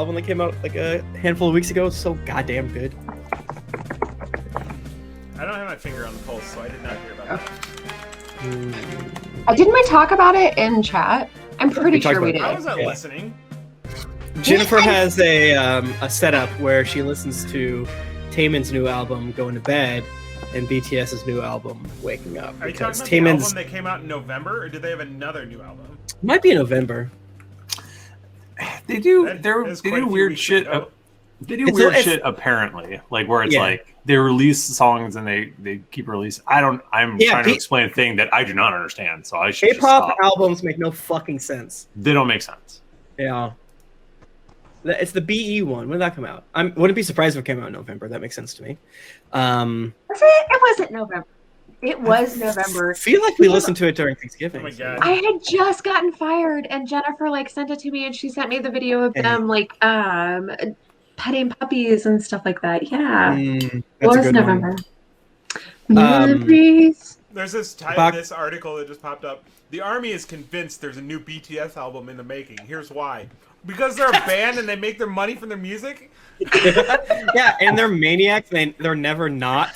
album that came out like a handful of weeks ago. It's so goddamn good. I don't have my finger on the pulse, so I did not hear about that. Didn't we talk about it in chat? I'm pretty sure we did. I was not listening. Jennifer has a setup where she listens to Taemin's new album going to bed and BTS's new album waking up. Are you talking about the album that came out in November, or did they have another new album? Might be in November. They do weird shit. They do weird shit apparently, like where it's like they release songs and they keep releasing. I'm trying to explain a thing that I do not understand, so I should. K-pop albums make no fucking sense. They don't make sense. Yeah. It's the BE one. When did that come out? I wouldn't be surprised if it came out in November. That makes sense to me. It wasn't November. It was November. I feel like we listened to it during Thanksgiving. Oh my god! I had just gotten fired, and Jennifer sent it to me, and she sent me the video of them petting puppies and stuff like that. Yeah, it was November. Memories. There's this article that just popped up. The Army is convinced there's a new BTS album in the making. Here's why. Because they're a band and they make their money from their music? Yeah, and they're maniacs. They're never not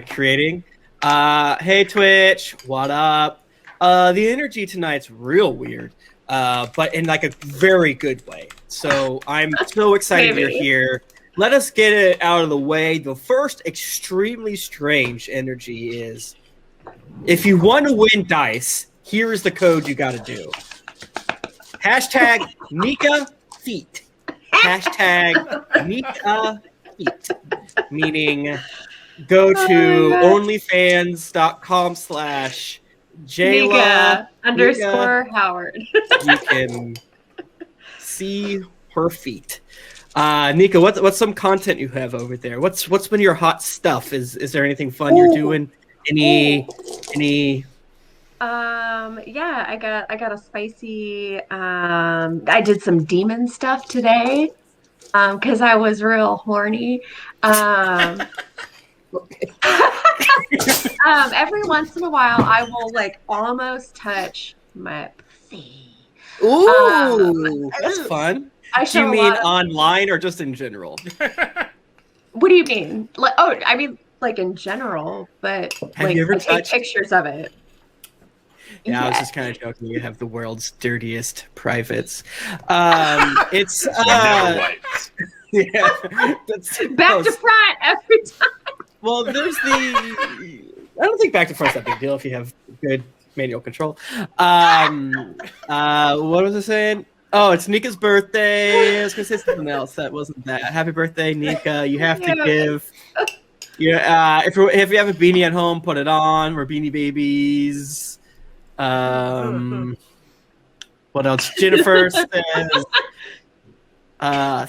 creating. Hey, Twitch. What up? The energy tonight's real weird, but in like a very good way. So I'm so excited you're here. Let us get it out of the way. The first extremely strange energy is, if you want to win dice, here is the code you got to do. Hashtag Nika Feet. Hashtag Nika Feet. Meaning, go to onlyfans.com/Nika_Howard. You can see her feet. Nika, what's some content you have over there? What's been your hot stuff? Is there anything fun you're doing? Any yeah, I got a spicy I did some demon stuff today because I was real horny. Every once in a while I will almost touch my pussy. Ooh, that's fun. Do you mean online or just in general? What do you mean? I mean in general, but have you ever touched pictures of it? Yeah, I was just kind of joking. You have the world's dirtiest privates. It's yeah, that's back to front every time. Well, there's I don't think back to front's that big deal if you have good manual control. What was I saying? Oh, it's Nika's birthday. I was gonna say something else that wasn't that. Happy birthday, Nika! You have to give. Yeah, if you have a beanie at home, put it on. We're beanie babies. What else? Jennifer says,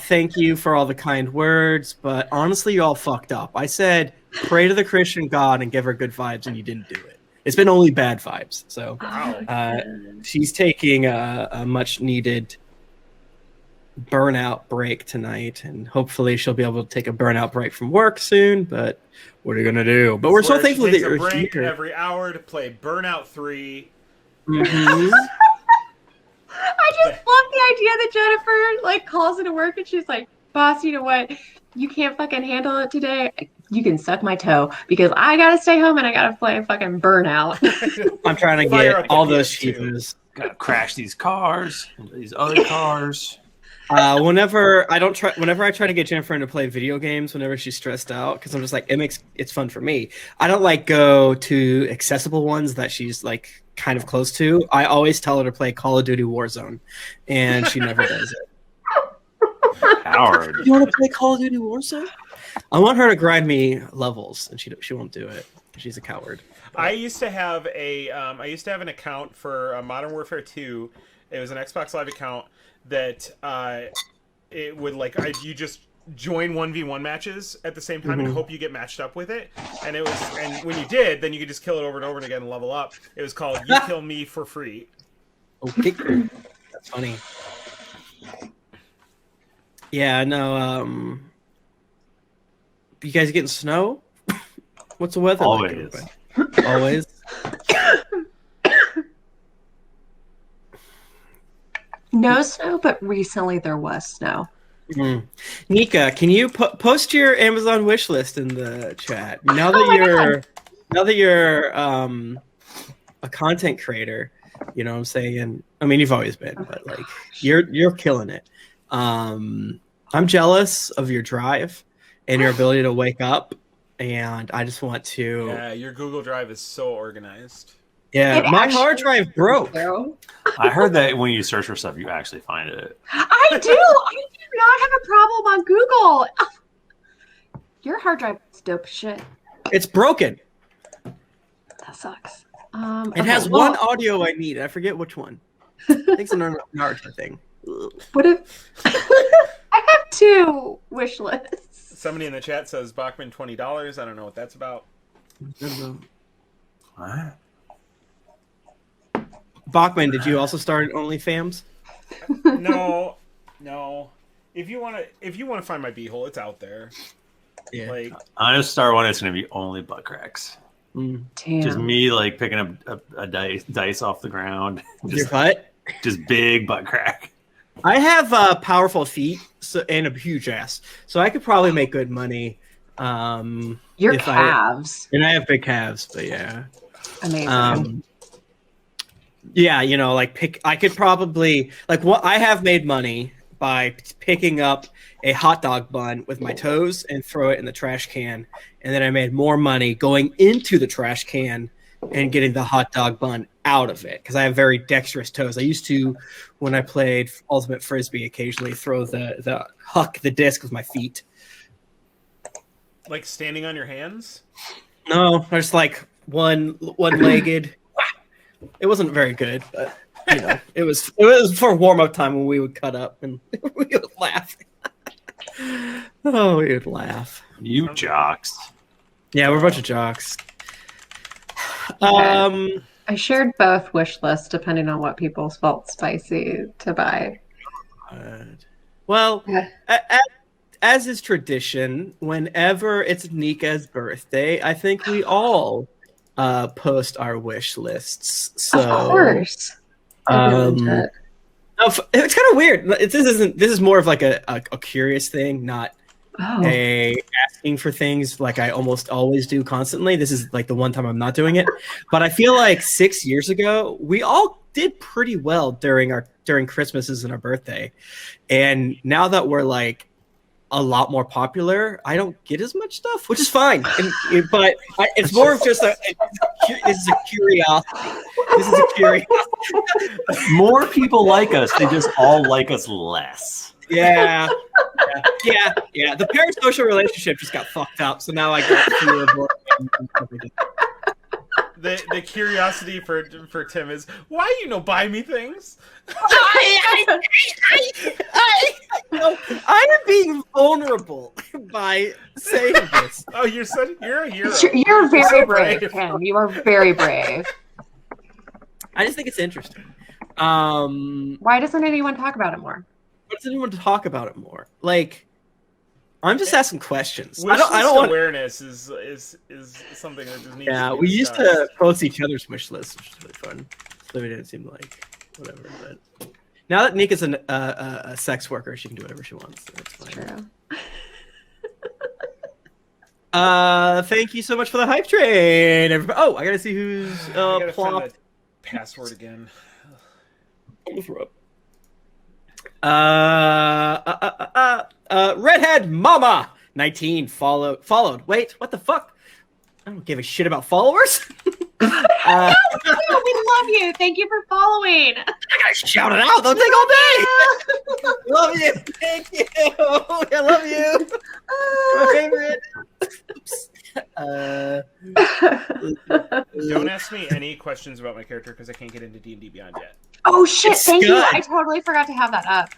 thank you for all the kind words, but honestly, you all fucked up. I said, pray to the Christian God and give her good vibes, and you didn't do it. It's been only bad vibes. So she's taking a much needed burnout break tonight, and hopefully she'll be able to take a burnout break from work soon, but what are you going to do? But we're so thankful that you're here. Every hour to play Burnout 3. Mm-hmm. I just love the idea that Jennifer calls into work and she's like, boss, you know what? You can't fucking handle it today. You can suck my toe because I gotta stay home and I gotta play fucking Burnout. I'm trying to get all those cheapers. Gotta crash these cars, these other cars. Whenever I try to get Jennifer into play video games whenever she's stressed out, because I'm just like, it's fun for me. I don't go to accessible ones that she's kind of close to. I always tell her to play Call of Duty Warzone, and she never does it. Howard, you want to play Call of Duty Warzone? I want her to grind me levels, and she won't do it. She's a coward. But I used to have an account for Modern Warfare 2. It was an Xbox Live account that it would you just join 1v1 matches at the same time and hope you get matched up with it. And when you did, then you could just kill it over and over again and level up. It was called You Kill Me for Free. Okay, that's funny. Yeah, no. You guys getting snow? What's the weather Always. like? Always. no snow, but recently there was snow. Nika, can you post your Amazon wish list in the chat? Now that you're a content creator, you know what I'm saying? I mean, you've always been, but like you're killing it. I'm jealous of your drive and your ability to wake up, and I just want to. Yeah, your Google Drive is so organized. Yeah, my hard drive broke. I heard that when you search for stuff, you actually find it. I do. I do not have a problem on Google. Your hard drive is dope shit. It's broken. That sucks. It has one audio I need. I forget which one. I think it's an Naruto thing. What if I have 2 wish lists? Somebody in the chat says Bachmann $20. I don't know what that's about. What? Bachmann, did you also start OnlyFans? No. If you want to find my beehole, it's out there. Yeah. Like, I'm gonna start one. It's gonna be only butt cracks. Damn. Just me like picking up a dice off the ground. Your butt? Just big butt crack. I have powerful feet and a huge ass, so I could probably make good money. Your calves. And I have big calves, but yeah. Amazing. Yeah, you know, like I could probably I have made money by picking up a hot dog bun with my toes and throw it in the trash can, and then I made more money going into the trash can and getting the hot dog bun out of it because I have very dexterous toes. I used to, when I played Ultimate Frisbee, occasionally throw the disc with my feet. Like standing on your hands? No, I just like one-legged. It wasn't very good, but you know, it was for warm-up time when we would cut up and we would laugh. Oh, we would laugh. You jocks. Yeah, we're a bunch of jocks. I shared both wish lists depending on what people felt spicy to buy. Well, as is tradition, whenever it's Nika's birthday, I think we all post our wish lists. So, of course. it's kind of weird. This is more of like a curious thing, not a asking for things like I almost always do constantly. This is like the one time I'm not doing it. But I feel like 6 years ago, we all did pretty well during Christmases and our birthday. And now that we're like a lot more popular, I don't get as much stuff, which is fine. But it's more of just this is a curiosity. This is a curiosity. More people like us. They just all like us less. Yeah. The parasocial relationship just got fucked up, so now I get fewer more. The curiosity for Tim is, why you buy me things? I am being vulnerable by saying this. Oh, you're a hero. You're very brave, Tim. You are very brave. I just think it's interesting. Why doesn't anyone talk about it more? Why doesn't anyone talk about it more? Like, I'm just asking questions. I don't want awareness is something that just needs. Yeah, we used to post each other's wish lists, which is really fun. So it didn't seem like whatever. But now that Nika's a sex worker, she can do whatever she wants. So that's fine. True. Thank you so much for the hype train, everybody. Oh, I gotta see who's plopped. Password again. Redhead Mama 19 followed. Wait, what the fuck? I don't give a shit about followers. We love you. Thank you for following. I gotta shout it out. They'll take all day. Love you. Thank you. I love you. My favorite. Don't ask me any questions about my character because I can't get into D&D Beyond yet. Oh shit! Thank Skud. you. I totally forgot to have that up.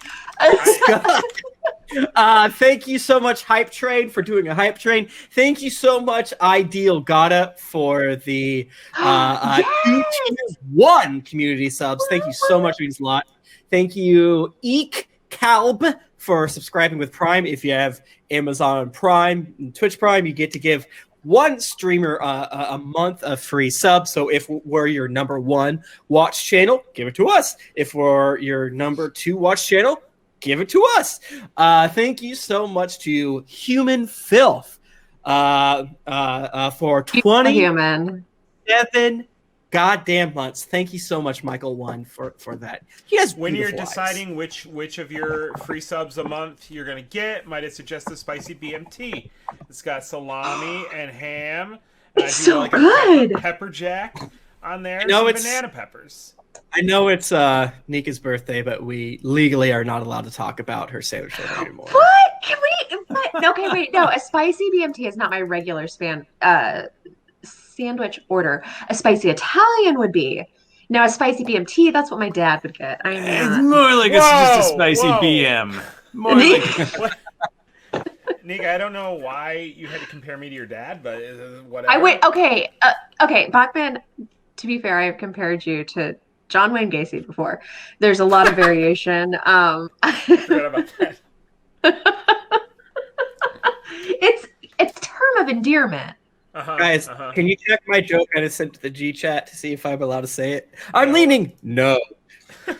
Thank you so much, Hype Train, for doing a Hype Train. Thank you so much, Ideal Gata, for the 2-1 community subs. Thank you so much, means a lot. Thank you, Eek Kalb, for subscribing with Prime. If you have Amazon Prime and Twitch Prime, you get to give one streamer a month of free subs. So if we're your number one watch channel, give it to us. If we're your number two watch channel, give it to us. Thank you so much to Human Filth for 27 goddamn months. Thank you so much, Michael One, for that. He has when you're eyes. deciding which of your free subs a month you're gonna get, might I suggest the spicy BMT? It's got salami and ham. It's so good. Pepper jack on there. No, some it's banana peppers. I know it's Nika's birthday, but we legally are not allowed to talk about her sandwich order anymore. What? Can we? Okay, wait. No, a spicy BMT is not my regular sandwich order. A spicy Italian would be. Now, a spicy BMT, that's what my dad would get. It's more like it's just a spicy BM. More like... Nika, I don't know why you had to compare me to your dad, but whatever. Okay, Bachmann, to be fair, I've compared you to John Wayne Gacy before. There's a lot of variation. Forgot about that. It's term of endearment. Guys, can you check my joke I just sent to the G chat to see if I'm allowed to say it? I'm leaning. No. I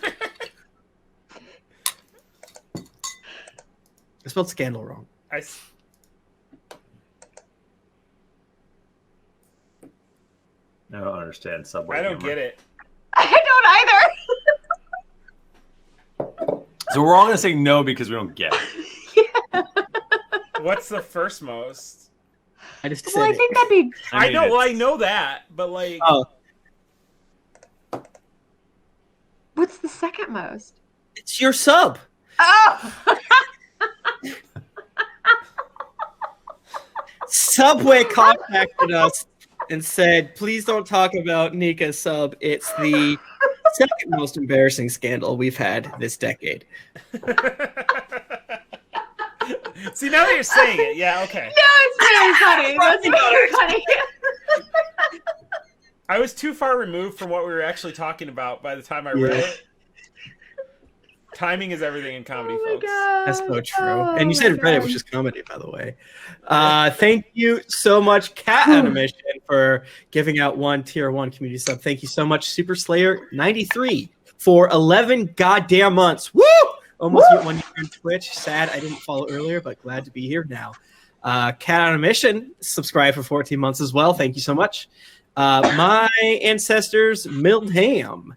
spelled scandal wrong. I don't understand Subway. I don't get it. I don't either. So we're all going to say no because we don't get it. Yeah. What's the first most? I just said I think that'd be. I know. Well, I know that, but like. Oh. What's the second most? It's your sub. Oh. Subway contacted us and said, "Please don't talk about Nika's sub. It's the second most embarrassing scandal we've had this decade." See, now that you're saying it, yeah, okay. No, it's very funny. That's very funny. I was too far removed from what we were actually talking about by the time I read it. Timing is everything in comedy, folks. God. That's so true. And you said Reddit, which is comedy, by the way. Thank you so much, Cat Animation, for giving out one tier 1 community sub. Thank you so much, Super Slayer 93 for 11 goddamn months. Woo! Almost hit 1 year on Twitch. Sad I didn't follow earlier, but glad to be here now. Cat on a Mission, subscribe for 14 months as well. Thank you so much. My ancestors, Mildham,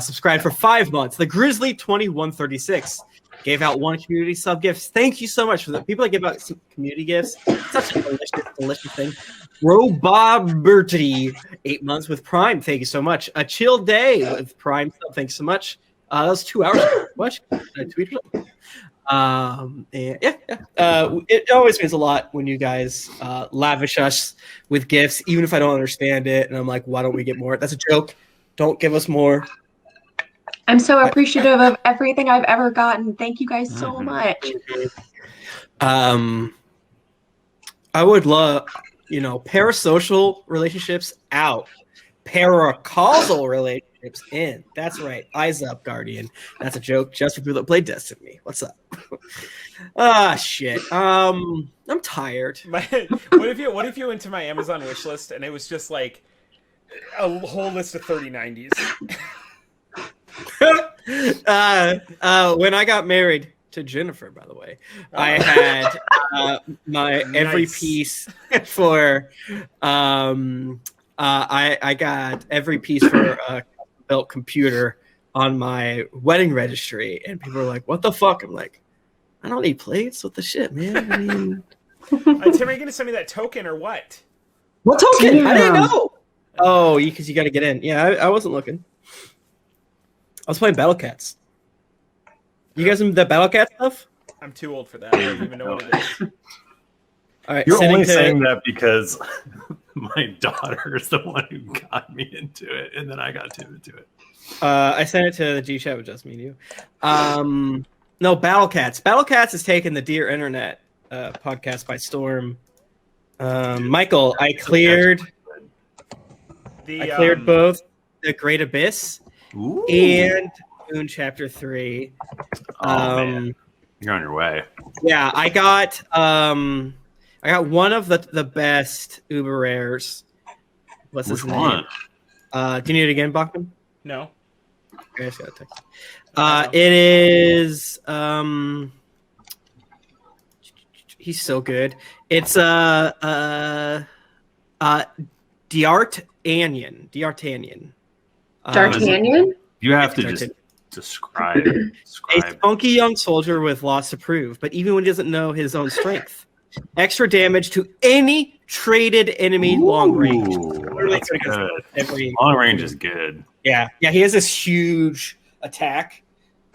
subscribed for 5 months. The Grizzly 2136 gave out 1 community sub gifts. Thank you so much for the people that give out some community gifts. Such a delicious thing. Roboberty, 8 months with Prime. Thank you so much. A Chill Day with Prime sub. Thanks so much. That was 2 hours ago. What? I tweeted it. It always means a lot when you guys lavish us with gifts, even if I don't understand it. And I'm like, why don't we get more? That's a joke. Don't give us more. I'm so appreciative of everything I've ever gotten. Thank you guys so much. I would love, parasocial relationships out. Paracausal relationships in. That's right. Eyes up, Guardian. That's a joke just for people that play Destiny. What's up? Shit. I'm tired. What if you went to my Amazon wish list and it was just like a whole list of 3090s? When I got married to Jennifer, by the way, I had my every piece for I got every piece for a built computer on my wedding registry, and people are like, "What the fuck?" I'm like, "I don't need plates. What the shit, man?" I mean, Tim, are you gonna send me that token or what? What token? I didn't know. Oh, because you got to get in. Yeah, I wasn't looking. I was playing Battle Cats. You guys into that Battle Cat stuff? I'm too old for that. I don't even know what it is. All right, you're only saying that because my daughter is the one who got me into it, and then I got Tim into it. I sent it to the G chat with just me and you. No, Battle Cats. Battle Cats is taking the Dear Internet podcast by storm. Michael, I cleared both The Great Abyss and Moon Chapter 3. Man. You're on your way. Yeah, I got I got one of the best uber rares. What's Which his one? name? Do you need it again, Bachmann? No. I just got a text. It is he's so good. It's D'Artagnan. D'Artagnan? You have to just describe. A spunky young soldier with lots to prove, but even when he doesn't know his own strength. Extra damage to any traded enemy long range. That's good. Long range is good. Yeah, he has this huge attack.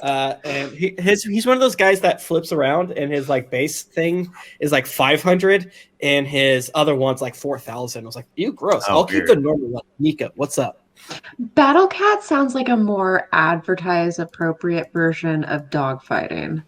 And he's one of those guys that flips around, and his like base thing is like 500, and his other one's like 4,000. I was like, "You gross." I'll keep the normal one. Nika, what's up? Battle Cat sounds like a more advertise appropriate version of dogfighting.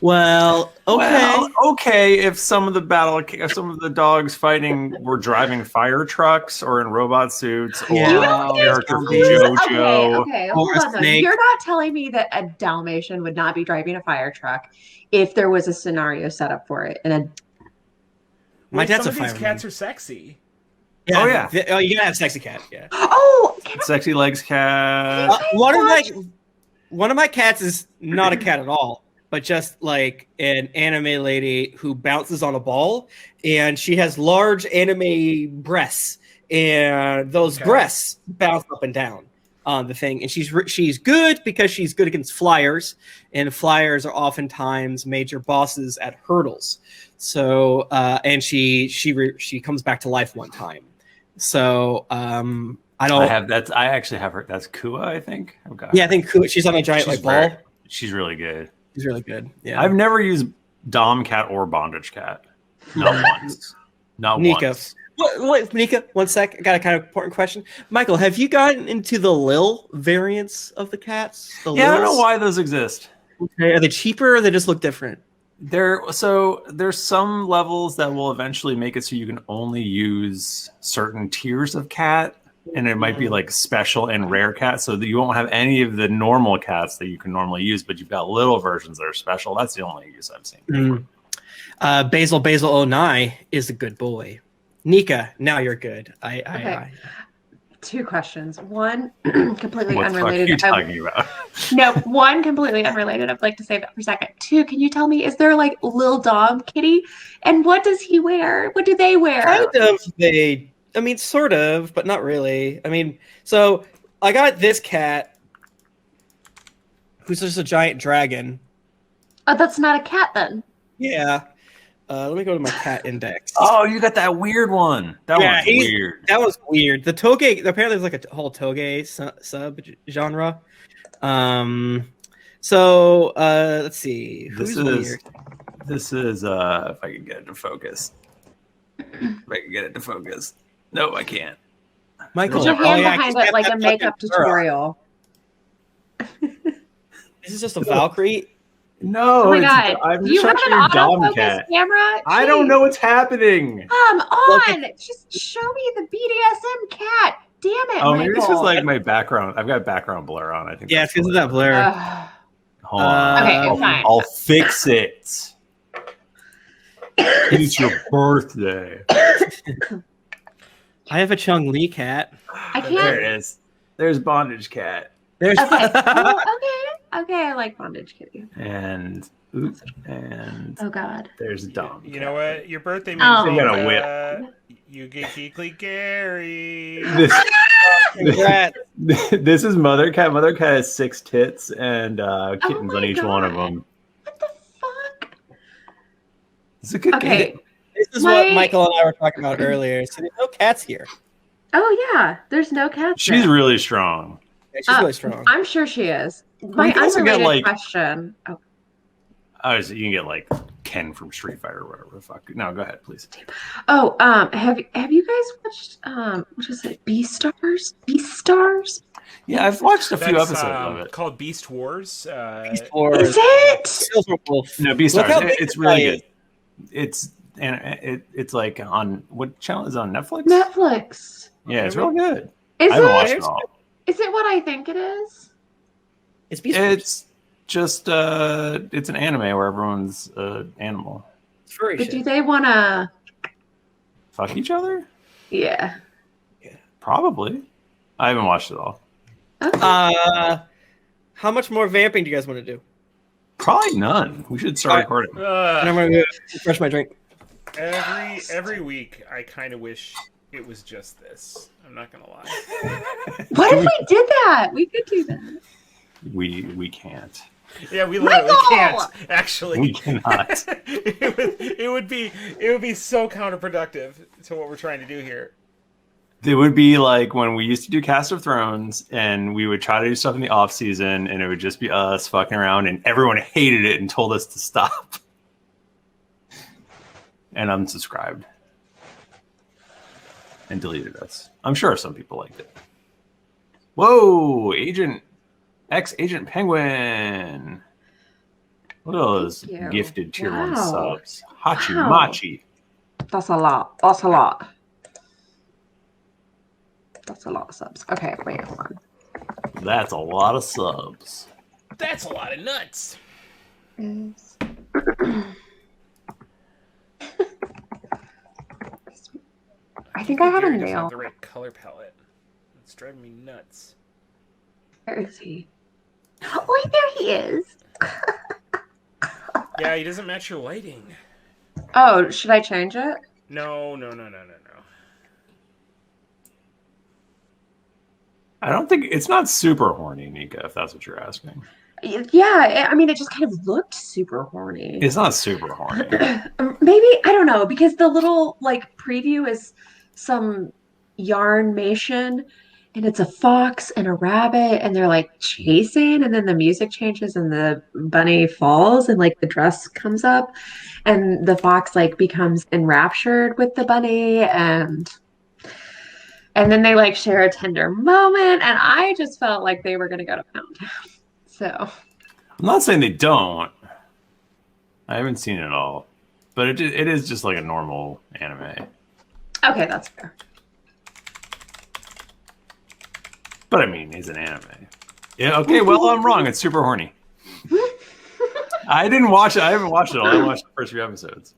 Well, okay. If some of the dogs fighting were driving fire trucks or in robot suits, or character from JoJo. Okay, hold on. Though. You're not telling me that a Dalmatian would not be driving a fire truck if there was a scenario set up for it. My dad's some of these cats are sexy. Yeah. You gotta have sexy cat. Yeah. Oh, sexy legs cat. One of my cats is not a cat at all, but just like an anime lady who bounces on a ball, and she has large anime breasts, and those breasts bounce up and down on the thing. And she's good because she's good against flyers, and flyers are oftentimes major bosses at hurdles. So and she comes back to life one time. So I actually have her. That's Kua, I think. Okay. Yeah, I think Kua. She's on a giant ball. She's really good. She's really good. Yeah. I've never used Dom Cat or Bondage Cat. Not once. Not Nika. once. Wait, Nika, one sec. I got a kind of important question. Michael, have you gotten into the Lil variants of the cats? I don't know why those exist. Okay. Are they cheaper, or they just look different? There's some levels that will eventually make it so you can only use certain tiers of cat, and it might be like special and rare cats, so that you won't have any of the normal cats that you can normally use, but you've got little versions that are special. That's the only use I've seen. Basil Onai is a good boy. Nika, now you're good. Okay. Two questions. One completely unrelated. What are you talking about? No, one completely unrelated. I'd like to save that for a second. Two, can you tell me, is there like Lil Dom Kitty? And what does he wear? What do they wear? Kind of, sort of, but not really. So I got this cat who's just a giant dragon. Oh, that's not a cat then. Yeah. Let me go to my cat index. Oh, you got that weird one. That one's weird. That was weird. The toge, apparently there's like a whole toge sub genre. So let's see. Who's weird? This is if I can get it to focus. No, I can't. Michael, put your hand behind it like a makeup tutorial. This is just a Valkyrie. No, oh my God. I'm you just have an autofocus camera? Jeez. I don't know what's happening. Come on, just show me the BDSM cat. Damn it, Oh, Michael. maybe this was like my background. I've got background blur on. I think. Yeah, it's because of that blur. Hold on. Okay, fine. I'll fix it. It's your birthday. I have a Chung Li cat. I can't. There it is. There's Bondage Cat. There's Okay, I like Bondage Kitty. And oh God, there's Dom. You know what? Your birthday means you got a whip. You get geekly Gary. This is Mother Cat. Mother Cat has 6 tits and kittens on each one of them. What the fuck? It's a good game. This is what Michael and I were talking about earlier. So there's no cats here. Oh yeah, there's no cats. She's really strong. Yeah, she's really strong. I'm sure she is. My unrelated question. Oh, so you can get like Ken from Street Fighter or whatever the fuck. No, go ahead, please. Oh, have you guys watched what is it? Beastars? Beastars? Yeah, I've watched a few episodes of it. Called Beast Wars. Is it? No, Beastars. It's really good. It's like on what channel is it on Netflix? Netflix. Yeah, it's real good. I haven't watched it all. Is it what I think it is? It's Beast Wars. It's just it's an anime where everyone's an animal. furry But shit. do they want to fuck each other? Yeah. Probably. I haven't watched it all. Okay. How much more vamping do you guys want to do? Probably none. We should start recording. And I'm going to refresh my drink. Every week, I kind of wish it was just this. I'm not gonna lie. What if we did that? We could do that. We can't. Yeah, we literally can't. Actually, we cannot. it would be so counterproductive to what we're trying to do here. It would be like when we used to do Cast of Thrones, and we would try to do stuff in the off season, and it would just be us fucking around, and everyone hated it and told us to stop, and unsubscribed, and deleted us. I'm sure some people liked it. Whoa, Ex-Agent Penguin. What are those gifted tier 1 subs? Hachi Machi. That's a lot. That's a lot. That's a lot of subs. Okay, wait, hold on. That's a lot of subs. That's a lot of nuts. I think I have a Gary doesn't nail. have the right color palette. It's driving me nuts. Where is he? Oh, there he is. Yeah, he doesn't match your lighting. Oh, should I change it? No. I don't think it's not super horny, Nika, if that's what you're asking. Yeah, I mean, it just kind of looked super horny. It's not super horny. Maybe, I don't know, because the little like preview is some yarnmation, and it's a fox and a rabbit, and they're like chasing, and then the music changes and the bunny falls, and like the dress comes up, and the fox like becomes enraptured with the bunny, and then they like share a tender moment, and I just felt like they were gonna go to Pound Town. So I'm not saying they don't. I haven't seen it all, but it is just like a normal anime. okay, that's fair. But I mean, it's an anime. Yeah. Okay. Well, I'm wrong. It's super horny. I didn't watch it. I haven't watched it all. I watched the first few episodes.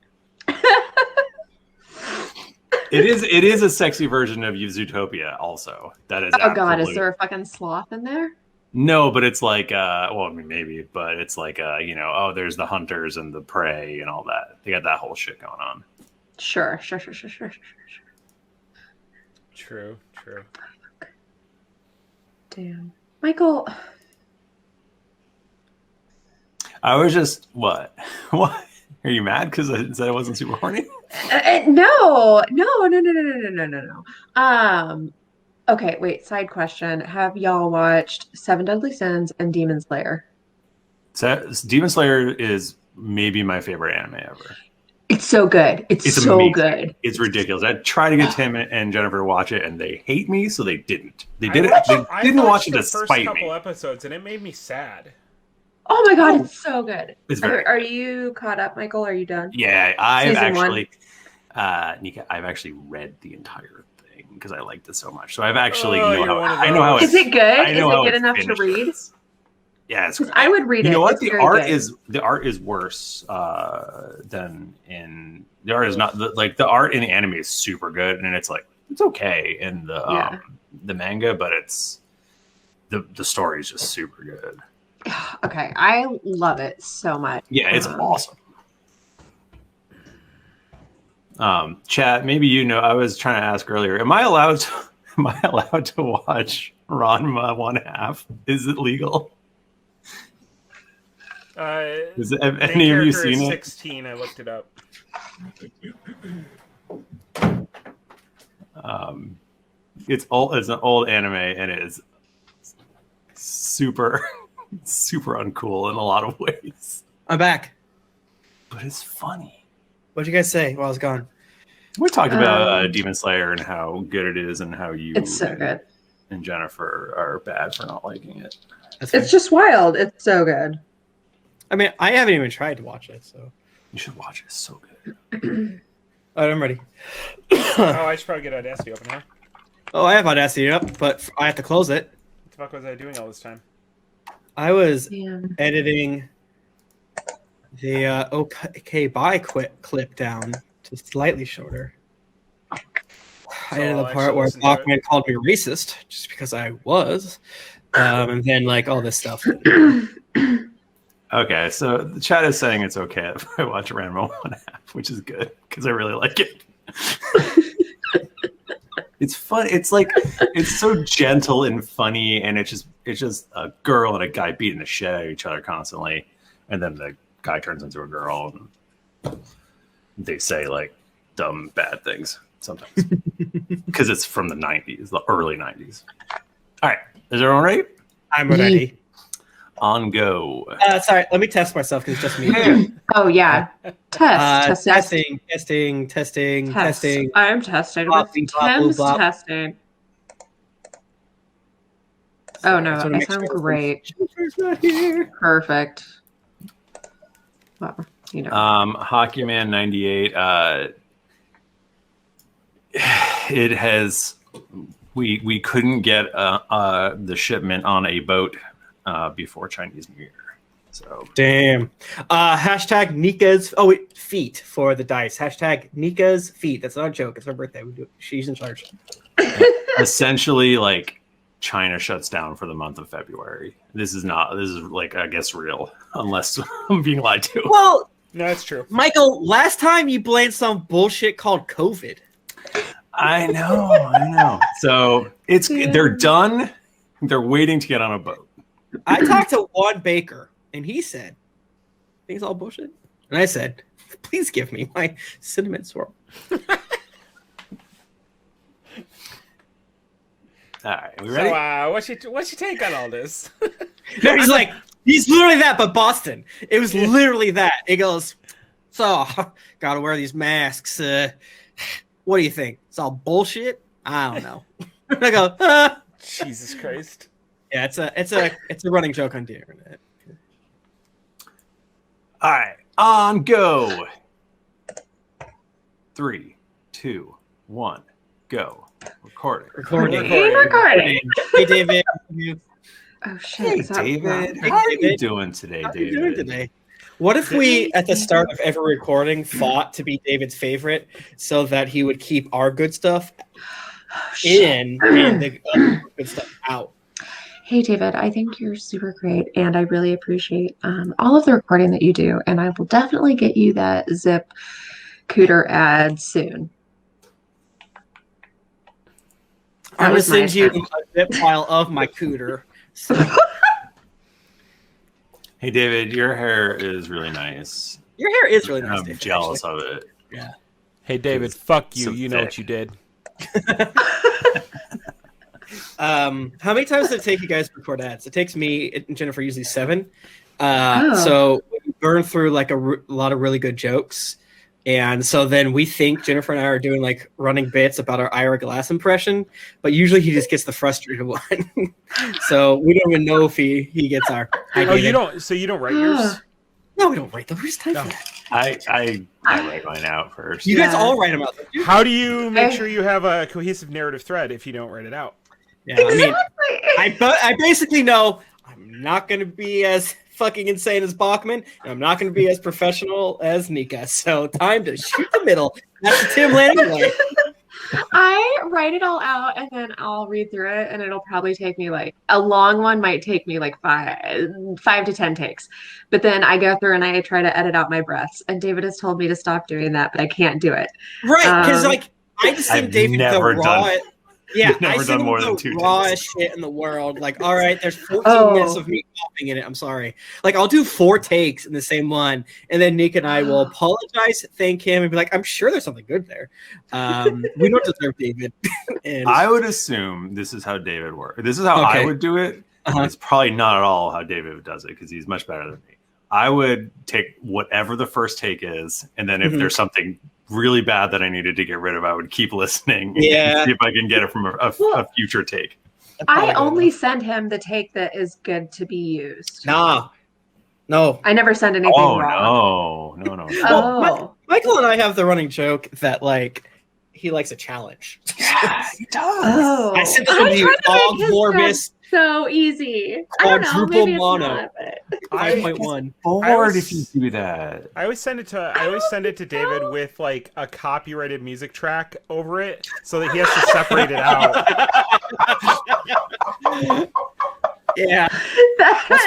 It is a sexy version of Zootopia. Also, that is. Oh God, is there a fucking sloth in there? No, but it's like, well, I mean, maybe, but it's like, oh, there's the hunters and the prey and all that. They got that whole shit going on. Sure. True. Damn, Michael. Uh, I was just what? What? Are you mad because I said I wasn't super horny? No. Okay, wait. Side question: have y'all watched Seven Deadly Sins and Demon Slayer? Demon Slayer is maybe my favorite anime ever. It's so good. It's so amazing. good. It's ridiculous. I tried to get Tim and Jennifer to watch it, and they hate me, so they didn't. They didn't watch it to spite me. I watched the first couple episodes, and it made me sad. Oh my God, it's so good. It's very Are you caught up, Michael? Are you done? Yeah, I've Season actually, Nika, I've actually read the entire thing because I liked it so much. So I've actually I know how is it good? Is it good enough finishes. to read? Yeah, it's I would read it. You know what? It's The art is worse than in the art is not the art in the anime is super good, and it's like it's okay in the manga, but it's the story is just super good. Okay, I love it so much. Yeah, it's awesome. Chat, maybe I was trying to ask earlier, am I allowed to watch Ranma 1/2? Is it legal? Have any of you seen it? 16, I looked it up. It's an old anime, and it is super uncool in a lot of ways. I'm back. But it's funny. What'd you guys say while I was gone? We talked about Demon Slayer and how good it is, and how it's so good. And Jennifer are bad for not liking it. It's just wild. It's so good. I mean, I haven't even tried to watch it, so you should watch it. It's so good. All right, I'm ready. I should probably get Audacity open, huh? Oh, I have Audacity up, but I have to close it. What the fuck was I doing all this time? I was editing the okay bye clip down to slightly shorter. I ended the part where Bachmann called me racist just because I was, and then like all this stuff. Okay, so the chat is saying it's okay if I watch Ranma 1/2, which is good because I really like it. It's fun. It's like it's so gentle and funny, and it's just a girl and a guy beating the shit out of each other constantly, and then the guy turns into a girl, and they say like dumb bad things sometimes because it's from the 90s, the early 90s. All right, is everyone ready? I'm ready. On go. Sorry, let me test myself because it's just me. Oh yeah, testing. I'm testing with Tim's testing. Oh no, I sound great. Not here. Perfect. Well, you know. Hockey Man 98. It has. We couldn't get the shipment on a boat before Chinese New Year. So damn. Hashtag Nika's feet for the dice. Hashtag Nika's feet. That's not a joke. It's her birthday. We do it. She's in charge. Essentially, like China shuts down for the month of February. This is like I guess real, unless I'm being lied to. Well, no, it's true. Michael, last time you blamed some bullshit called COVID. I know. So they're done. They're waiting to get on a boat. I talked to one baker, and he said, "Things all bullshit." And I said, "Please give me my cinnamon swirl." All right, we ready? So, what's your take on all this? No, he's literally that, but Boston. It was literally that. It goes, so gotta wear these masks. What do you think? It's all bullshit. I don't know. And I go, Jesus Christ. Yeah, it's a running joke on the internet. All right, on go. 3, 2, 1, go. Recording. Hey, David. Oh shit! Hey, David. How are you doing today, David? What if we, at the start of every recording, fought to be David's favorite, so that he would keep our good stuff in and the other good stuff out? Hey, David, I think you're super great, and I really appreciate all of the recording that you do, and I will definitely get you that Zip Cooter ad soon. I will send you a zip file of my cooter. So. Hey, David, your hair is really nice. Your hair is really nice. I'm jealous of it. Yeah. Hey, David, fuck you. You know what you did. How many times does it take you guys to record ads? It takes me and Jennifer usually 7. So we burn through like a lot of really good jokes. And so then we think Jennifer and I are doing like running bits about our Ira Glass impression, but usually he just gets the frustrated one. So we don't even know if he gets our. Oh, you don't. So you don't write yours? No, we don't write them. Who's time for that? I write mine out first. You guys all write them out. How do you make sure you have a cohesive narrative thread if you don't write it out? Yeah, exactly. I mean, I basically know I'm not going to be as fucking insane as Bachmann, and I'm not going to be as professional as Nika. So time to shoot the middle. That's the Tim Lanning way. I write it all out, and then I'll read through it, and it'll probably take me like a long one might take me like 5 to 10 takes. But then I go through and I try to edit out my breaths. And David has told me to stop doing that, but I can't do it. Right, because like I just think David the raw. Yeah, I send more him than the rawest shit in the world. Like, all right, there's 14 minutes of me coughing in it. I'm sorry. Like, I'll do 4 takes in the same one, and then Nick and I will apologize, thank him, and be like, I'm sure there's something good there. We don't deserve David. And I would assume this is how David works. This is how I would do it. It's probably not at all how David does it because he's much better than me. I would take whatever the first take is, and then if there's something really bad that I needed to get rid of, I would keep listening and see if I can get it from a future take. I only send him the take that is good to be used. No. I never send anything wrong. No. Well, Michael and I have the running joke that like he likes a challenge. He does. Oh, I sent this one to you. Orbis. So easy. I don't know. Quadruple Maybe it's mono. not, but... 5.1. Bored if you do that. I always send it to David with like a copyrighted music track over it, so that he has to separate it out. Yeah, that is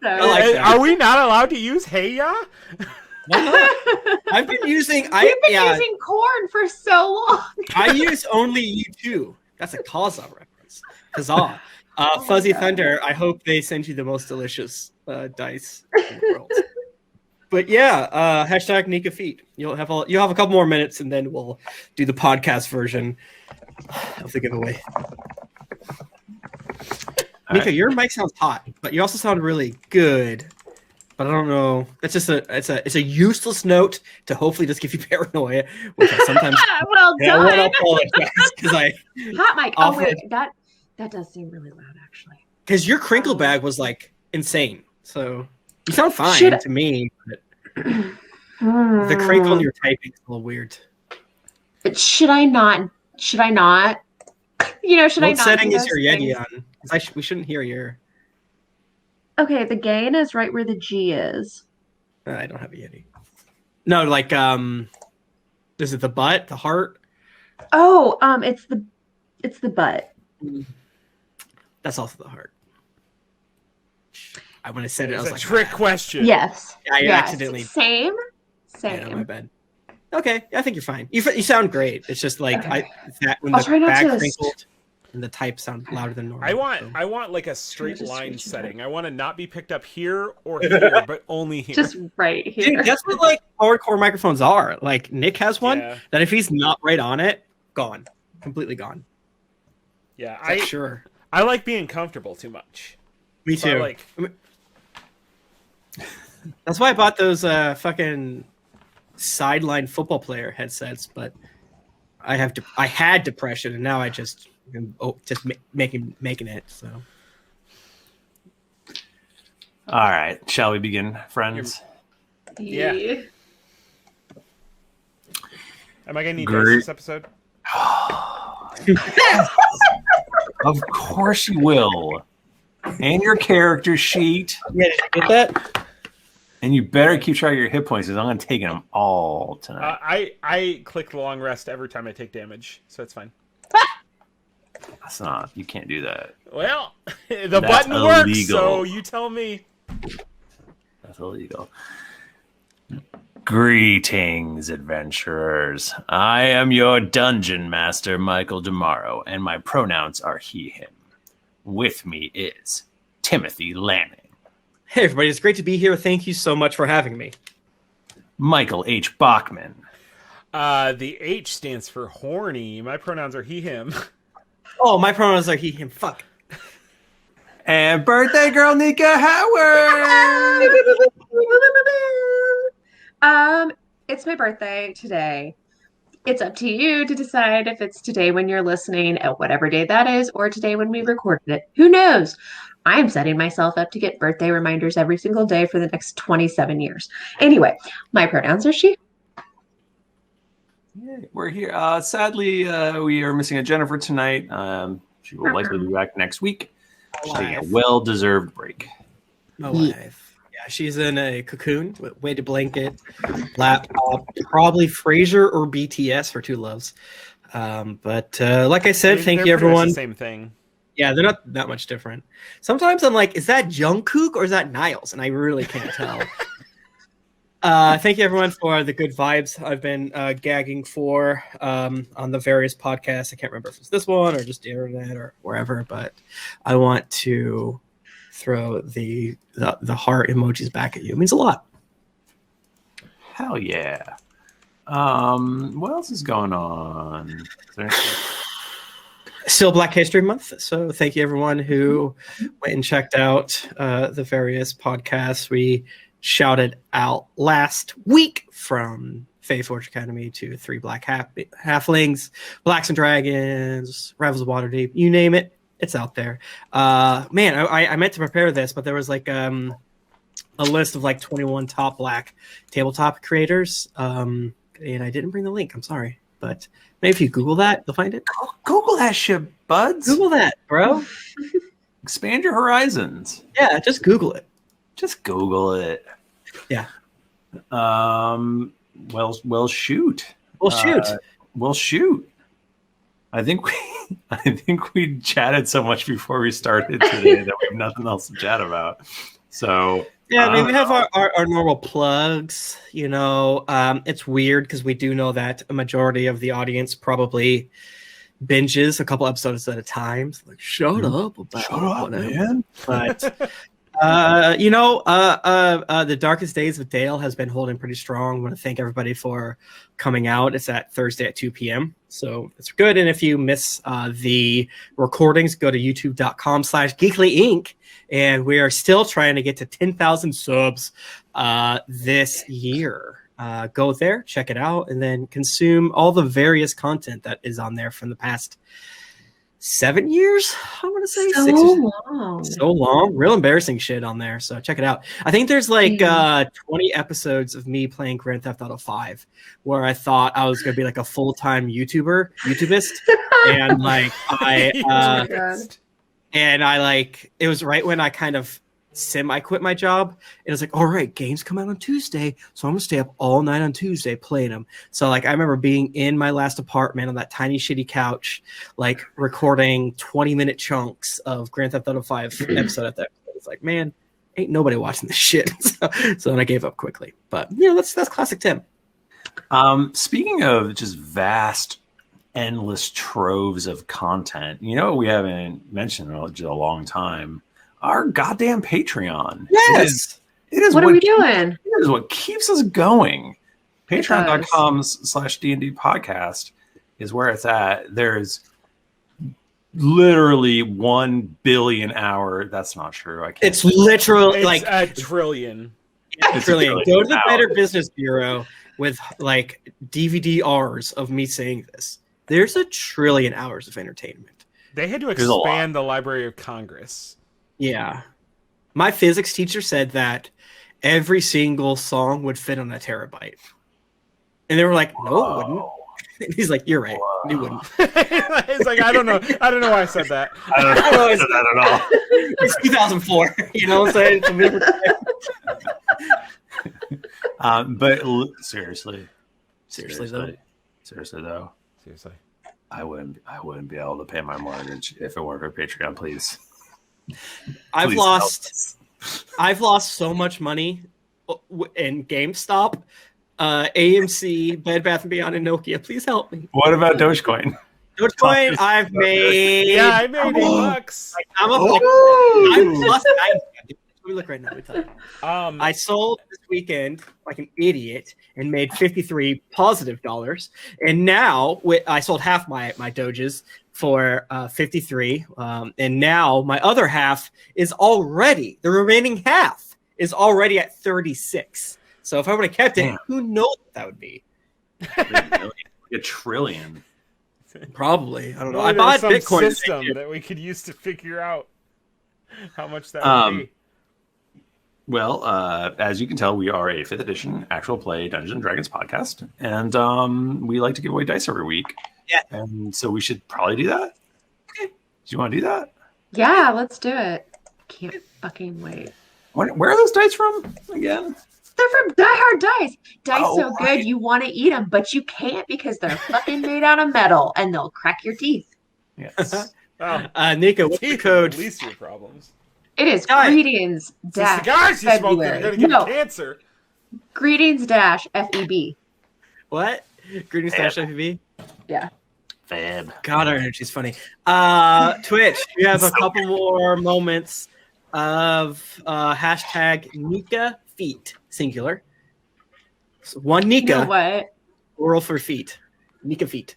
so. I like that. Are we not allowed to use Hey Ya? I've been using. We've been using corn for so long. I use only U2. That's a Kazaa reference. Kazaa. Fuzzy Thunder, I hope they send you the most delicious dice in the world. But yeah, hashtag Nika Feet. You'll have a couple more minutes, and then we'll do the podcast version of the giveaway. Nika, your mic sounds hot, but you also sound really good. But I don't know. It's just it's a useless note to hopefully just give you paranoia, which I sometimes well done. I want to apologize because I hot mic. Oh wait, that does seem really loud actually. Because your crinkle bag was like insane. So you sound fine to me, but the crinkle you're typing is a little weird. But should I not? You know, should I not? What setting is your Yeti on? We shouldn't hear your. Okay, the gain is right where the G is. I don't have a Yeti. No, like is it the butt, the heart? Oh, it's the butt. That's also the heart. When I said it, I was like, trick question. Yes. I accidentally. Same. Yeah, my bad. Okay, I think you're fine. You sound great. It's just like Okay. when the bag crinkled and the type sound louder than normal. I want like a straight line setting. I want to not be picked up here or here, but only here. Just right here. Dude, that's what like hardcore microphones are. Like Nick has one that if he's not right on it, gone, completely gone. Yeah, sure. I like being comfortable too much. Me too. That's why I bought those fucking sideline football player headsets, but I had depression, and now I just making it. So, all right, shall we begin, friends? Yeah. Am I gonna need dice this episode? Of course you will. And your character sheet. Yeah, did you get that? And you better keep track of your hit points because I'm taking them all tonight. I click the long rest every time I take damage, so it's fine. That's not. You can't do that. Well, the button works, so you tell me. That's illegal. Greetings, adventurers. I am your dungeon master, Michael DiMauro, and my pronouns are he, him. With me is Timothy Lanning. Hey, everybody. It's great to be here. Thank you so much for having me. Michael H. Bachmann. The H stands for horny. My pronouns are he, him. Oh, my pronouns are he, him. Fuck. And birthday girl Nika Howard. It's my birthday today. It's up to you to decide if it's today when you're listening at whatever day that is, or today when we recorded it. Who knows? I am setting myself up to get birthday reminders every single day for the next 27 years. Anyway, my pronouns are she. Yeah, we're here. Sadly, we are missing a Jennifer tonight. She will likely be back next week. She's taking a well-deserved break. My wife. Yeah, she's in a cocoon with weighted blanket, laptop, probably Frasier or BTS for Two Loves. But like I said, thank you, everyone. The same thing. Yeah, they're not that much different. Sometimes I'm like, is that Jungkook or is that Niles? And I really can't tell. Thank you, everyone, for the good vibes I've been gagging for on the various podcasts. I can't remember if it's this one or just the internet or wherever, but I want to throw the heart emojis back at you. It means a lot. Hell yeah. What else is going on? Still Black History Month, so thank you everyone who went and checked out the various podcasts we shouted out last week, from Fae Forge Academy to 3 Black Halflings, Blacks and Dragons, Rivals of Waterdeep, you name it, it's out there. Man, I meant to prepare this, but there was like a list of like 21 top Black tabletop creators, and I didn't bring the link. I'm sorry. but maybe if you Google that, you'll find it. Google that shit, buds. Google that, bro. Expand your horizons. Yeah, just Google it. Just Google it. Yeah. Well, shoot. Well, shoot. I think we chatted so much before we started today that we have nothing else to chat about. So yeah, I mean, we have our normal plugs. You know, it's weird because we do know that a majority of the audience probably binges a couple episodes at a time. So like, shut up, man. But The Darkest Days of Dale has been holding pretty strong. I want to thank everybody for coming out. It's at Thursday at 2 p.m. So it's good. And if you miss the recordings, go to youtube.com/geeklyinc. And we are still trying to get to 10,000 subs this year. Go there, check it out, and then consume all the various content that is on there from the past 7 years. I want to say so long. Real embarrassing shit on there. So check it out. I think there's like 20 episodes of me playing Grand Theft Auto 5 where I thought I was going to be like a full-time YouTubist. And like it was right when I kind of semi-quit my job. And it was like, all right, games come out on Tuesday, so I'm gonna stay up all night on Tuesday playing them. So like I remember being in my last apartment on that tiny shitty couch, like recording 20-minute chunks of Grand Theft Auto 5 episode at that. It's like, man, ain't nobody watching this shit. So then I gave up quickly. But that's classic Tim. Speaking of just vast, endless troves of content, we haven't mentioned in a long time. Our goddamn Patreon. Yes. It is. What are we doing? It is what keeps us going. Patreon.com/D&D podcast is where it's at. There's literally 1 billion hour. That's not true. I can't. It's literally like a trillion. A trillion. Go to the Better Business Bureau with like DVD-Rs of me saying this. There's a trillion hours of entertainment. They had to expand the Library of Congress. Yeah. My physics teacher said that every single song would fit on a terabyte. And they were like, no, it wouldn't. And he's like, you're right. It wouldn't. He's like, I don't know why I said that. I don't know why I said that at all. It's 2004. You know what I'm saying? But seriously though, I wouldn't be able to pay my mortgage if it weren't for Patreon, please. I've lost so much money in GameStop, AMC, Bed Bath & Beyond, and Nokia. Please help me. What about Dogecoin? Dogecoin, I've made. Yeah, I made $8. I'm plus 90. Let me look right now. Let me tell you. I sold this weekend like an idiot and made $53 positive dollars. And now I sold half my Doges for 53. And now my other half is the remaining half is already at 36. So if I would have kept it, who knows what that would be? $1 trillion. Probably. I don't know. I bought Bitcoin system that we could use to figure out how much that would be. Well, as you can tell, we are a 5th edition actual play Dungeons & Dragons podcast, and we like to give away dice every week. Yeah. And so we should probably do that. Okay. Do you want to do that? Yeah, let's do it. Can't fucking wait. Where are those dice from again? They're from Die Hard Dice. Dice so good you want to eat them, but you can't because they're fucking made out of metal and they'll crack your teeth. Yes. Nika, what's the code? At least your problems. It is greetings dash cigars you smoke, they're gonna get cancer. Greetings dash FEB. What? Greetings dash FEB? Yeah. Fab. God, our energy's funny. Twitch, we have a couple more moments of hashtag Nika feet, singular. So one Nika. You know what? Oral for feet. Nika feet.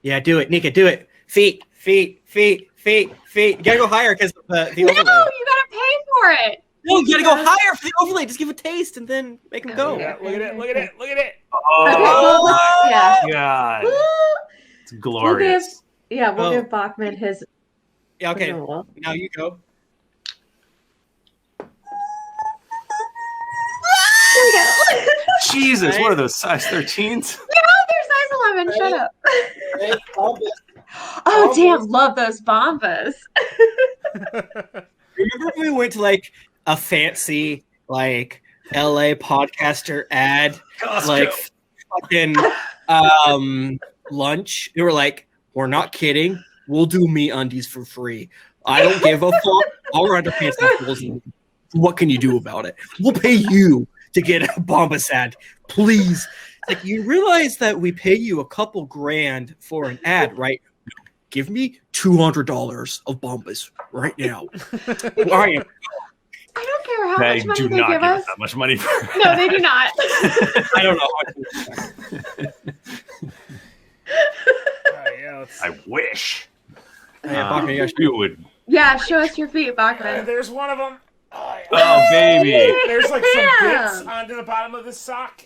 Yeah, do it. Nika, do it. Feet. You gotta go higher because the overlay. No, you gotta pay for it. No, you gotta go higher for the overlay. Just give a taste and then make them go. Yeah, look at it. Oh, yeah. God. It's glorious. We'll give Bachmann his. Yeah, okay. Now you go. There we go. Jesus, what are those size 13s? No, they're size Lemon, shut up. Oh, damn, love those Bombas. Remember when we went to like a fancy like LA podcaster ad, Costco. like fucking lunch? They were like, "We're not kidding. We'll do MeUndies for free. I don't give a fuck. Our underpants have holes in them. What can you do about it? We'll pay you to get a Bombas ad, please." Like, you realize that we pay you a couple grand for an ad, right? Give me $200 of Bombas right now. I don't care how They much money do they not give give us. us that much money for. No, they do not. I don't know. I wish. Bachmann, You would. Yeah, show us your feet, Bachmann. There's one of them. Oh, baby. There's like some Damn. bits onto the bottom of the sock.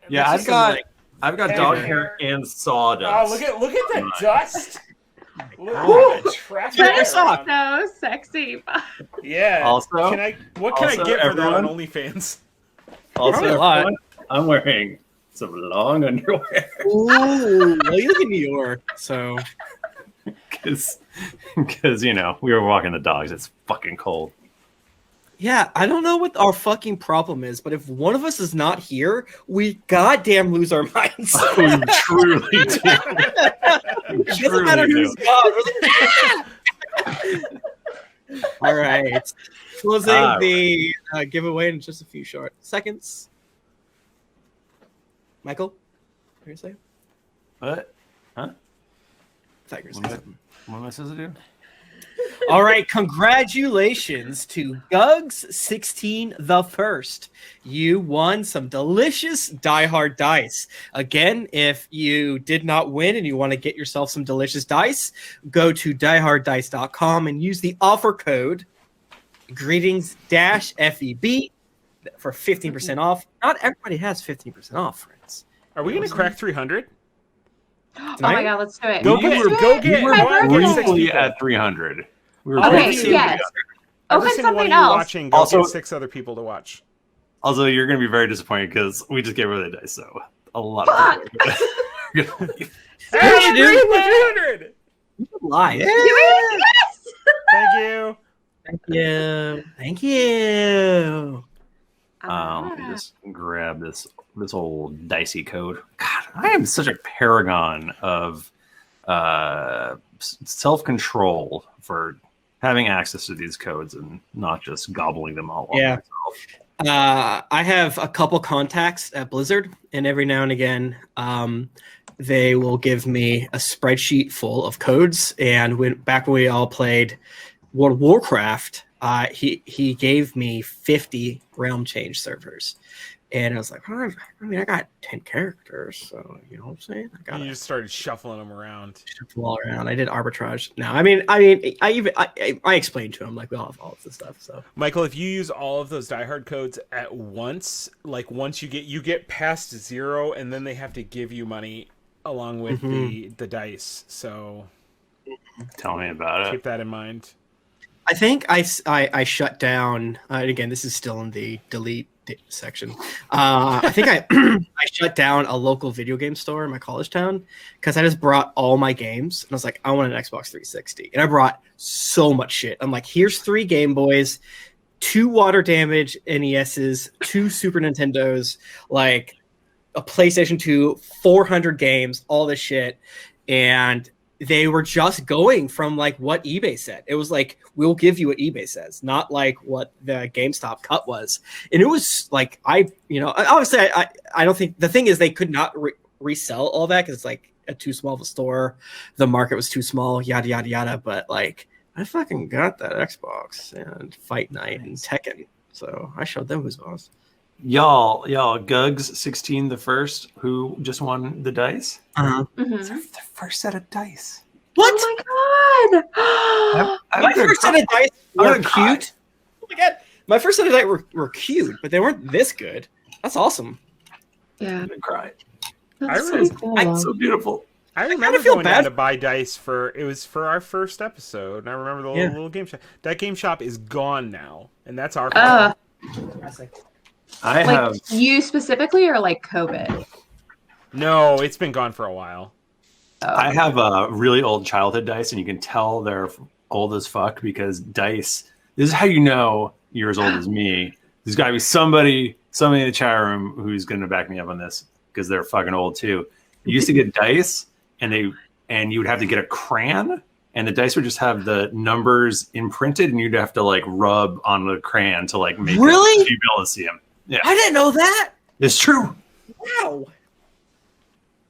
And Yeah, there's I've just got Hey, dog man. hair and sawdust. Oh, look at the dust. Look Oh. at the traffic. That is around. so sexy. Yeah. Also, What can I get for that everyone- on OnlyFans? Probably a Also, lot. everyone, I'm wearing some long underwear Ooh, well, you live in New York, so because you know we were walking the dogs. It's fucking cold. yeah, I don't know what our fucking problem is, but if one of us is not here, we goddamn lose our minds. We truly do. We It doesn't truly matter do. who's gone. We're like, "Ah!" All right, closing the giveaway in just a few short seconds. Michael, what are you saying? What? Huh? I thought you were saying something. What am I supposed to do? All right, congratulations to Gugs16 the First. You won some delicious Die Hard dice. Again, if you did not win and you want to get yourself some delicious dice, go to dieharddice.com and use the offer code greetings-FEB for 15% off. Not everybody has 15% off, friends. Are we going to crack 300? Oh my god, let's do it. Go Let's get- do go it. get- My birthday. Briefly at 300. We were Okay, briefly yes. together. Open Every single one something of you else. watching, go Also- get 6 other people to watch. Also, you're going to be very disappointed because we just gave away the dice, so a lot of people are going to leave. Hey, you do? 300! Live. Yes! Thank you. Thank you. Thank you. Let me just grab this old dicey code. God, I am such a paragon of self-control for having access to these codes and not just gobbling them all. Yeah. Myself. I have a couple contacts at Blizzard, and every now and again, they will give me a spreadsheet full of codes. And back when we all played World of Warcraft, he gave me 50 Realm Change servers. And I was like, I got 10 characters, so you know what I'm saying? You just started shuffling them around. Shuffle all around. I did arbitrage. No, I explained to him like we all have all of this stuff. So Michael, if you use all of those diehard codes at once, like once you get past 0, and then they have to give you money along with the dice. So Tell me about keep it. that in mind. I think I shut down. Again, this is still in the delete section. I think I shut down a local video game store in my college town because I just brought all my games and I was like, I want an Xbox 360, and I brought so much shit. I'm like, here's 3 Game Boys, 2 water damage NESs, 2 Super Nintendos, like a PlayStation 2, 400 games, all this shit, and they were just going from like what eBay said. It was like, we'll give you what eBay says, not like what the GameStop cut was. And it was like, obviously I don't think, the thing is they could not resell all that because it's like too small of a store. The market was too small, yada, yada, yada. But like, I fucking got that Xbox and Fight Night and Tekken. So I showed them who's boss. Y'all, Gugs16 the First, who just won the dice. Mhm. Their first set of dice. What? Oh my god! My first set of dice were cute. Oh my god. My first set of dice were cute, but they weren't this good. That's awesome. Yeah, I'm gonna cry. that's really- so cool. I- So beautiful. I remember feel going bad down to buy dice for our first episode, and I remember the little game shop. That game shop is gone now, and that's our fault. I like have you specifically, or like COVID? No, it's been gone for a while. I have a really old childhood dice, and you can tell they're old as fuck because dice. This is how you know you're as old as me. There's got to be somebody in the chat room who's going to back me up on this because they're fucking old too. You used to get dice, and you would have to get a crayon, and the dice would just have the numbers imprinted, and you'd have to like rub on the crayon to like make really it, you'd be able to see them. Yeah, I didn't know that. It's true. Wow.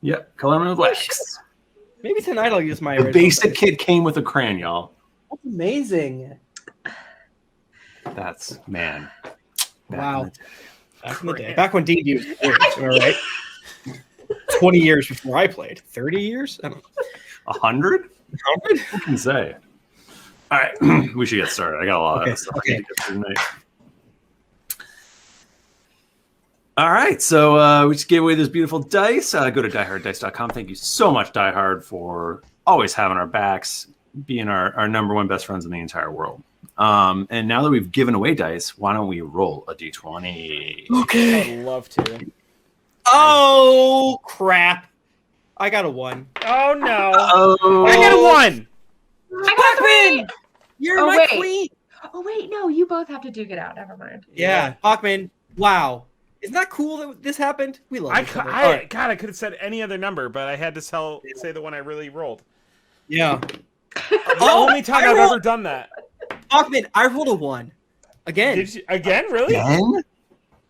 Yep, color with wax. Maybe tonight I'll use my. The basic kit came with a crayon, y'all. That's amazing. That's man. Wow. Back in the day. Back when D used words, all right. 20 years before I played. 30 years? I don't know. 100? 100? Who can say? All right, we should get started. I got a lot of stuff to get through tonight. All right, so we just gave away this beautiful dice. Go to dieharddice.com. Thank you so much, Die Hard, for always having our backs, being our number one best friends in the entire world. And now that we've given away dice, why don't we roll a d20? Okay. I'd love to. Oh, crap. I got a 1. Oh, no. Oh. I got a 1. I got 3. You're my queen. Oh, wait. No, you both have to duke it out. Never mind. Yeah. Bachmann. Wow. Isn't that cool that this happened? We love it. God, I could have said any other number, but I had to say the one I really rolled. Yeah. The only time I've ever done that. Bachmann, I rolled a 1. Again. Did you? Again? Really? Again?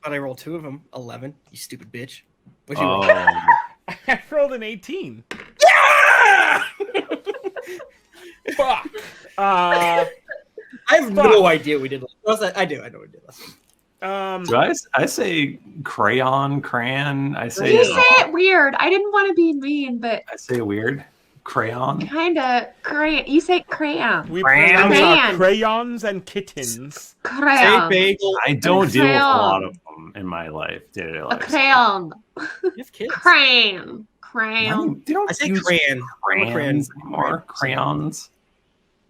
But I rolled 2 of them. 11. You stupid bitch. What'd you roll? I rolled an 18. Yeah! Fuck. I have no idea we did last time. I know we did last time. Do I say crayon? I say. You say it weird. I didn't want to be mean, but I say weird. Crayon. Kind of crayon. You say crayon. We pronounce crayons and kittens. Crayon. I don't deal with a lot of them in my life. Day-to-day life. A crayon. You have kids. Crayon. I say crayon. Crayons anymore. Crayons.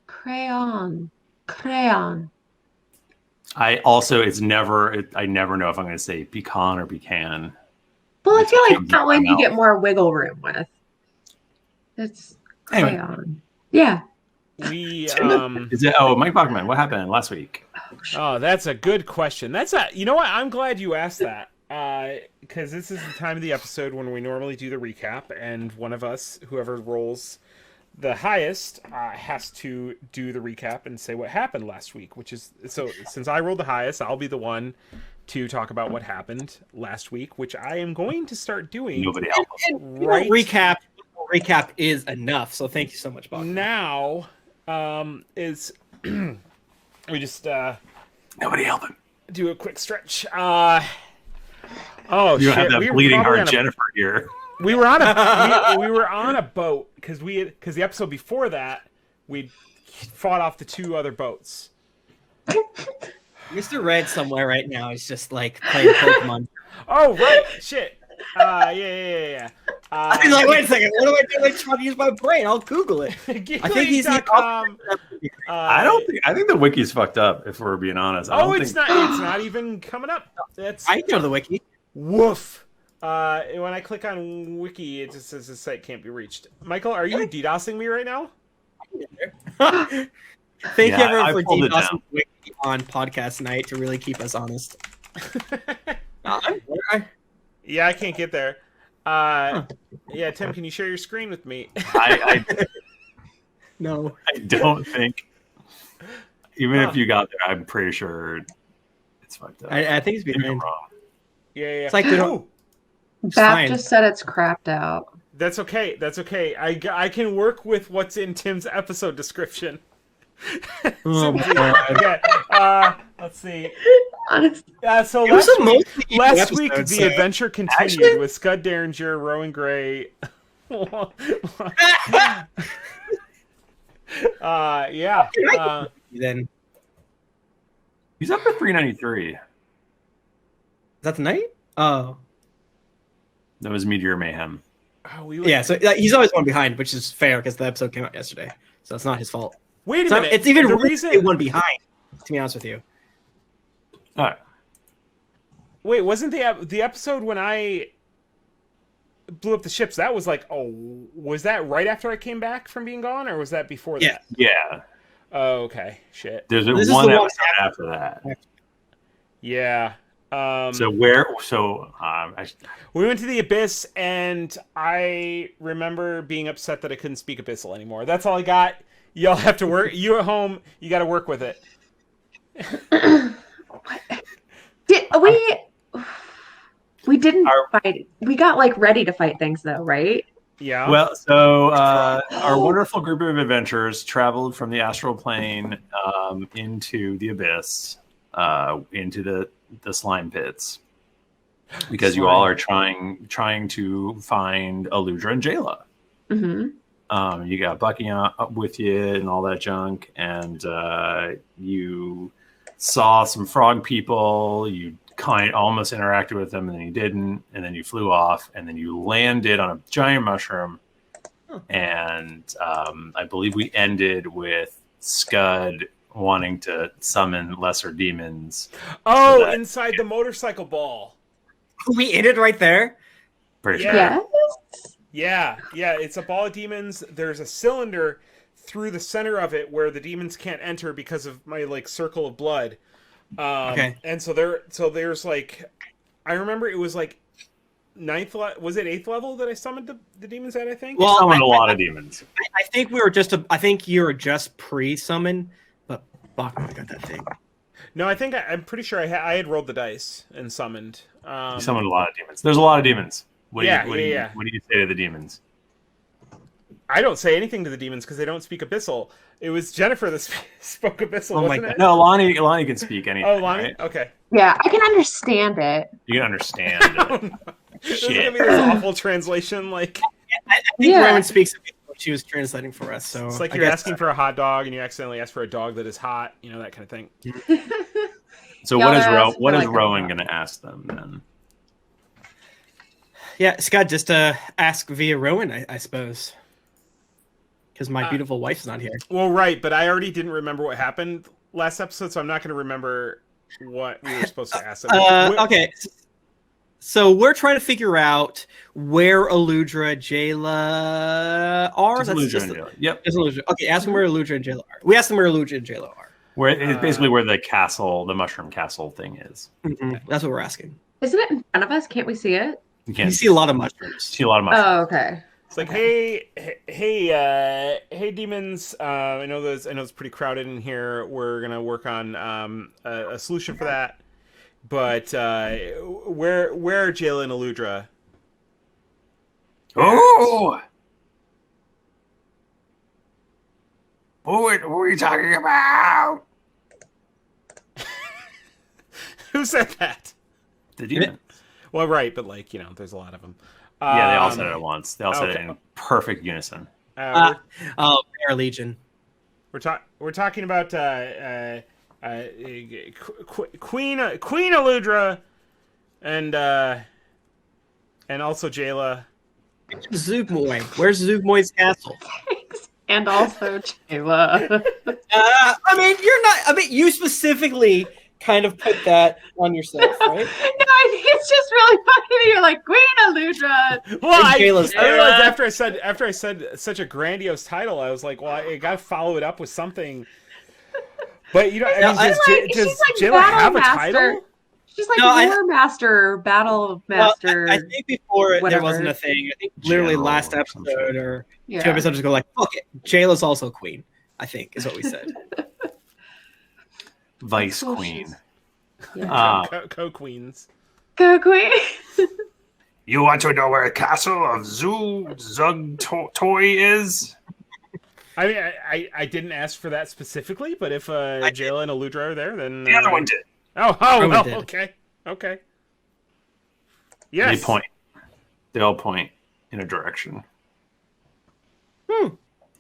Crayon. I never know if I'm going to say pecan or pecan. Well, I feel like that one you get more wiggle room with. It's crayon. Anyway. Yeah. Mike Bachmann, what happened last week? Oh, that's a good question. You know what? I'm glad you asked that. Because this is the time of the episode when we normally do the recap, and one of us, whoever rolls the highest, has to do the recap and say what happened last week. So since I rolled the highest, I'll be the one to talk about what happened last week, which I am going to start doing. Nobody else. Right. Recap is enough. So thank you so much, Bob. Now, is we just nobody help him. Do a quick stretch. You don't have that bleeding heart Jennifer here. We were on a boat because the episode before that we fought off the 2 other boats. Mr. Red somewhere right now is just like playing Pokemon. Oh right, shit. Yeah. He's like, wait a second, what do I do? Like, trying to use my brain. I'll Google it. I think he's I think the wiki's fucked up. If we're being honest. It's not even coming up. I know the wiki. Woof. When I click on wiki, it just says the site can't be reached. Michael, are you DDoSing me right now? Thank you everyone for DDoSing wiki on podcast night to really keep us honest. Yeah, I can't get there. Yeah, Tim, can you share your screen with me? No. I don't think. Even if you got there, I'm pretty sure it's fucked up. I think it's being wrong. Yeah. It's like we don't. Bap just said it's crapped out. That's okay. I can work with what's in Tim's episode description. Oh my God. Okay. Let's see. So last week the adventure continued with Skud Derringer, Rowan Grey. Yeah. Then he's up to 393. Is that tonight? Oh, that was Meteor Mayhem. Yeah, so he's always one behind, which is fair because the episode came out yesterday, so it's not his fault. Wait a minute. It's even the reason one behind. To be honest with you. All right. Wait, wasn't the episode when I blew up the ships, that was like, was that right after I came back from being gone, or was that before that? Yeah. Oh, okay. Shit. There's one episode after that. Yeah. We went to the Abyss, and I remember being upset that I couldn't speak Abyssal anymore. That's all I got. Y'all have to work. You at home, you got to work with it. We didn't fight. We got like ready to fight things though, right? Yeah. Well, so our wonderful group of adventurers traveled from the astral plane into the Abyss, into the slime pits, because you all are trying to find Aludra and Jayla. Mm-hmm. You got Bucky up with you and all that junk, and you saw some frog people. You almost interacted with them, and then you didn't, and then you flew off, and then you landed on a giant mushroom, and I believe we ended with Skud wanting to summon lesser demons. Oh, inside the motorcycle ball. We ended right there? Pretty sure. Yeah, it's a ball of demons. There's a cylinder through the center of it where the demons can't enter because of my like circle of blood. Okay. And so there's like, I remember it was like 8th level that I summoned the demons at, I think? Well, I summoned a lot of demons. I think I think you were just pre-summon, but Bachmann got that thing. No, I'm pretty sure I had rolled the dice and summoned. You summoned a lot of demons. There's a lot of demons. What do you say to the demons? I don't say anything to the demons because they don't speak Abyssal. It was Jennifer that spoke Abyssal, wasn't it? No, Lahni can speak anything. Oh, Lahni? Right? Okay. Yeah, I can understand it. You can understand it. There's going to be this awful translation, like... I think Rowan speaks what she was translating for us, so... It's like you're asking for a hot dog and you accidentally ask for a dog that is hot, that kind of thing. So what is Rowan going to ask them, then? Yeah, Scott, just ask via Rowan, I suppose. Because my beautiful wife's not here. Well, right, but I already didn't remember what happened last episode, so I'm not going to remember what we were supposed to ask them. Okay, so we're trying to figure out where Aludra, Jayla are. Yep. Aludra. Okay, ask them where Aludra and Jayla are. We asked them where Aludra and Jayla are. Where it's basically where the castle, the mushroom castle thing is. Mm-hmm. That's what we're asking. Isn't it in front of us? Can't we see it? You see a lot of mushrooms. Oh, okay. It's like, hey, demons. I know it's pretty crowded in here. We're gonna work on a solution for that. But where are Jayla and Aludra? Oh, what are you talking about? Who said that? The demons. Well, right, but there's a lot of them. Yeah, they all said it at once. They all said it in perfect unison. Air Legion. We're talking about Queen Aludra and also Jayla. Zugmoy. Where's Zugmoy's castle? And also Jayla. You specifically kind of put that on yourself, right? No, I think it's just really funny that you're like Queen Aludra. Well, I realized after I said such a grandiose title, I was like, well, I got to follow it up with something. But does Jayla have a title? She's like War Master, Battle Master. I think before there wasn't a thing. I think literally last episode or 2 episodes ago, like, fuck it, Jayla's also queen. I think is what we said. Vice Queen. Co-queens. Co-queen. You want to know where the castle of Zug Toy is? I mean, I didn't ask for that specifically, but if Jayla and Aludra are there, then... The other one did. Okay. Yes. They all point in a direction.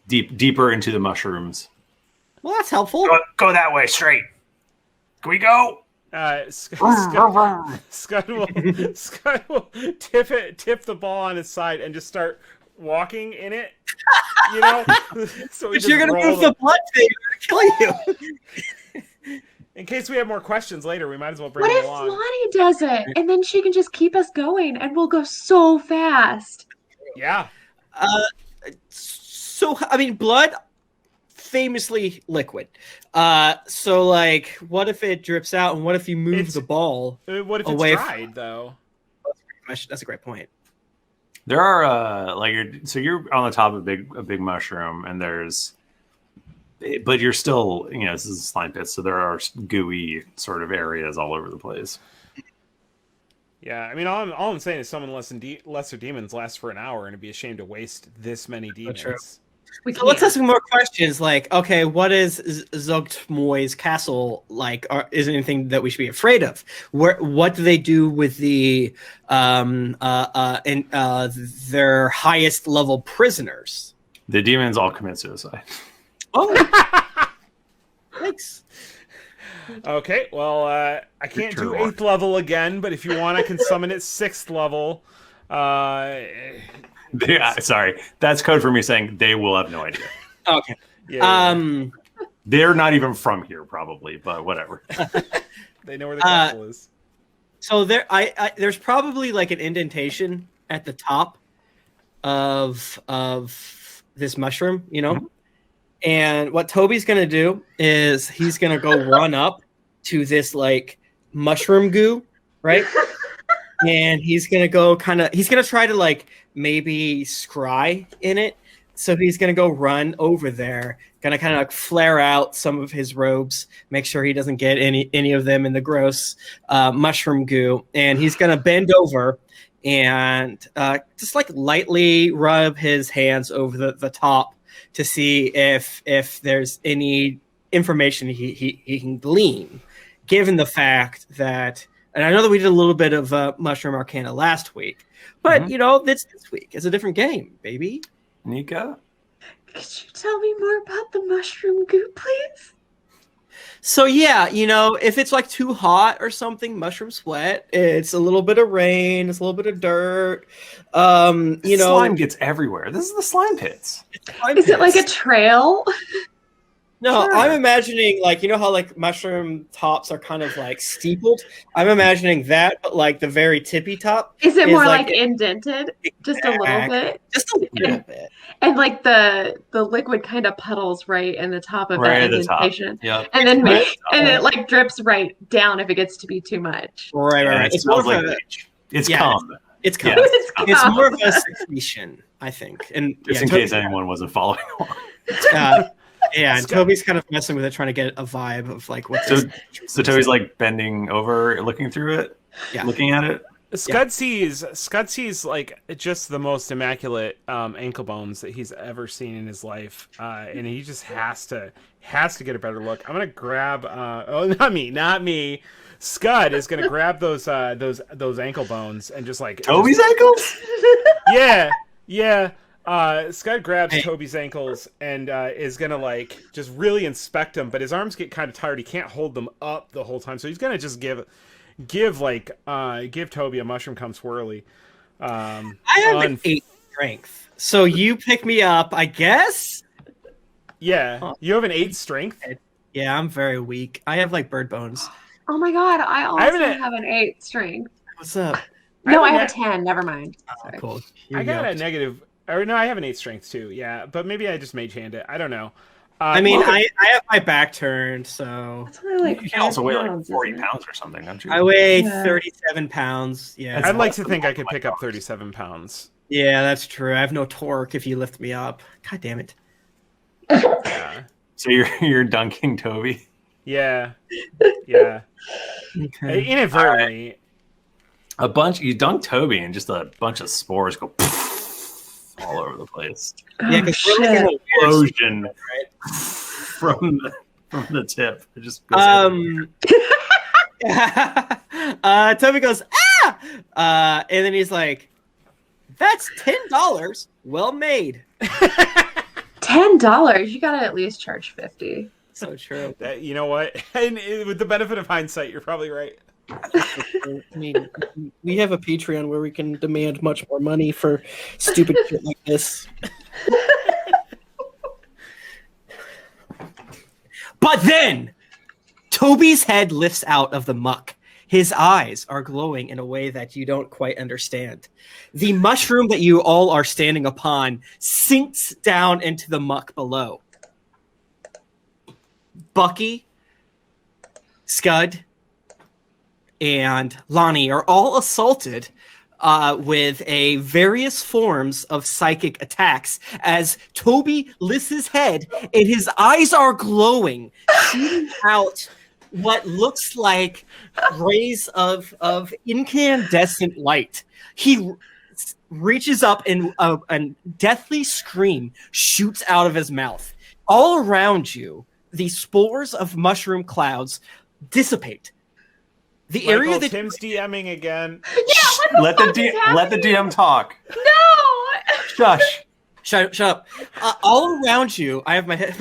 Deeper into the mushrooms. Well, that's helpful. Go that way, straight. Can we go? Skud will tip the ball on his side and just start walking in it. So but you're gonna move the blood thing. It's gonna kill you. In case we have more questions later, we might as well bring What it if along. Lahni does it, and then she can just keep us going, and we'll go so fast? Yeah. So I mean, blood, famously liquid. So like, what if it drips out, and what if you move the ball? What if away it's dried though? That's a great point. There are you're on the top of a big mushroom, and but you're still, this is a slime pit, so there are gooey sort of areas all over the place. Yeah, I mean, all I'm saying is summon lesser demons lasts for an hour, and it'd be a shame to waste this many demons. True. So let's ask some more questions. Like, okay, what is Zogtmoy's castle like? Is there anything that we should be afraid of? What do they do with their highest level prisoners? The demons all commit suicide. Oh, thanks. Okay, well, I can't do 8th level again, but if you want, I can summon it 6th level. Sorry, that's code for me saying they will have no idea. Okay. Yeah. They're not even from here, probably, but whatever. They know where the castle is. So there's probably like an indentation at the top of this mushroom, Mm-hmm. And what Toby's gonna do is he's gonna go run up to this like mushroom goo, right? And he's gonna try to like maybe scry in it. So he's gonna go run over there, gonna kind of like flare out some of his robes, make sure he doesn't get any of them in the gross mushroom goo, and he's gonna bend over and just like lightly rub his hands over the top to see if there's any information he can glean, given the fact that, and I know that we did a little bit of Mushroom Arcana last week, but this week is a different game, baby. Nika? Could you tell me more about the mushroom goo, please? So yeah, if it's like too hot or something, mushroom sweat, it's a little bit of rain, it's a little bit of dirt. Slime gets everywhere. This is the slime pits. Is it like a trail? No, Sure. I'm imagining like, how like mushroom tops are kind of like steepled. I'm imagining that, but like the very tippy top. Is it more like indented? Just a little bit? Just a little bit. And like the liquid kind of puddles right in the top of that indentation. Yep. And then it like drips right down if it gets to be too much. Right. It smells like bleach. It's calm. It's calm. It's more of a secretion, I think. And just in case anyone wasn't following along. And Toby's kind of messing with it, trying to get a vibe of like what. So Toby's like bending over, looking through it, looking at it. Scud sees like just the most immaculate ankle bones that he's ever seen in his life, and he just has to get a better look. I'm gonna grab. Not me. Scud is gonna grab those ankle bones and just like Toby's ankles. Yeah. Scud grabs Toby's ankles and is gonna like just really inspect them, but his arms get kind of tired. He can't hold them up the whole time, so he's gonna just give Toby a mushroom come swirly. I have an 8 strength, so you pick me up, I guess. Yeah, you have an 8 strength. Yeah, I'm very weak. I have like bird bones. Oh my god, I also have an 8 strength. What's up? No, I have a 10. Never mind. Oh, cool. I got a negative. Or no, I have an 8 strength too. Yeah, but maybe I just mage hand it. I don't know. I have my back turned, so that's only like you can also weigh like 40 pounds or something, don't you? I weigh 37 pounds. Yeah, I'd like to think I could pick up 37 pounds. Yeah, that's true. I have no torque if you lift me up. God damn it. Yeah. So you're dunking Toby? Yeah. Okay. Inadvertently. Right. You dunk Toby and just a bunch of spores go all over the place. Yeah, because we're like an explosion right? from the tip. It just goes Toby goes, and then he's like, that's $10. Well made. $10? You gotta at least charge $50. So true. You know what? And with the benefit of hindsight, you're probably right. I mean, we have a Patreon where we can demand much more money for stupid shit like this. But then Toby's head lifts out of the muck. His eyes are glowing in a way that you don't quite understand. The mushroom that you all are standing upon sinks down into the muck below. Bucky, Skud, and Lahni are all assaulted with various forms of psychic attacks as Toby lifts his head and his eyes are glowing, shooting out what looks like rays of incandescent light. He reaches up and a deathly scream shoots out of his mouth. All around you, the spores of mushroom clouds dissipate. The Michael, area that Tim's DMing again. Yeah, let the DM talk. No. Shush. Shut up. All around you, I have my head.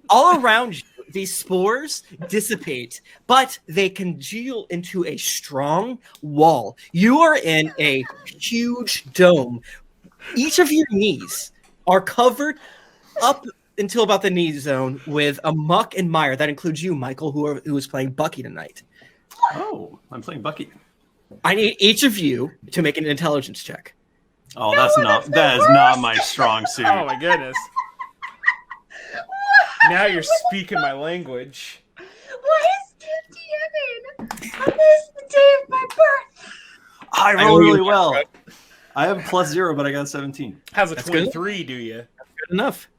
All around you, these spores dissipate, but they congeal into a strong wall. You are in a huge dome. Each of your knees are covered up until about the knee zone with a muck and mire. That includes you, Michael, who is playing Bucky tonight. Oh, I'm playing Bucky. I need each of you to make an intelligence check. Oh, that is not my strong suit. Oh my goodness. Now you're speaking my language. Why is Tim DMing? I missed the day of my birth. I roll really well. I have +0, but I got 17. How's a That's 23 good. do you? Good enough.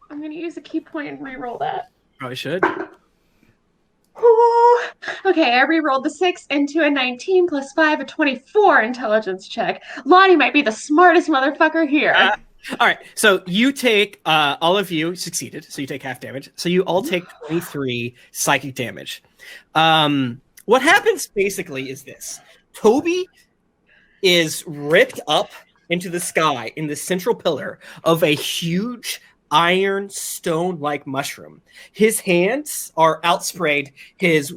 I'm going to use a key point and re-roll that. Probably should. Ooh. Okay, I re-rolled the 6 into a 19 plus 5, a 24 intelligence check. Lahni might be the smartest motherfucker here. All right, so you take, all of you succeeded, so you take half damage. So you all take 23 psychic damage. What happens basically is this. Toby is ripped up into the sky in the central pillar of a huge iron stone-like mushroom. His hands are outspread. His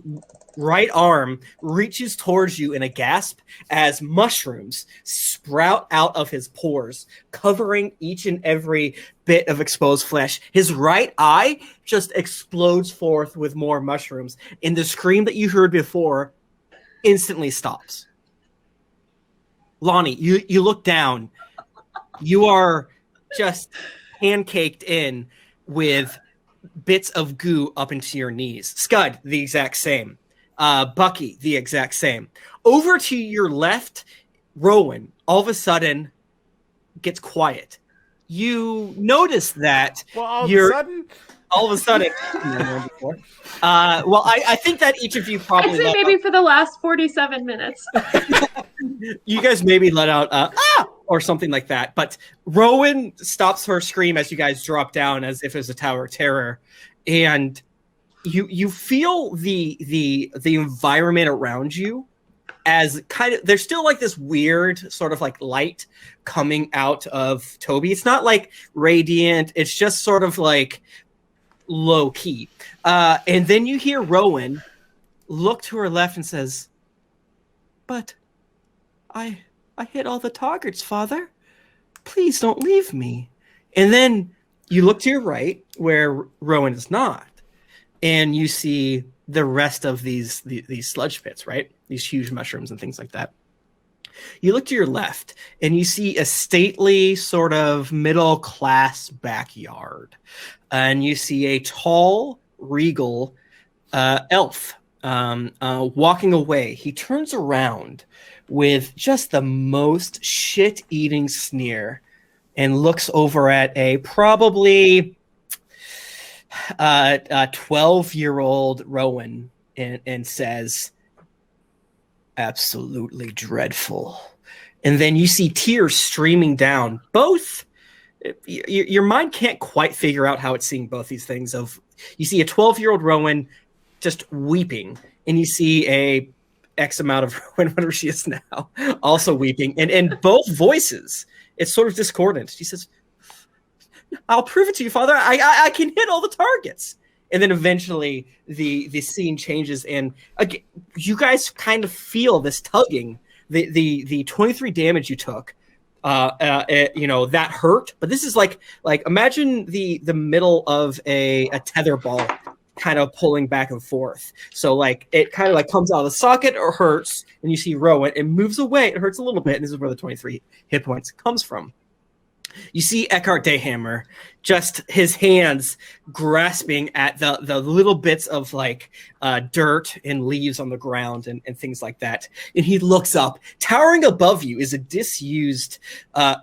right arm reaches towards you in a gasp as mushrooms sprout out of his pores, covering each and every bit of exposed flesh. His right eye just explodes forth with more mushrooms, and the scream that you heard before instantly stops. Lahni, you look down. You are just pancaked in with bits of goo up into your knees. Skud, the exact same. Bucky, the exact same. Over to your left, Rowan, all of a sudden, gets quiet. You notice that all of a sudden? Well, I think that each of you probably I'd say maybe for the last 47 minutes. You guys maybe let out or something like that. But Rowan stops her scream as you guys drop down as if it was a tower of terror. And you feel the environment around you as kind of, there's still like this weird sort of like light coming out of Toby. It's not like radiant. It's just sort of like low key. And then you hear Rowan look to her left and says, "But I hit all the targets, Father. Please don't leave me." And then you look to your right where Rowan is not, and you see the rest of these sludge pits, right? These huge mushrooms and things like that. You look to your left, and you see a stately sort of middle-class backyard. And you see a tall, regal elf walking away. He turns around with just the most shit-eating sneer and looks over at a probably 12-year-old Rowan and says, "Absolutely dreadful." And then you see tears streaming down. Both, your mind can't quite figure out how it's seeing both these things. You see a 12-year-old Rowan just weeping, and you see a X amount of Rowan, whatever she is now, also weeping. And both voices, it's sort of discordant. She says, "I'll prove it to you, Father. I can hit all the targets." And then eventually the scene changes, and again, you guys kind of feel this tugging. The 23 damage you took, that hurt. But this is like imagine the middle of a tether ball kind of pulling back and forth. So like it kind of like comes out of the socket or hurts, and you see Rowan, it moves away, it hurts a little bit, and this is where the 23 hit points comes from. You see Eckhart Dayhammer, just his hands grasping at the little bits of like dirt and leaves on the ground and things like that. And he looks up. Towering above you is a disused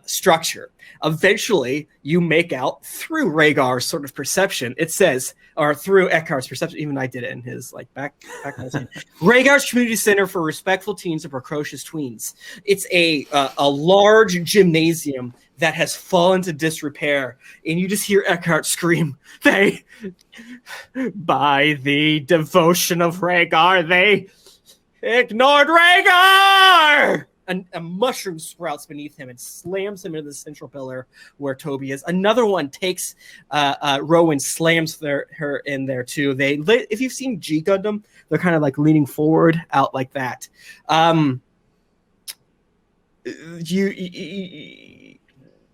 structure. Eventually, you make out through Rhaegar's sort of perception. It says, or through Eckhart's perception, even I did it in his like back Rhaegar's Community Center for Respectful Teens and Precocious Tweens. It's a large gymnasium that has fallen to disrepair, and you just hear Eckhart scream, "They, by the devotion of Rhaegar, they ignored Rhaegar!" And a mushroom sprouts beneath him and slams him into the central pillar where Toby is. Another one takes Rowan, slams her in there too. If you've seen G Gundam, they're kind of like leaning forward out like that.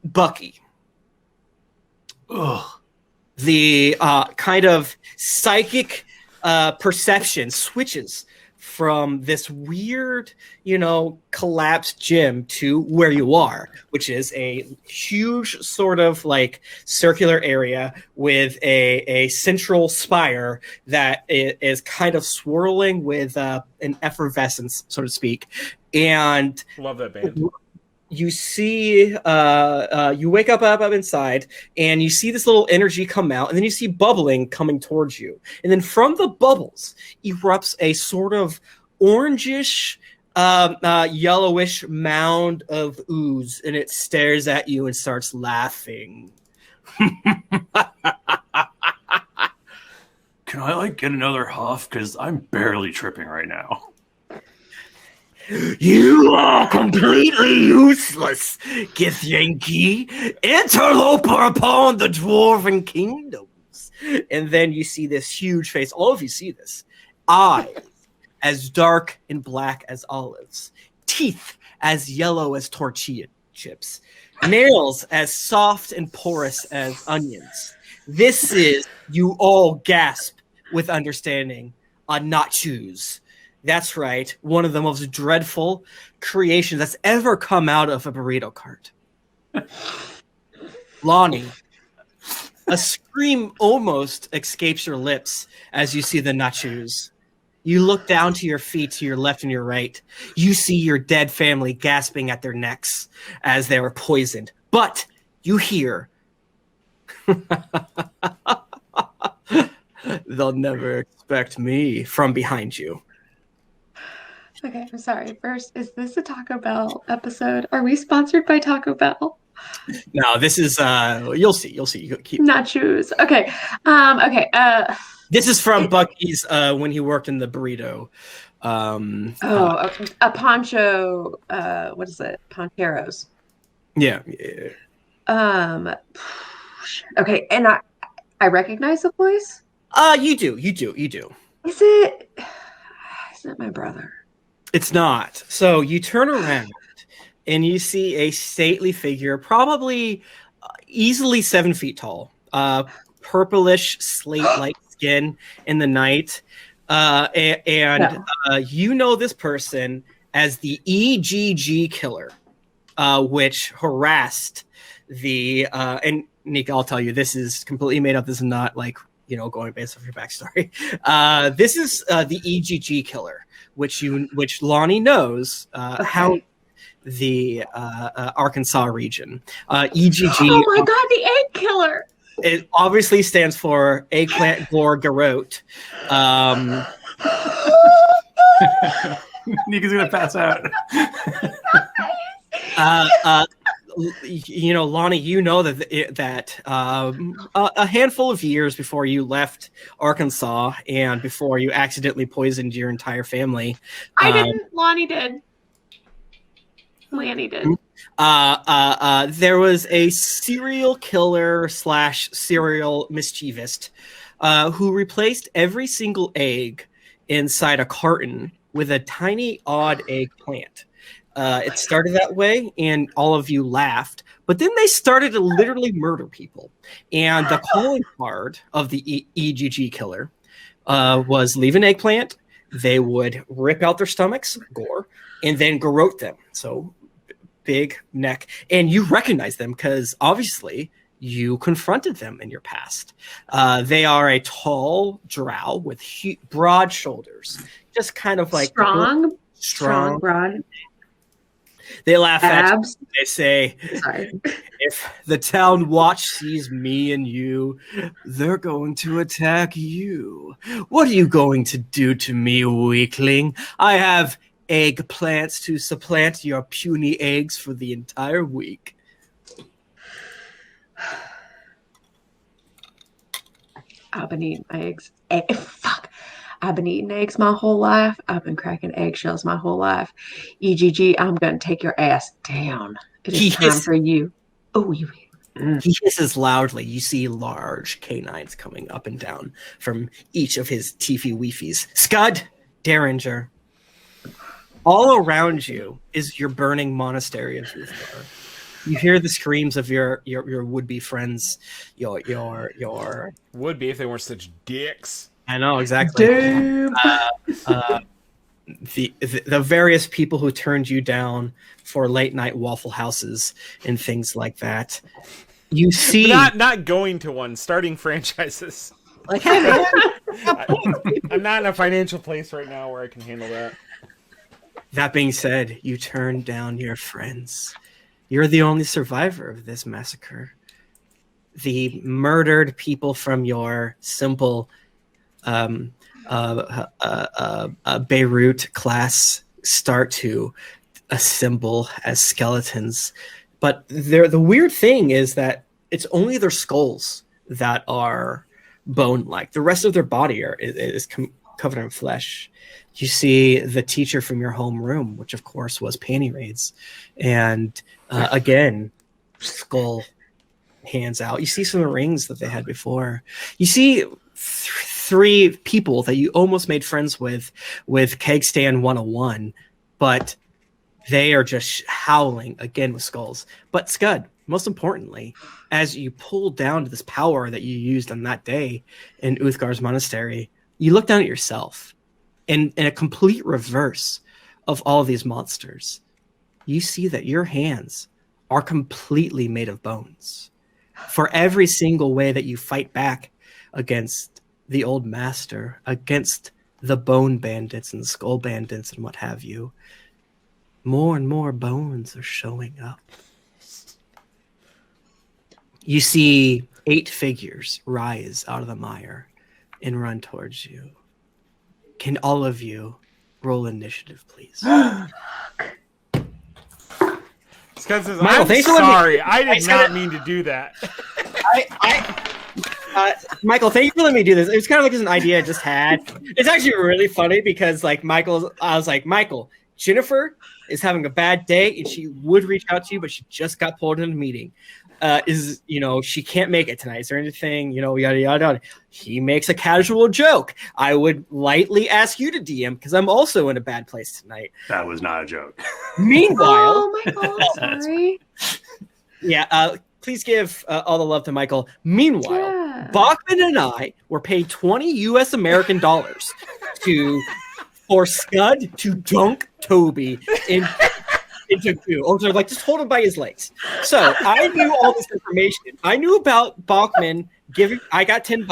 Bucky. Ugh. The kind of psychic perception switches from this weird, collapsed gym to where you are, which is a huge sort of like circular area with a central spire that is kind of swirling with an effervescence, so to speak. And love that band. You see, you wake up inside, and you see this little energy come out, and then you see bubbling coming towards you. And then from the bubbles erupts a sort of orangish, yellowish mound of ooze, and it stares at you and starts laughing. Can I, get another huff? Because I'm barely tripping right now. You are completely useless, Githyanki, interloper upon the dwarven kingdoms. And then you see this huge face. All of you see this. Eyes as dark and black as olives. Teeth as yellow as tortilla chips. Nails as soft and porous as onions. This is, you all gasp with understanding, a nachos. That's right, one of the most dreadful creations that's ever come out of a burrito cart. Lahni, a scream almost escapes your lips as you see the nachos. You look down to your feet, to your left and your right. You see your dead family gasping at their necks as they were poisoned. But you hear, "They'll never expect me," from behind you. Okay, I'm sorry. First, is this a Taco Bell episode? Are we sponsored by Taco Bell? No, this is you'll see. You keep nachos. Okay. This is from Bucky's when he worked in the burrito. Okay. A poncho, what is it? Poncheros. Yeah. Okay, and I recognize the voice? You do. Is it my brother? It's not. So you turn around and you see a stately figure, probably easily 7 feet tall, purplish slate-like skin in the night. You know this person as the EGG killer, which harassed the, and Nika, I'll tell you, this is completely made up. This is not going based off your backstory. This is the EGG killer, which Lahni knows how the Arkansas region. EGG. Oh my God, the egg killer! It obviously stands for Eggplant Gore Garrote. Nika's gonna pass out. Lahni, you know that a handful of years before you left Arkansas and before you accidentally poisoned your entire family. I didn't. Lahni did. Lanning did. There was a serial killer / serial mischievist who replaced every single egg inside a carton with a tiny odd eggplant. It started that way, and all of you laughed. But then they started to literally murder people. And the calling card of the EGG killer was leave an eggplant. They would rip out their stomachs, gore, and then garrote them. So big neck. And you recognize them because obviously you confronted them in your past. They are a tall drow with broad shoulders, just kind of like strong, broad. They laugh at you. They say, if the town watch sees me and you, they're going to attack you. What are you going to do to me, weakling? I have eggplants to supplant your puny eggs for the entire week. I've been eating eggs. I've been eating eggs my whole life. I've been cracking eggshells my whole life. EGG, I'm going to take your ass down. It is time for you. Oh, you. He hisses loudly. You see large canines coming up and down from each of his teefy weefies. Skud Derringer. All around you is your burning monastery of Uthgar. You hear the screams of your would-be friends. Your would-be if they weren't such dicks. I know, exactly. The various people who turned you down for late night Waffle Houses and things like that. You see, not going to one, starting franchises. Like, hey, man, I'm not in a financial place right now where I can handle that. That being said, you turned down your friends. You're the only survivor of this massacre. The murdered people from your simple Beirut class start to assemble as skeletons. But the weird thing is that it's only their skulls that are bone-like. The rest of their body is covered in flesh. You see the teacher from your homeroom, which of course was Panty Raids. And again, skull hands out. You see some of the rings that they had before. You see three people that you almost made friends with Keg Stand 101, but they are just howling again with skulls. But Skud, most importantly, as you pull down to this power that you used on that day in Uthgar's monastery, you look down at yourself. In a complete reverse of all of these monsters, you see that your hands are completely made of bones. For every single way that you fight back against the old master, against the bone bandits and skull bandits and what have you, more and more bones are showing up. You see 8 figures rise out of the mire and run towards you. Can all of you roll initiative, please? Says, I'm sorry. I did not mean to do that. Michael, thank you for letting me do this. It was kind of like an idea I just had. It's actually really funny because, like, I was like, Michael, Jennifer is having a bad day and she would reach out to you, but she just got pulled in a meeting. She can't make it tonight. Is there anything, yada, yada, yada. He makes a casual joke. I would lightly ask you to DM because I'm also in a bad place tonight. That was not a joke. Meanwhile. Oh, Michael, sorry. Yeah, please give all the love to Michael. Meanwhile, Bachmann and I were paid $20 American for Skud to dunk Toby into goo, or to just hold him by his legs. So I knew all this information. I knew about Bachmann giving. I got $10.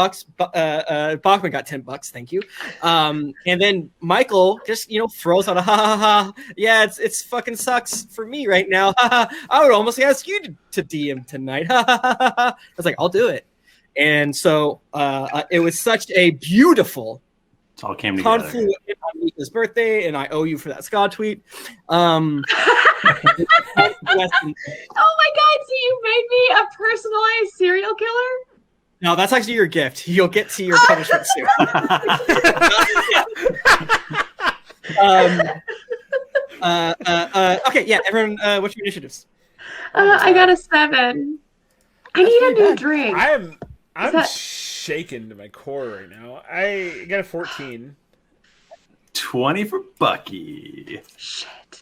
Bachmann got $10. Thank you. And then Michael just throws out a ha ha ha. Yeah, it's fucking sucks for me right now. I would almost ask you to DM tonight. I was like, I'll do it. And so it was such a beautiful. It all came together. Confluent on Nika's birthday, and I owe you for that Scott tweet. Oh my god, so you made me a personalized serial killer? No, that's actually your gift. You'll get to your punishment soon. Okay, yeah, everyone, what's your initiatives? I got a 7. I need a new drink. I'm shaken to my core right now. I got a 14. 20 for Bucky. Shit.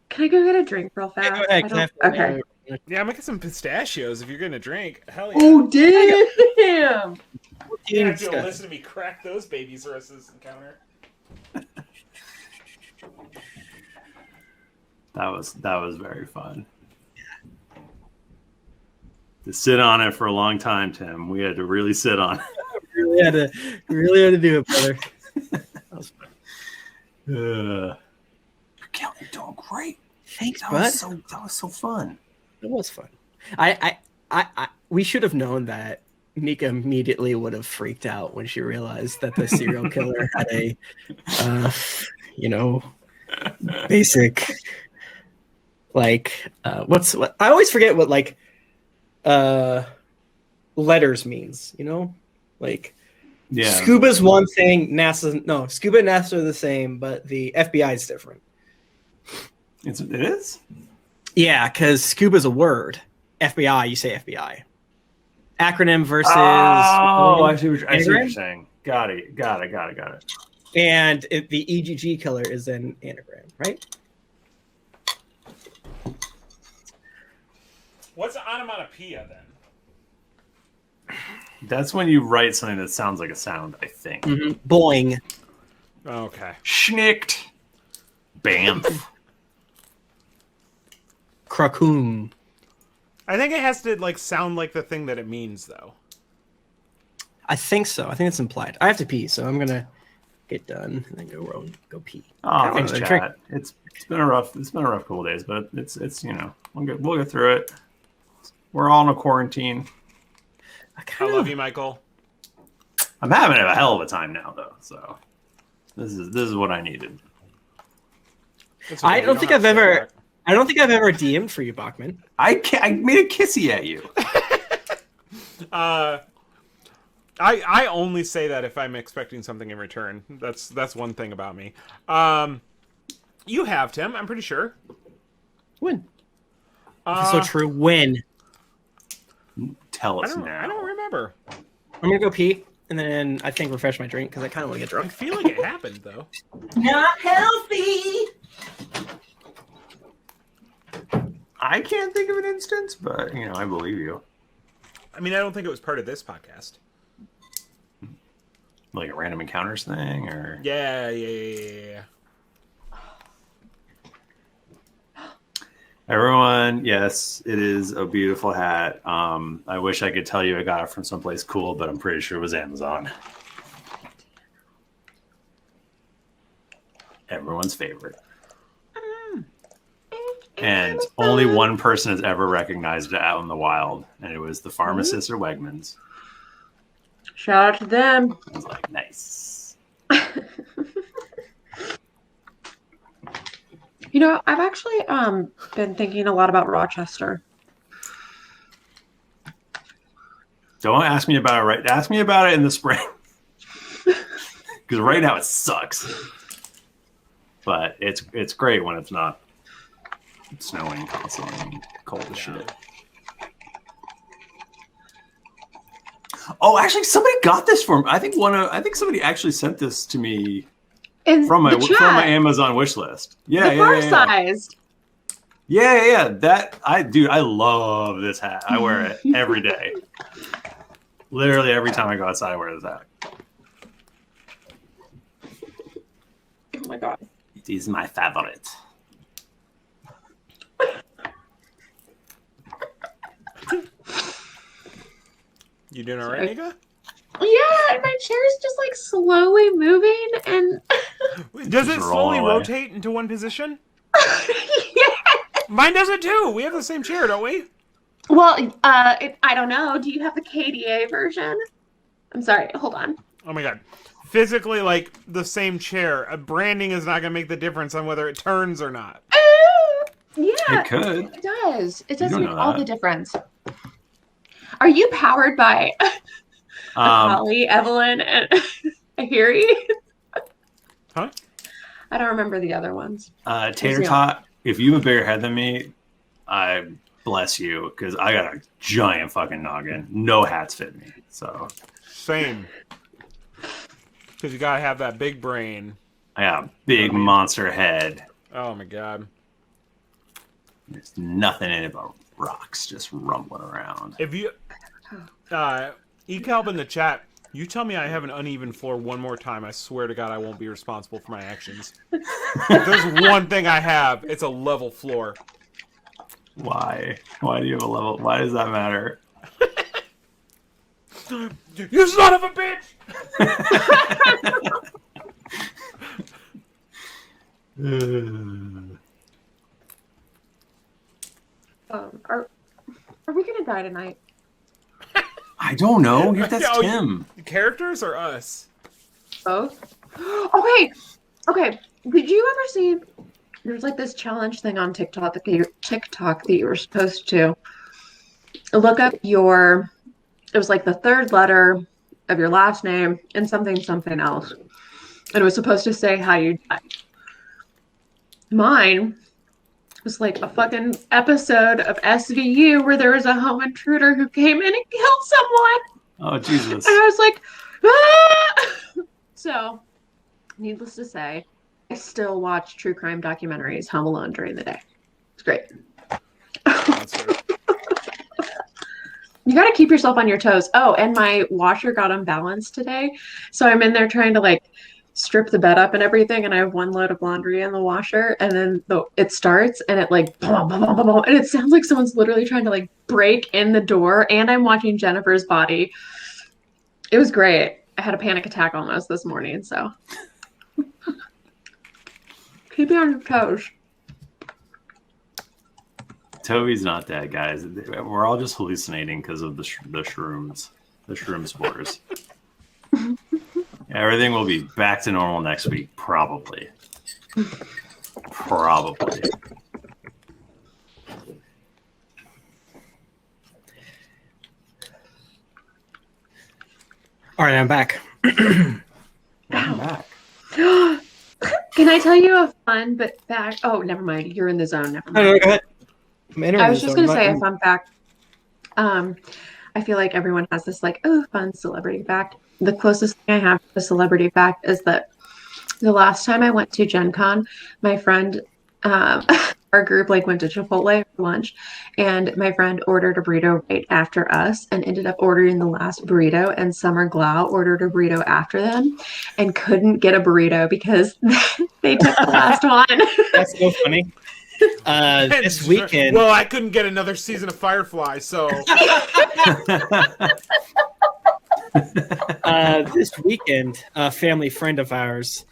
Can I go get a drink real fast? Yeah, go ahead. Okay. Yeah, I'm gonna get some pistachios if you're gonna drink. Hell yeah. Oh, damn! You have to listen to me crack those babies versus this encounter. That was very fun. To sit on it for a long time, Tim. We had to really sit on it. really had to do it, brother. That was fun. You're doing great. Thanks, that bud. That was so fun. It was fun. We should have known that Nika immediately would have freaked out when she realized that the serial killer had a, basic, what I always forget what letters means. Scuba's one thing, Scuba and NASA are the same, but the FBI is different. It is? Yeah, because Scuba's a word. FBI, you say FBI. Acronym versus. Oh, I see what you're saying. Got it. And the EGG killer is an anagram, right? What's onomatopoeia then? That's when you write something that sounds like a sound, I think. Mm-hmm. Boing. Okay. Schnicked. Bamf. Krakum. I think it has to sound like the thing that it means, though. I think so. I think it's implied. I have to pee, so I'm gonna get done and then go pee. Oh, thanks, chat. It's been a rough couple of days, but it's we'll get through it. We're all in a quarantine. I love you, Michael. I'm having a hell of a time now, though. So this is what I needed. Okay, I don't think I've ever DM'd for you, Bachmann. I made a kissy at you. I only say that if I'm expecting something in return. That's one thing about me. You have, Tim. I'm pretty sure. When? So true. When? Tell us now. I don't remember. I'm gonna go pee and then I think refresh my drink because I kind of want to get drunk. I feel like it happened though. Not healthy. I can't think of an instance, but I believe you. I mean, I don't think it was part of this podcast. Like a random encounters thing, or yeah. Everyone, yes, it is a beautiful hat. I wish I could tell you I got it from someplace cool, but I'm pretty sure it was Amazon. Everyone's favorite. And only one person has ever recognized it out in the wild, and it was the pharmacist or Wegmans. Shout out to them. I was like, nice. I've actually been thinking a lot about Rochester. Don't ask me about it right. Ask me about it in the spring. Because right now it sucks. But it's great when it's not snowing constantly and cold as shit. Oh, actually, somebody got this for me. I think somebody actually sent this to me from my Amazon wish list. Yeah, Sized. Yeah. I love this hat. I wear it every day. Literally every time I go outside, I wear this hat. Oh my god. It is my favorite. You doing all right, Nika? Yeah, my chair is just slowly moving, and does it slowly rotate into one position? Yeah. Mine does it too. We have the same chair, don't we? Well, I don't know. Do you have the KDA version? I'm sorry. Hold on. Oh my god. Physically, the same chair. Branding is not going to make the difference on whether it turns or not. Yeah, it could. It does. It does make all the difference. Are you powered by Holly, Evelyn, and Harry? Huh? I don't remember the other ones. Tater Tot, if you have a bigger head than me, I bless you, because I got a giant fucking noggin. No hats fit me. So same. Because you gotta have that big brain. I got a big monster head. Oh my god. There's nothing in it but rocks just rumbling around. If you Ekalb in the chat, You tell me I have an uneven floor one more time, I swear to God I won't be responsible for my actions. If there's one thing I have, it's a level floor. Why? Why do you have a level? Why does that matter? You son of a bitch! Are we gonna die tonight? I don't know. That's Tim. Characters or us? Both. Okay. Did you ever see? There's like this challenge thing on TikTok that you were supposed to look up your. It was like the third letter of your last name and something else, and it was supposed to say how you died. Mine was like a fucking episode of SVU where there was a home intruder who came in and killed someone. Oh, Jesus. And I was like, ah! So, needless to say, I still watch true crime documentaries home alone during the day. It's great. You got to keep yourself on your toes. Oh, and my washer got unbalanced today. So I'm in there trying to like strip the bed up and everything, and I have one load of laundry in the washer, and then it starts and it like boom, boom, boom, boom, boom, and it sounds like someone's literally trying to like break in the door, and I'm watching Jennifer's body. It was great. I had a panic attack almost this morning, so keep you on your toes. Toby's not dead, guys. We're all just hallucinating because of the shrooms, the shroom spores. Everything will be back to normal next week, probably. Probably. All right, I'm back. I'm back. Can I tell you a fun but fact? Oh, never mind. You're in the zone. Never mind. No, go ahead. I was just going to say a fun fact. I feel like everyone has this like, oh, fun celebrity fact. The closest thing I have to a celebrity fact is that the last time I went to Gen Con, my friend, our group like went to Chipotle for lunch, and my friend ordered a burrito right after us and ended up ordering the last burrito, and Summer Glau ordered a burrito after them and couldn't get a burrito because they took the last one. That's so funny. This weekend. Well, I couldn't get another season of Firefly, so. This weekend, a family friend of ours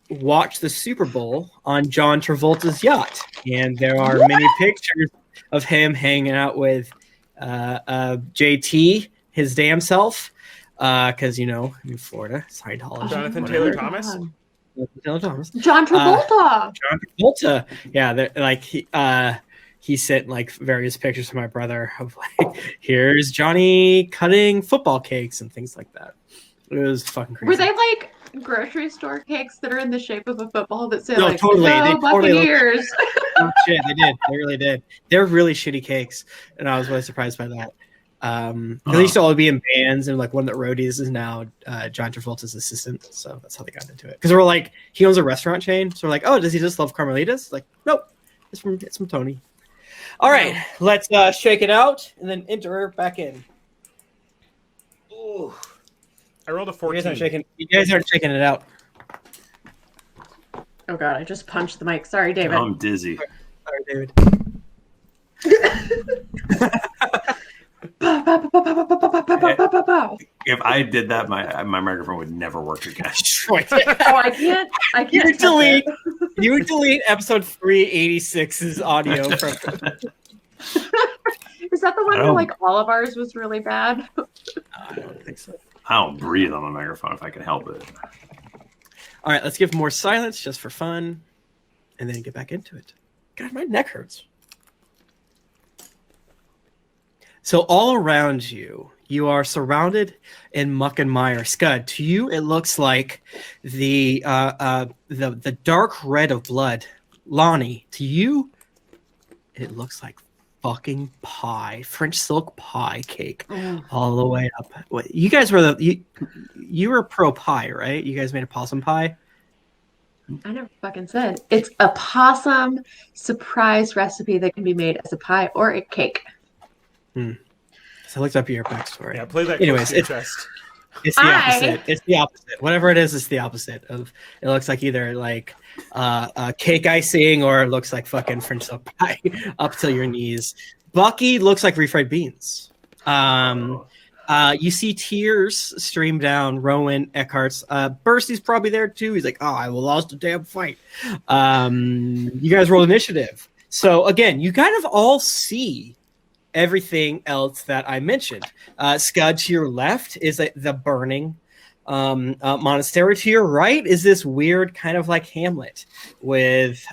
watched the Super Bowl on John Travolta's yacht, and there are many pictures of him hanging out with JT, his damn self, because in Florida, Scientology. Jonathan Taylor Thomas. John Travolta. John Travolta. Yeah, like he sent like various pictures to my brother of like, here's Johnny cutting football cakes and things like that. It was fucking crazy. Were they like grocery store cakes that are in the shape of a football that say like, totally. "No Buccaneers"? Oh shit, they did. They really did. They're really shitty cakes, and I was really surprised by that. They used to all be in bands, and like one of the roadies is now John Travolta's assistant, so that's how they got into it. Because we're like, he owns a restaurant chain, so we're like, oh, does he just love Carmelitas? Like, nope, it's from Tony. All right, let's shake it out and then enter back in. Ooh. I rolled a 14. You guys aren't shaking it out. Oh god, I just punched the mic. Sorry, David. I'm dizzy. Sorry, David. If I did that, my microphone would never work again. I can't. You would delete episode 386's audio from. Is that the one where like all of ours was really bad? I don't think so. I don't breathe on the microphone if I can help it. All right, let's give more silence just for fun, and then get back into it. God, my neck hurts. So all around you, you are surrounded in muck and mire. Skud, to you, it looks like the dark red of blood. Lahni, to you, it looks like fucking pie, French silk pie cake, all the way up. You guys were you were pro pie, right? You guys made a possum pie. I never fucking said it's a possum surprise recipe that can be made as a pie or a cake. because I looked up your backstory. Yeah, play that. Anyways, it's chest. It's the opposite. It's the opposite. Whatever it is, it's the opposite of. It looks like either like cake icing or it looks like fucking French silk pie up till your knees. Bucky looks like refried beans. You see tears stream down Rowan Eckhart's. Berstie's probably there too. He's like, "Oh, I lost a damn fight." You guys roll initiative. So again, you kind of all see everything else that I mentioned. Skud, to your left is the burning monastery. To your right is this weird kind of like Hamlet with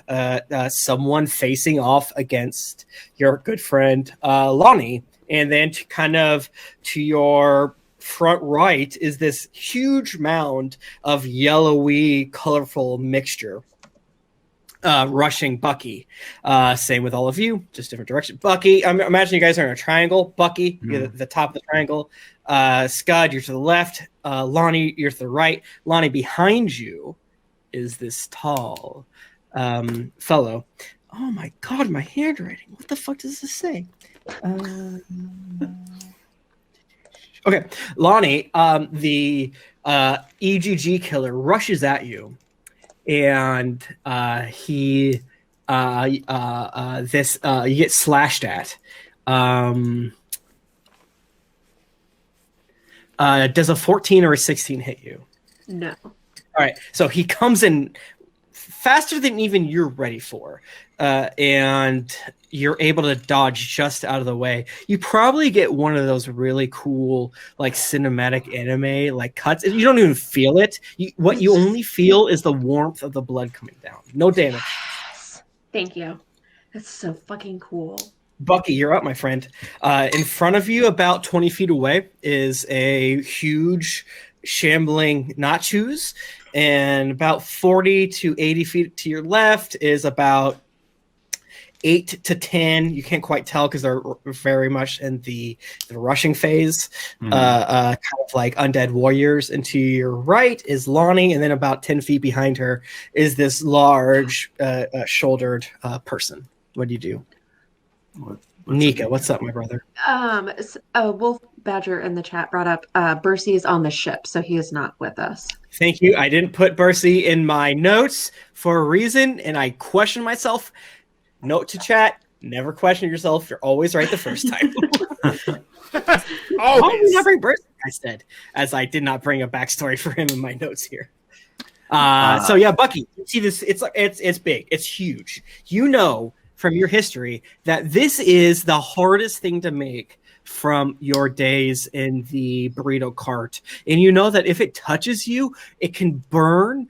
someone facing off against your good friend Lahni. And then to your front right is this huge mound of yellowy, colorful mixture. Rushing Bucky. Same with all of you, just different direction. Bucky, imagine you guys are in a triangle. Bucky, you're the top of the triangle. Skud, you're to the left. Lahni, you're to the right. Lahni, behind you is this tall fellow. Oh my god, my handwriting. What the fuck does this say? Okay, Lahni, the EGG killer rushes at you. And you get slashed at. Does a 14 or a 16 hit you? No. All right. So he comes in faster than even you're ready for. And you're able to dodge just out of the way. You probably get one of those really cool, like cinematic anime, like cuts. You don't even feel it. What you only feel is the warmth of the blood coming down. No damage. Yes. Thank you. That's so fucking cool. Bucky, you're up, my friend. In front of you, about 20 feet away, is a huge, shambling nachos. And about 40 to 80 feet to your left is about 8 to 10. You can't quite tell because they're very much in the rushing phase, kind of like undead warriors. And to your right is Lahni, and then about 10 feet behind her is this large shouldered person. What do you do? Nika, what's up, my brother? Wolf Badger in the chat brought up Bercy is on the ship, so he is not with us. Thank you. I didn't put Bercy in my notes for a reason, and I questioned myself. Note to chat: never question yourself. You're always right the first time. Always. Not bring Bercy, I said, as I did not bring a backstory for him in my notes here. So yeah, Bucky, you see this? It's big. It's huge. You know from your history that this is the hardest thing to make from your days in the burrito cart, and you know that if it touches you, it can burn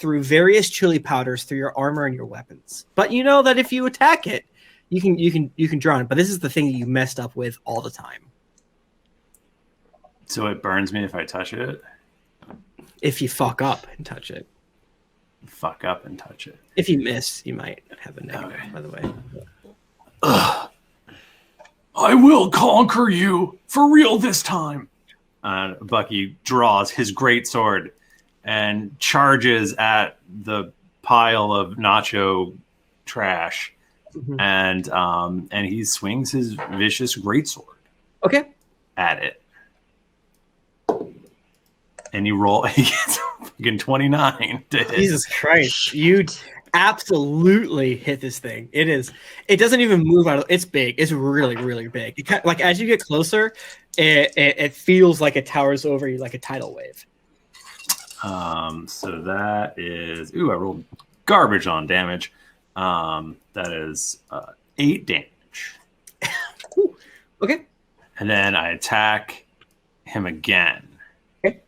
through various chili powders through your armor and your weapons. But you know that if you attack it, you can drown it. But this is the thing that you messed up with all the time. So it burns me if I touch it? If you fuck up and touch it. Fuck up and touch it. If you miss, you might have a negative, by the way. I will conquer you for real this time. Bucky draws his great sword and charges at the pile of nacho trash, and he swings his vicious greatsword. Okay. At it, and he gets fucking 29 to hit. Jesus Christ, you absolutely hit this thing. It doesn't even move out of. It's big. It's really, really big. Like as you get closer, it feels like it towers over you like a tidal wave. So that is I rolled garbage on damage. That is 8 damage. Okay. And then I attack him again. Okay.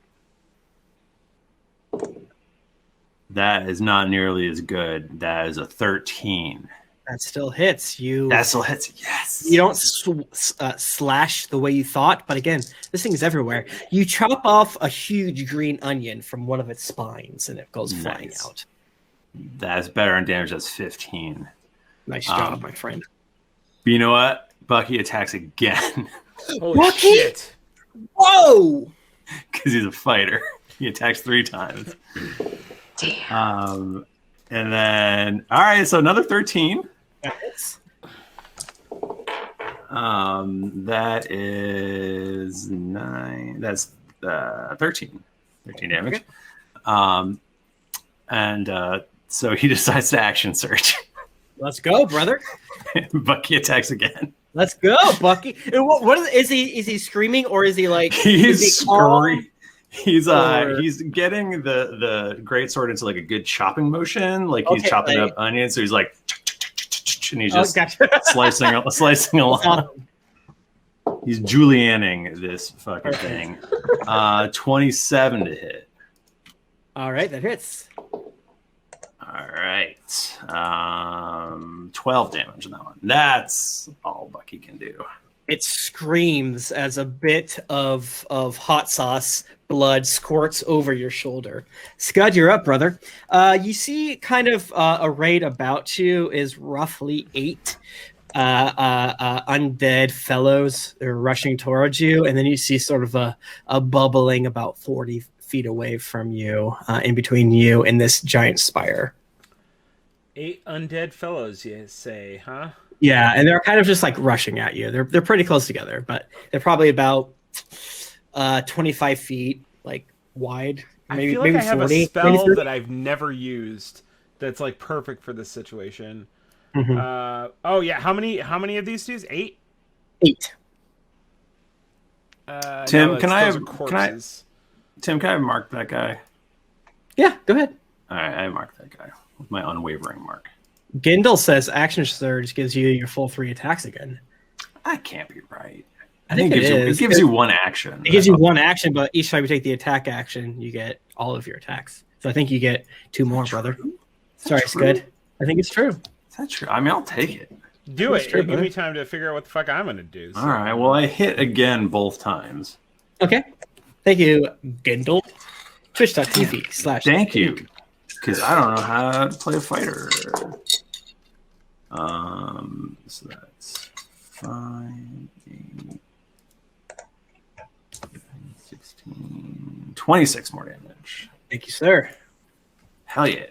That is not nearly as good. That is a 13. That still hits. That still hits. Yes. You don't slash the way you thought, but again, this thing is everywhere. You chop off a huge green onion from one of its spines, and it goes flying out. That's better on damage. That's 15. Nice job, my friend. But you know what? Bucky attacks again. Holy shit! Whoa! Because he's a fighter. He attacks 3 times. Damn. And then, all right, so another 13. Yes. That is 9. That's 13. 13 damage. Okay. So he decides to action surge. Let's go, brother. Bucky attacks again. Let's go, Bucky. What is he? Is he screaming or is he like? He's screaming. He's getting the greatsword into like a good chopping motion, like he's chopping up onions. So he's like, and he's just slicing along. Awesome. He's julienning this fucking thing. 27 to hit. All right, that hits. All right. 12 damage on that one. That's all Bucky can do. It screams as a bit of hot sauce blood squirts over your shoulder. Skud, you're up, brother. You see kind of arrayed about you is roughly 8 undead fellows that are rushing towards you. And then you see sort of a bubbling about 40 feet away from you, in between you and this giant spire. 8 undead fellows, you say, huh? Yeah, and they're kind of just like rushing at you. They're pretty close together, but they're probably about 25 feet like wide. Maybe, I feel like I have 40, a spell that I've never used that's like perfect for this situation. Mm-hmm. Oh yeah, how many of these dudes? 8? 8. Tim, can I mark that guy? Yeah, go ahead. All right, I marked that guy with my unwavering mark. Gindel says action surge gives you your full 3 attacks again. That can't be right. I think it gives you 1 action. It gives you 1 action, but each time you take the attack action, you get all of your attacks. So I think you get 2 more, brother. Sorry, Skud. I think it's true. Is that true? I mean, I'll take it. Do it. Give me time to figure out what the fuck I'm going to do. So. All right. Well, I hit again both times. Okay. Thank you, Gindel. Twitch.tv/ Thank you. Because I don't know how to play a fighter. So that's 5, 8, 16, 26 more damage. Thank you, sir. Hell yeah.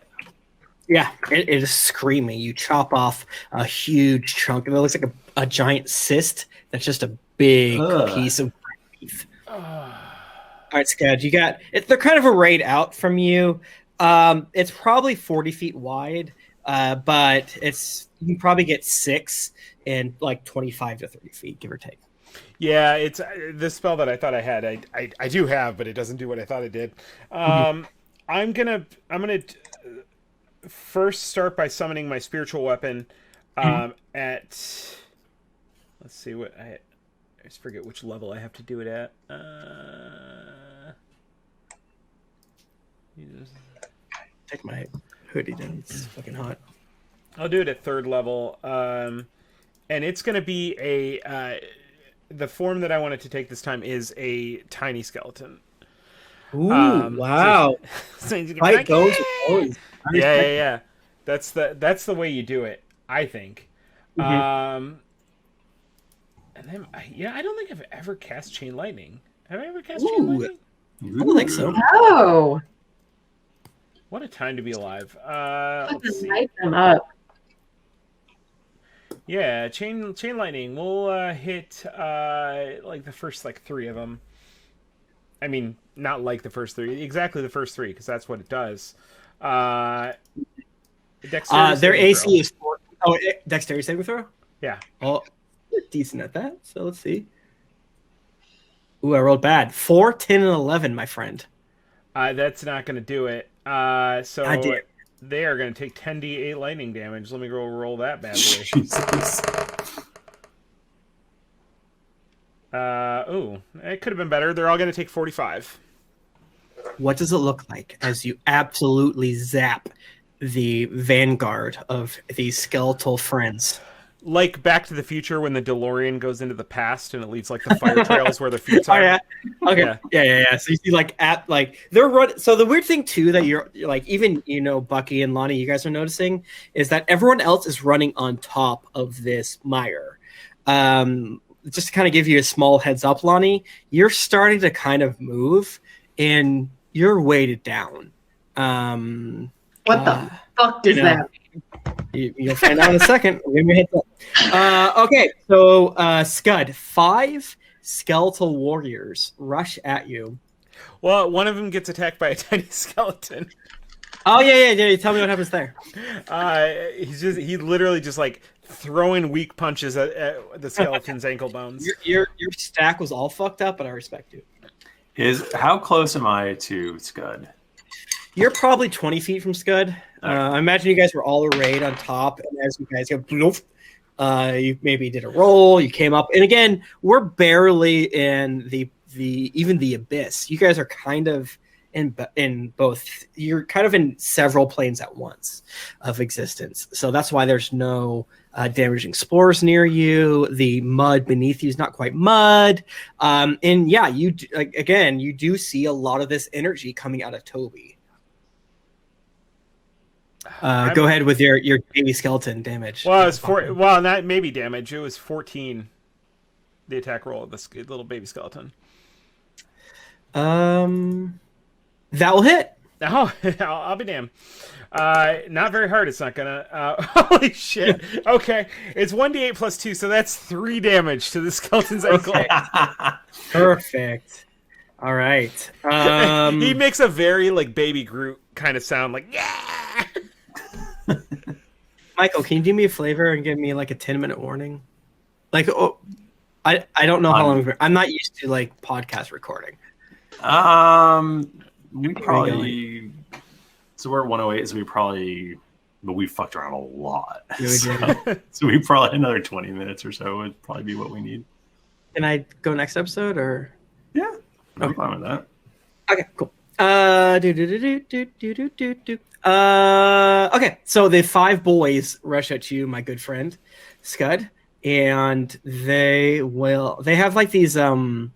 Yeah, it is screaming. You chop off a huge chunk. It looks like a giant cyst. That's just a big piece of beef. All right, Skud, you got it. They're kind of arrayed out from you. It's probably 40 feet wide, but you can probably get 6 in like 25 to 30 feet, give or take. Yeah, it's this spell that I thought I had. I do have, but it doesn't do what I thought it did. I'm gonna first start by summoning my spiritual weapon. At let's see what I just forget which level I have to do it at. Take my hoodie down. It's fucking hot. I'll do it at 3rd level, and it's going to be the form that I wanted to take this time is a tiny skeleton. Ooh, wow! So fight goes. Yeah. That's the way you do it, I think. And then I don't think I've ever cast Chain Lightning. Have I ever cast Chain Lightning? I don't think so. No. What a time to be alive. Let's light them up. Yeah, chain lightning. We'll hit like the first 3 of them. I mean, not like the first 3, exactly the first 3, because that's what it does. Their AC is 4. Oh, dexterity saving throw. Yeah. Oh, you're decent at that. So let's see. Ooh, I rolled bad. 4, 10, and 11, my friend. That's not going to do it. So they are going to take 10d8 lightning damage. Let me go roll that bad boy. Jesus. It could have been better. They're all going to take 45. What does it look like as you absolutely zap the vanguard of these skeletal friends? Like Back to the Future when the DeLorean goes into the past and it leaves like the fire trails where the feet are. Oh, yeah. Okay. Yeah. So you see they're running. So the weird thing too that you're like, even Bucky and Lahni, you guys are noticing is that everyone else is running on top of this mire. Just to kind of give you a small heads up, Lahni, you're starting to kind of move and you're weighted down. What the fuck does that mean? You'll find out in a second. Give me a heads up. Okay, so Skud, 5 skeletal warriors rush at you. Well, one of them gets attacked by a tiny skeleton. Oh yeah. Tell me what happens there. He literally just like throwing weak punches at the skeleton's ankle bones. Your stack was all fucked up, but I respect you. How close am I to Skud? You're probably 20 feet from Skud. I imagine you guys were all arrayed on top, and as you guys go, you maybe did a roll. You came up, and again, we're barely in the abyss. You guys are kind of in both. You're kind of in several planes at once of existence. So that's why there's no damaging spores near you. The mud beneath you is not quite mud. And yeah, you do see a lot of this energy coming out of Toby. Go ahead with your baby skeleton damage. Well, it was not maybe damage. It was 14. The attack roll of this little baby skeleton. That will hit. Oh, I'll be damned. Not very hard. It's not gonna. Holy shit. Okay, it's 1d8 plus 2, so that's 3 damage to the skeleton's ankle. Perfect. All right. He makes a very like Baby Groot kind of sound, like yeah. Michael, can you do me a favor and give me like a 10-minute warning? Like, I don't know how long. I'm not used to like podcast recording. We probably. So we're at 108, but we fucked around a lot. So we probably another 20 minutes or so would probably be what we need. Can I go next episode or? Yeah, I'm fine with that. Okay, cool. Okay, so the 5 boys rush at you, my good friend, Skud, and they have like these long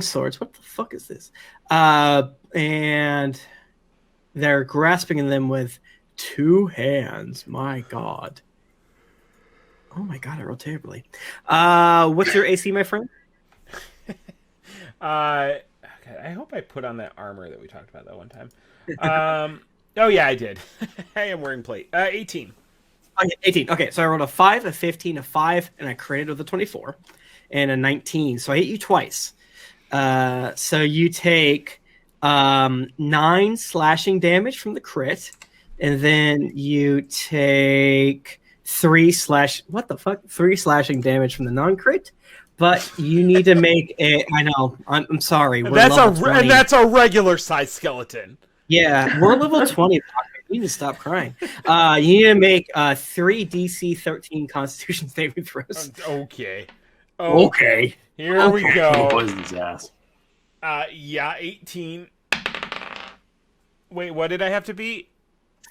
swords. What the fuck is this? And they're grasping them with 2 hands. My God. Oh my God, I rolled terribly. What's your AC, my friend? Okay, I hope I put on that armor that we talked about that one time. Oh yeah, I did. I am wearing plate. 18. Okay, 18. Okay, so I rolled a 5, a 15, a 5, and I created with a 24 and a 19. So I hit you twice. So you take 9 slashing damage from the crit, and then you take 3 slashing damage from the non-crit. But you need to make a. I know. I'm sorry. That's a regular size skeleton. Yeah, we're level 20. You need to stop crying. You need to make 3 DC 13 Constitution saving throws. Okay. Here we go. What is his ass? Yeah, 18. Wait, what did I have to beat?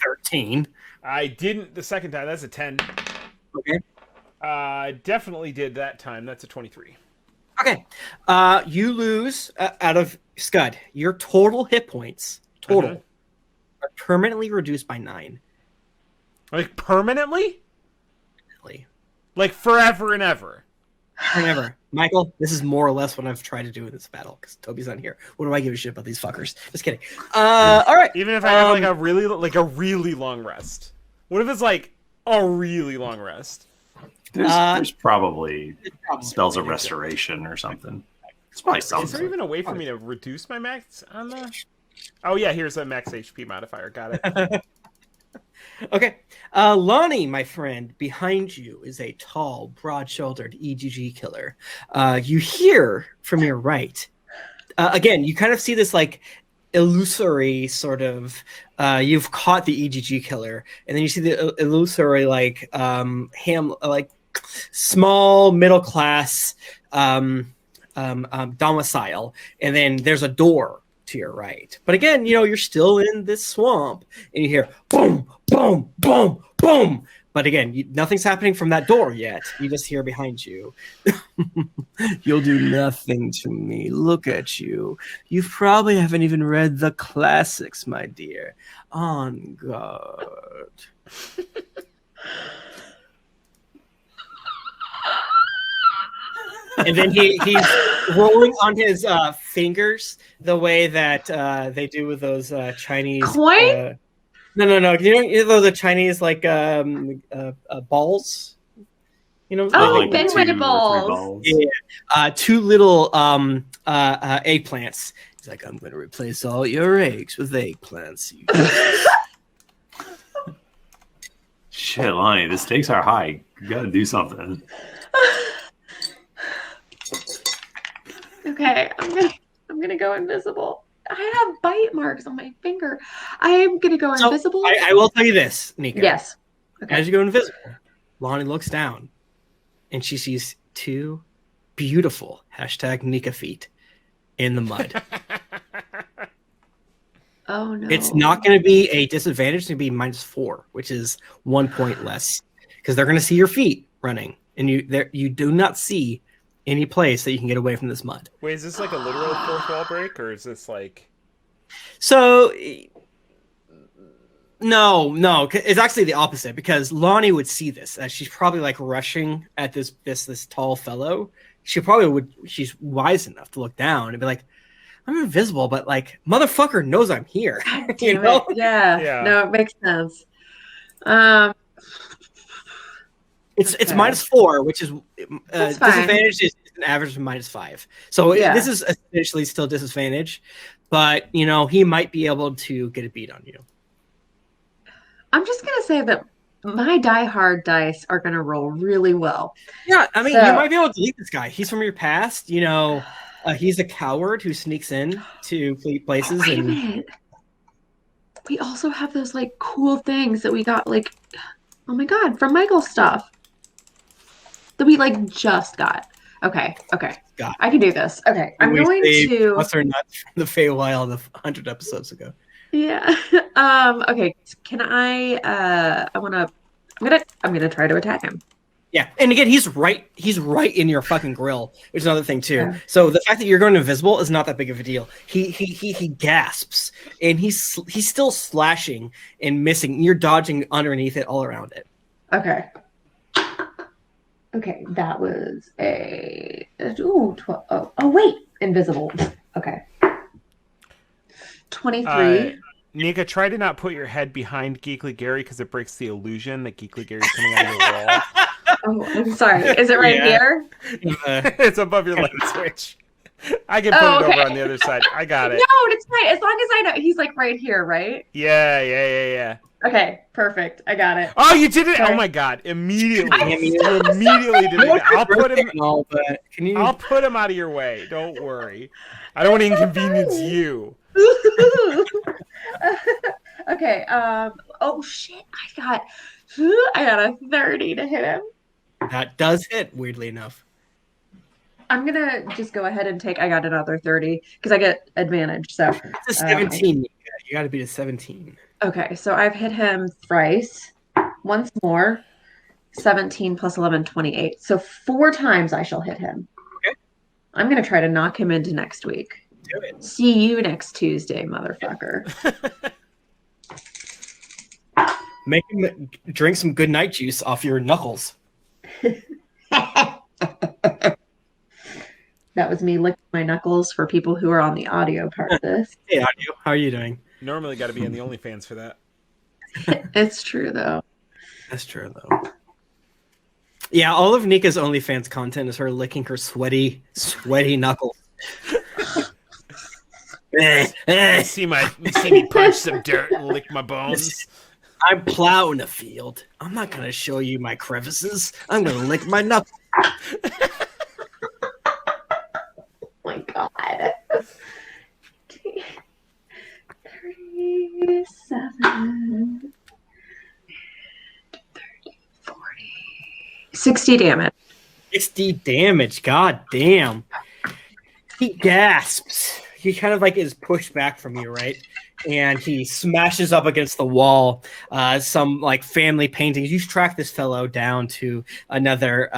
13. I didn't the second time. That's a 10. Okay. Definitely did that time. That's a 23. Okay. You lose out of Skud. Your total hit points are permanently reduced by 9. Like permanently? Like forever and ever. Whenever. Michael, this is more or less what I've tried to do in this battle because Toby's not here. What do I give a shit about these fuckers? Just kidding. All right. Even if I have like a really long rest. What if it's like a really long rest? There's probably spells of restoration or something. It's probably something. Is there even a way for me to reduce my max on the? Oh yeah, here's a max HP modifier. Got it. Okay. Lahni, my friend, behind you is a tall, broad-shouldered EGG killer. You hear from your right. Again, you kind of see this like illusory sort of you've caught the EGG killer, and then you see the illusory like small middle class domicile, and then there's a door to your right. But again, you're still in this swamp, and you hear boom, boom, boom, boom. But again, nothing's happening from that door yet. You just hear behind you. You'll do nothing to me. Look at you. You probably haven't even read the classics, my dear. On guard. And then he's rolling on his fingers the way that they do with those Chinese coin. No. You know the Chinese like balls. You know, like Benway balls. Yeah, 2 little eggplants. He's like, I'm going to replace all your eggs with eggplants. Shit, Lonnie, the stakes are high. You got to do something. Okay, I'm gonna go invisible. I have bite marks on my finger. I am gonna go invisible. I will tell you this, Nika. Yes. Okay. As you go invisible, Lonnie looks down, and she sees 2 beautiful #Nika feet in the mud. Oh no! It's not going to be a disadvantage. It's going to be -4, which is 1 point less, because they're going to see your feet running, and you do not see any place that you can get away from this mud. Wait, is this like a literal fourth wall break, or is this like? So, no, it's actually the opposite, because Lonnie would see this as she's probably like rushing at this tall fellow. She's wise enough to look down and be like, I'm invisible, but like motherfucker knows I'm here. You know? Yeah. No, it makes sense. It's -4, which is disadvantage is an average of -5. So this is essentially still disadvantage, but he might be able to get a beat on you. I'm just gonna say that my die-hard dice are gonna roll really well. Yeah, I mean, you might be able to delete this guy. He's from your past. He's a coward who sneaks in to places. Wait a minute. We also have those like cool things that we got, like, oh my god, from Michael's stuff that we like just got. Okay. I can do this. Okay, I'm going to. What's our nuts from the Feywild 100 episodes ago? Yeah. Okay. Can I? I'm gonna try to attack him. Yeah, and again, he's right in your fucking grill. There's another thing too. Yeah. So the fact that you're going invisible is not that big of a deal. He gasps, and he's still slashing and missing. You're dodging underneath it, all around it. Okay. Okay, that was a 12. Oh wait, invisible. Okay. 23. Nika, try to not put your head behind Geekly Gary because it breaks the illusion that Geekly Gary's coming out of your wall. Oh, I'm sorry. Is it right here? It's above your light switch. I can put it over on the other side. I got it. No, it's fine. As long as I know. He's like right here, right? Yeah. Okay, perfect. I got it. Oh, you did it! Okay. Oh my god! Immediately did it. I'll put him out of your way. Don't worry. I don't want to inconvenience you. Okay. Oh shit! I got a 30 to hit him. That does hit. Weirdly enough. I'm gonna just go ahead and take. I got another 30 because I get advantage. So it's a 17. You got to beat a 17. Okay, so I've hit him thrice. Once more. 17 plus 11, 28. So 4 times I shall hit him. Okay. I'm gonna try to knock him into next week. Do it. See you next Tuesday, motherfucker. Make him drink some good night juice off your knuckles. That was me licking my knuckles for people who are on the audio part of this. Hey, audio. How are you doing? Normally got to be in the OnlyFans for that. It's true, though. That's true, though. Yeah, all of Nika's OnlyFans content is her licking her sweaty knuckles. See me punch some dirt and lick my bones. I'm plowing a field. I'm not going to show you my crevices. I'm going to lick my knuckles. Oh my god. 37, 30, 40, 60 damage. 60 damage. God damn. He gasps. He kind of like is pushed back from you, right? And he smashes up against the wall. Some like family paintings. You track this fellow down to another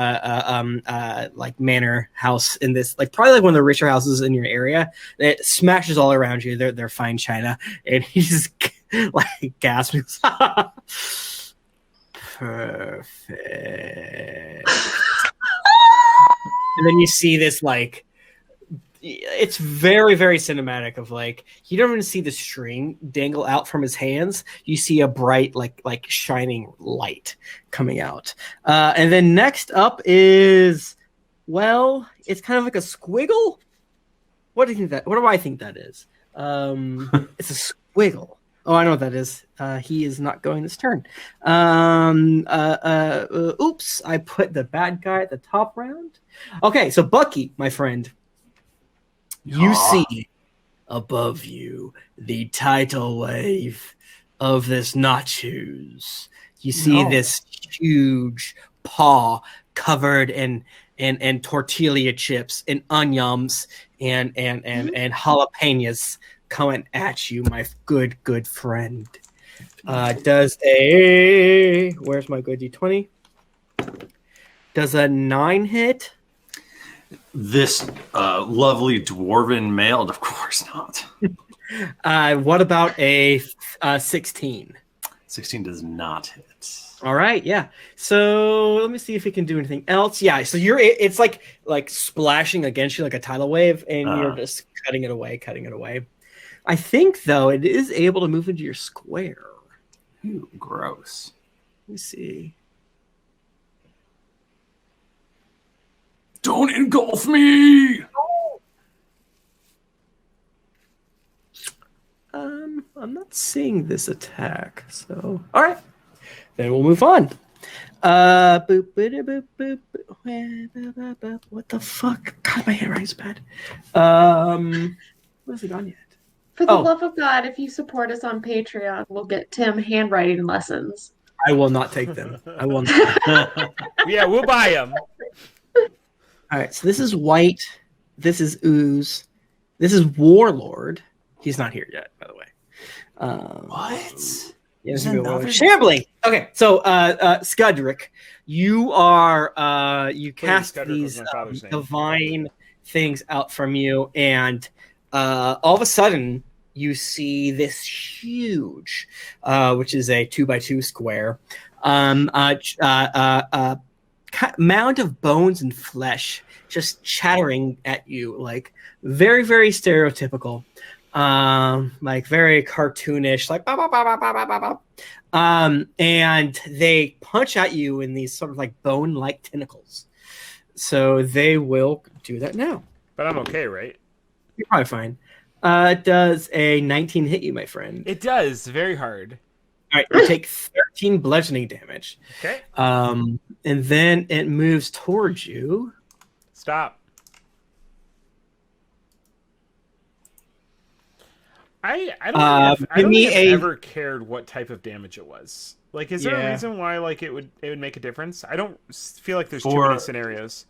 like manor house in this, like probably like one of the richer houses in your area. It smashes all around you. They're fine china, and he's like gasps. Perfect. And then you see this like it's very, very cinematic. Of like, you don't even see the string dangle out from his hands. You see a bright, like shining light coming out. And then next up is, well, it's kind of like a squiggle. What do you think that? What do I think that is? It's a squiggle. Oh, I know what that is. He is not going this turn. Oops, I put the bad guy at the top round. Okay, so Bucky, my friend, you see above you the tidal wave of this nachos. You see this huge paw covered in tortilla chips and onions and jalapenos coming at you, my good friend. Does a, where's my good D20? Does a 9 hit? This lovely dwarven male, of course not. What about a 16? 16 does not hit. All right, yeah. So let me see if it can do anything else. Yeah, so it's like splashing against you like a tidal wave, and you're just cutting it away. I think, though, it is able to move into your square. Ooh, gross. Let me see. Don't engulf me! I'm not seeing this attack, so... All right. Then we'll move on. Boop, boop, boop, boop, boop. What the fuck? God, my handwriting's bad. Where's it gone yet? For the love of God, if you support us on Patreon, we'll get Tim handwriting lessons. I will not take them. I will not. Yeah, we'll buy them. All right, so this is White. This is Ooze. This is Warlord. He's not here yet, by the way. What? Yes, Shambling. Okay, so Skudrick, you are you cast these divine things out from you, and all of a sudden you see this huge, which is a 2x2 square, mound of bones and flesh just chattering at you, like very, very stereotypical, like very cartoonish, like bah, bah, bah, bah, bah, bah, bah. And they punch at you in these sort of like bone-like tentacles. So they will do that now. But I'm okay, right? You're probably fine. Does a 19 hit you, my friend? It does, very hard. All right, you take 13 bludgeoning damage. Okay. And then it moves towards you. Stop. I don't think I've ever cared what type of damage it was. Like, is there a reason why like it would make a difference? I don't feel like there's too many scenarios.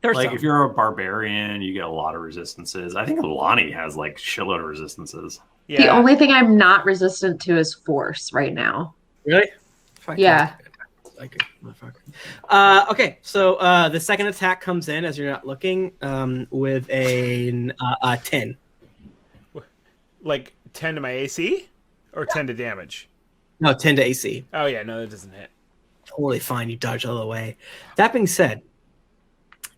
Like, if you're a barbarian, you get a lot of resistances. I think Lahni has like shitload of resistances. Yeah. The only thing I'm not resistant to is force right now. Really? Yeah. Okay, so the second attack comes in as you're not looking, with a 10. Like 10 to my AC? Or 10 to damage? No, 10 to AC. Oh yeah, no, that doesn't hit. Totally fine, you dodge all the way. That being said,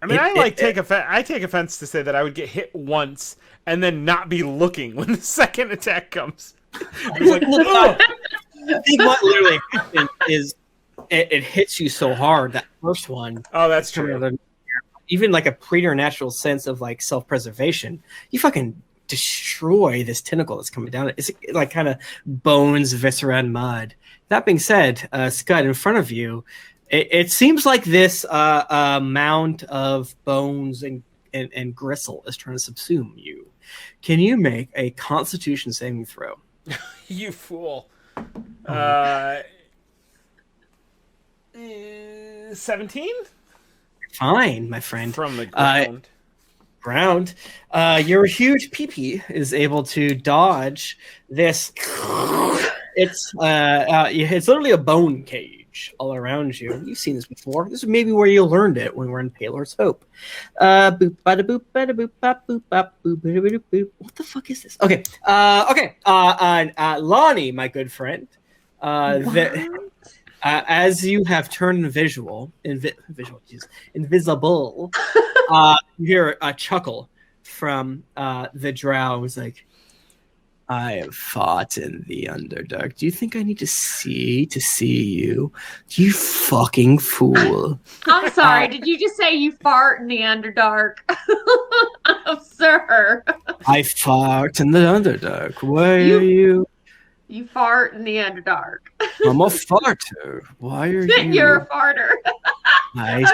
I mean, I take offense to say that I would get hit once and then not be looking when the second attack comes. It's like, oh! I think what literally happens is it hits you so hard, that first one. Oh, that's true. Even like a preternatural sense of like self-preservation, you fucking destroy this tentacle that's coming down. It's like kind of bones, viscera, and mud. That being said, Scud, in front of you, it seems like this mound of bones and gristle is trying to subsume you. Can you make a Constitution saving throw? You fool. 17? Fine, my friend. From the ground. Your huge pee-pee is able to dodge this. It's literally a bone cage all around you. You've seen this before. This is maybe where you learned it when we're in Paler's Hope. Boop, bada, boop, bada, boop, bop, boop, bop, boop, bada, boop, boop. What the fuck is this? Okay. Lahni, my good friend. As you have turned invisible, you hear a chuckle from the drow who's like, I have fought in the Underdark. Do you think I need to see you? You fucking fool. I'm sorry, did you just say you fart in the Underdark? Oh, sir. I fart in the Underdark. Why are you? You fart in the Underdark. I'm a farter. Why are you? You're a farter.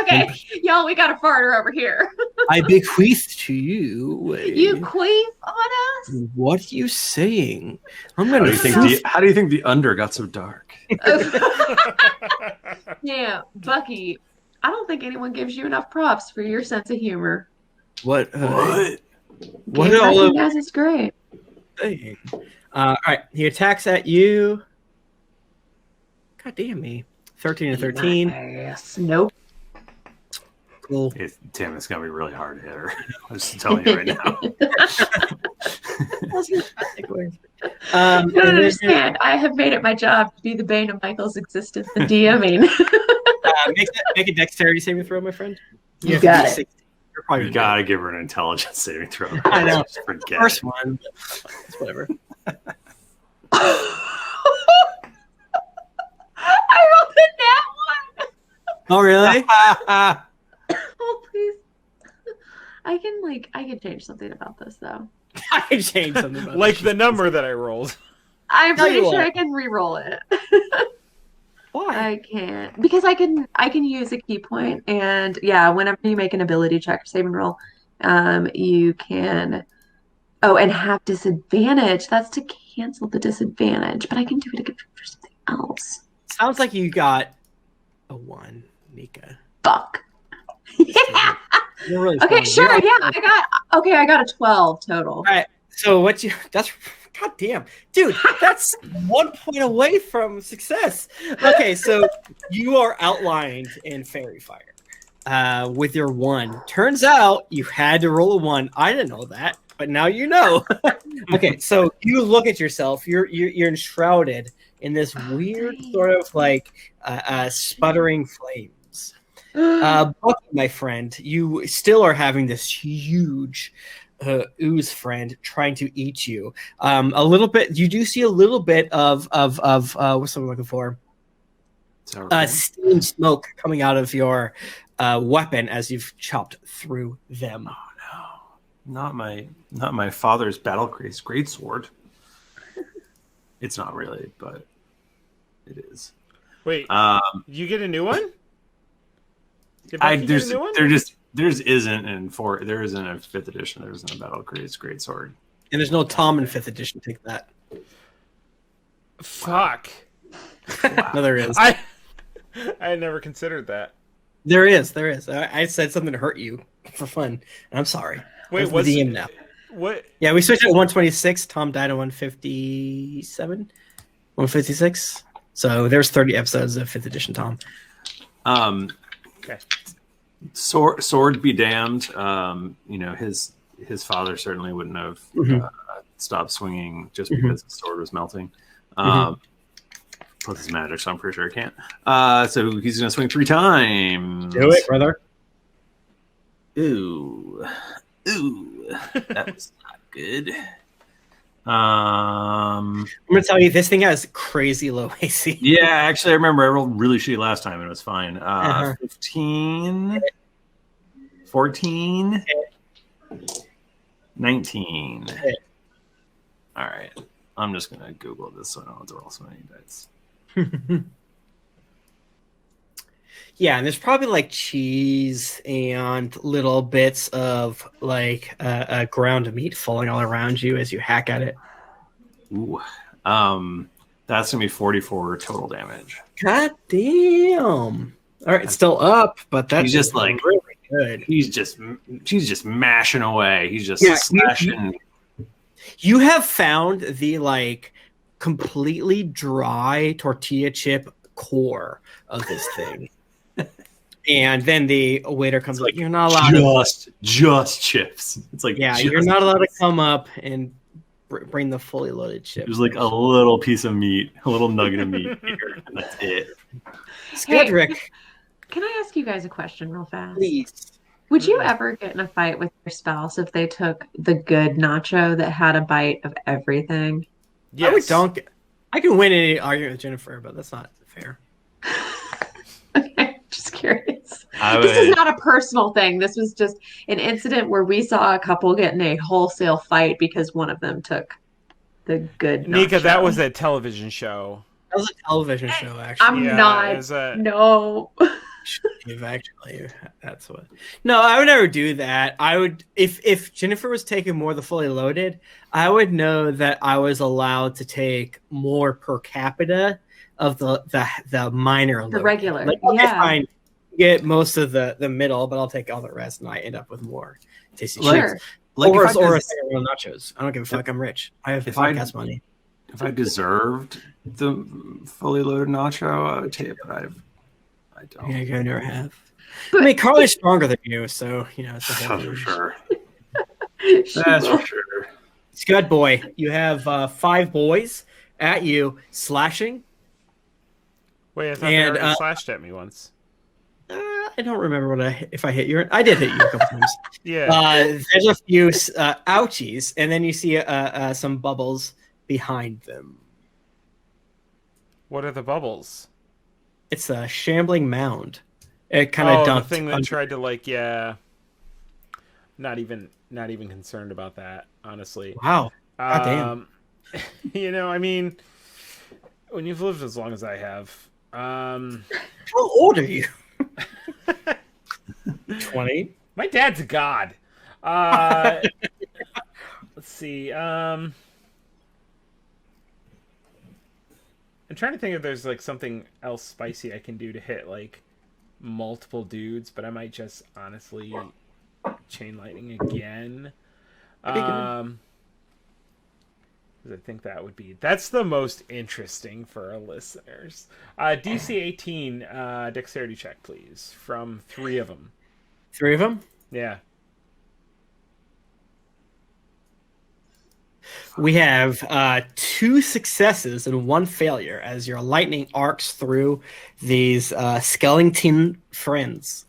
Okay, y'all, we got a farter over here. I bequeath to you. You queef on us? What are you saying? I'm gonna. How do you think the Under got so dark? Yeah, Bucky. I don't think anyone gives you enough props for your sense of humor. What? What all of guys is great. All right, he attacks at you. God damn me. 13 to 13. Nice. Nope. Cool. Tim, it's gonna be really hard to hit her. I'm just telling you right now. You don't understand. I have made it my job to be the bane of Michael's existence in DMing. Make a dexterity saving throw, my friend. You got it. You gotta give her an intelligence saving throw. I know. Forget first one. It's whatever. I rolled a nat one. Oh really? Oh please. I can change something about this though. I can change something about like the number that I rolled. I'm pretty sure I can re-roll it. Why? I can't because I can use a key point, and yeah, whenever you make an ability check or saving roll, you can and have disadvantage. That's to cancel the disadvantage, but I can do it again for something else. Sounds like you got a 1, Nika. Fuck. Yeah. You're really okay, sure. Yeah, I got a 12 total. All right. So that's God damn, dude, that's 1 point away from success. Okay, so you are outlined in fairy fire with your 1. Turns out you had to roll a 1. I didn't know that, but now you know. Okay, so you look at yourself. You're enshrouded in this weird sort of like sputtering flames. Bucky, my friend, you still are having this huge ooze friend trying to eat you. A little bit. You do see a little bit of what's I'm looking for? Steam smoke coming out of your weapon as you've chopped through them. Oh no, not my father's battle greatsword. It's not really, but it is. Wait, you get a new one? There isn't in 5th edition. There isn't a battle greatsword, and there's no Tom in 5th edition. Take that. Fuck. No, there is. I had never considered that. There is. I said something to hurt you for fun, and I'm sorry. Wait, what's the DM now? What? Yeah, we switched at 126. Tom died at 157, 156. So there's 30 episodes of 5th edition Tom. Okay. Sword be damned. His father certainly wouldn't have stopped swinging just because the sword was melting. Plus his magic, so I'm pretty sure I can't. So he's going to swing 3 times. Do it, brother. Ooh, that was not good. I'm gonna tell you, this thing has crazy low AC. Yeah, actually, I remember I rolled really shitty last time and it was fine. 15, 14, 19. All right, I'm just gonna Google this so I don't have to roll so many dice. Yeah, and there's probably like cheese and little bits of like ground meat falling all around you as you hack at it. Ooh, that's gonna be 44 total damage. God damn! All right, it's still up, but that's he's just like really good. She's just mashing away. He's just slashing. You have found the like completely dry tortilla chip core of this thing. And then the waiter comes like, you're not allowed just chips. It's like, you're not allowed to come up and bring the fully loaded chips. There's like a little piece of meat, a little nugget of meat here, and that's it. Skud, Can I ask you guys a question real fast? Please. Would you ever get in a fight with your spouse if they took the good nacho that had a bite of everything? Yes. I would don't. I can win any argument with Jennifer, but that's not fair. Okay, just curious. This is not a personal thing. This was just an incident where we saw a couple get in a wholesale fight because one of them took the good Nika, nacho. that was a television show. That was a television show, actually. I'm not. No. Actually, that's what. No, I would never do that. I would if Jennifer was taking more of the fully loaded, I would know that I was allowed to take more per capita of the minor The load. regular. Like, okay, fine, get most of the middle, but I'll take all the rest, and I end up with more tasty Sure. Like or nachos. I don't give a fuck. I'm rich. I have podcast money. If I deserved the fully loaded nacho, I would take it, but I don't. Yeah, I never have. I mean, Carly's stronger than you, so it's a whole for sure. That's for sure. Scud boy, you have 5 boys at you slashing. Wait, I thought they already slashed at me once. I don't remember if I hit you. I did hit you a couple times. Yeah. There's a few ouchies, and then you see some bubbles behind them. What are the bubbles? It's a shambling mound. It kind of dumped. The thing that tried to Not even concerned about that, honestly. Wow. God damn. I mean, when you've lived as long as I have. How old are you? 20. My dad's a god. Let's see. I'm trying to think if there's something else spicy I can do to hit multiple dudes, but I might just honestly chain lightning again. I think that's the most interesting for our listeners. DC 18 dexterity check, please, from 3 of them. 3 of them? Yeah. We have 2 successes and 1 failure as your lightning arcs through these skeleton friends.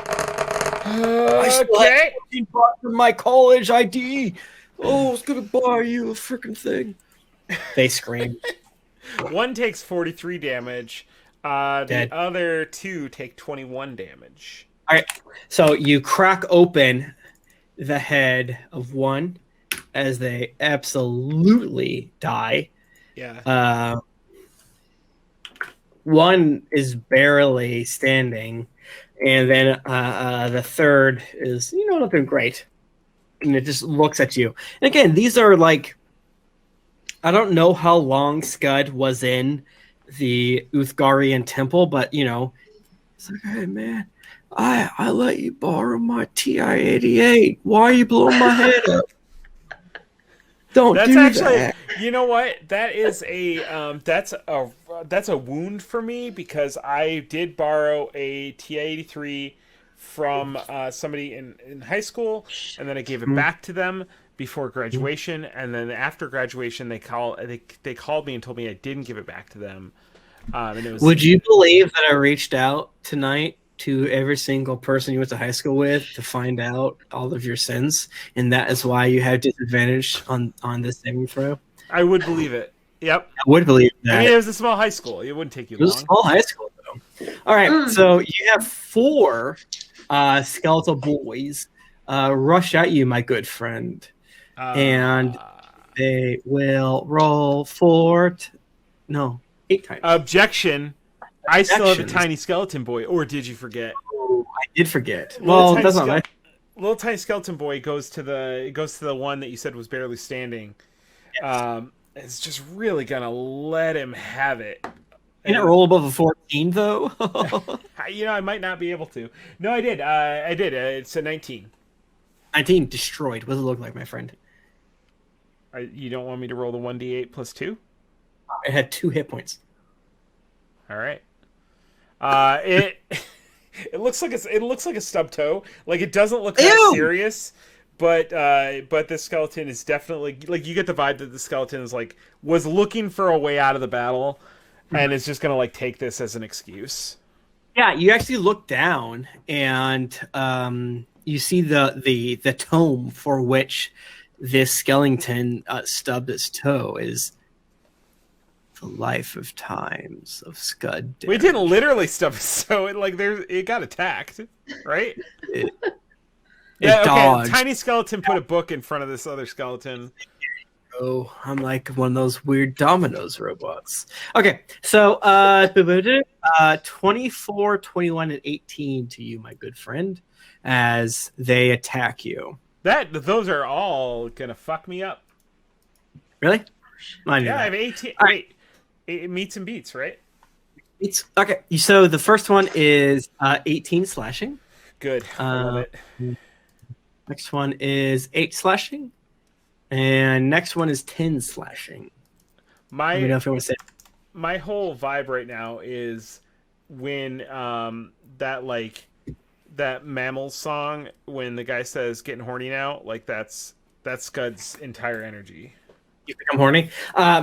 I still have $15 from my college ID. Oh, I was gonna buy you a freaking thing. They scream. 1 takes 43 damage. The other 2 take 21 damage. All right. So you crack open the head of one as they absolutely die. Yeah. One is barely standing, and then the third is, not doing great. And it just looks at you. And again, these are I don't know how long Scud was in the Uthgarian temple, but it's like, hey man, I let you borrow my TI-88. Why are you blowing my head up? That's that. You know what? That is that's a wound for me, because I did borrow a TI-83 from somebody in high school, and then I gave it back to them before graduation, and then after graduation they called me and told me I didn't give it back to them. And it was, would you believe that I reached out tonight to every single person you went to high school with to find out all of your sins, and that is why you have disadvantage on this saving throw? I would believe it. Yep, I would believe that. I mean, it was a small high school. It wouldn't take you long. It was a small high school, though. All right, so you have 4 skeletal boys rush at you, my good friend, and they will roll 8 times. Objection. I still have a tiny skeleton boy, or did you forget? Oh, I did forget. Well, that's not nice. Little tiny skeleton boy goes to the one that you said was barely standing. Yes. It's just really gonna let him have it. Can it roll above a 14 though? I might not be able to. No, I did. I did. It's a 19. 19 destroyed. What does it look like, my friend? You don't want me to roll the 1d8 plus 2? It had 2 hit points. All right. It looks like a stub toe. It doesn't look that serious, but the skeleton is definitely you get the vibe that the skeleton is was looking for a way out of the battle, and is just gonna take this as an excuse. Yeah, you actually look down and you see the tome for which this skeleton stubbed its toe is the life of times of Skud Derringer. We didn't literally stub his toe. It got attacked, right? It Okay. dodged. Tiny skeleton put a book in front of this other skeleton. Oh, I'm like one of those weird Domino's robots. Okay, so 24, 21, and 18 to you, my good friend, as they attack you. Those are all gonna fuck me up. Really? I have 18. Wait, it meets and beats, right? It's okay. So the first one is 18 slashing. Good. I love it. Next one is 8 slashing. And next one is 10 slashing. Let me know if you want to say it. My whole vibe right now is when that Mammals song, when the guy says getting horny now, like that's Scud's entire energy. You become horny.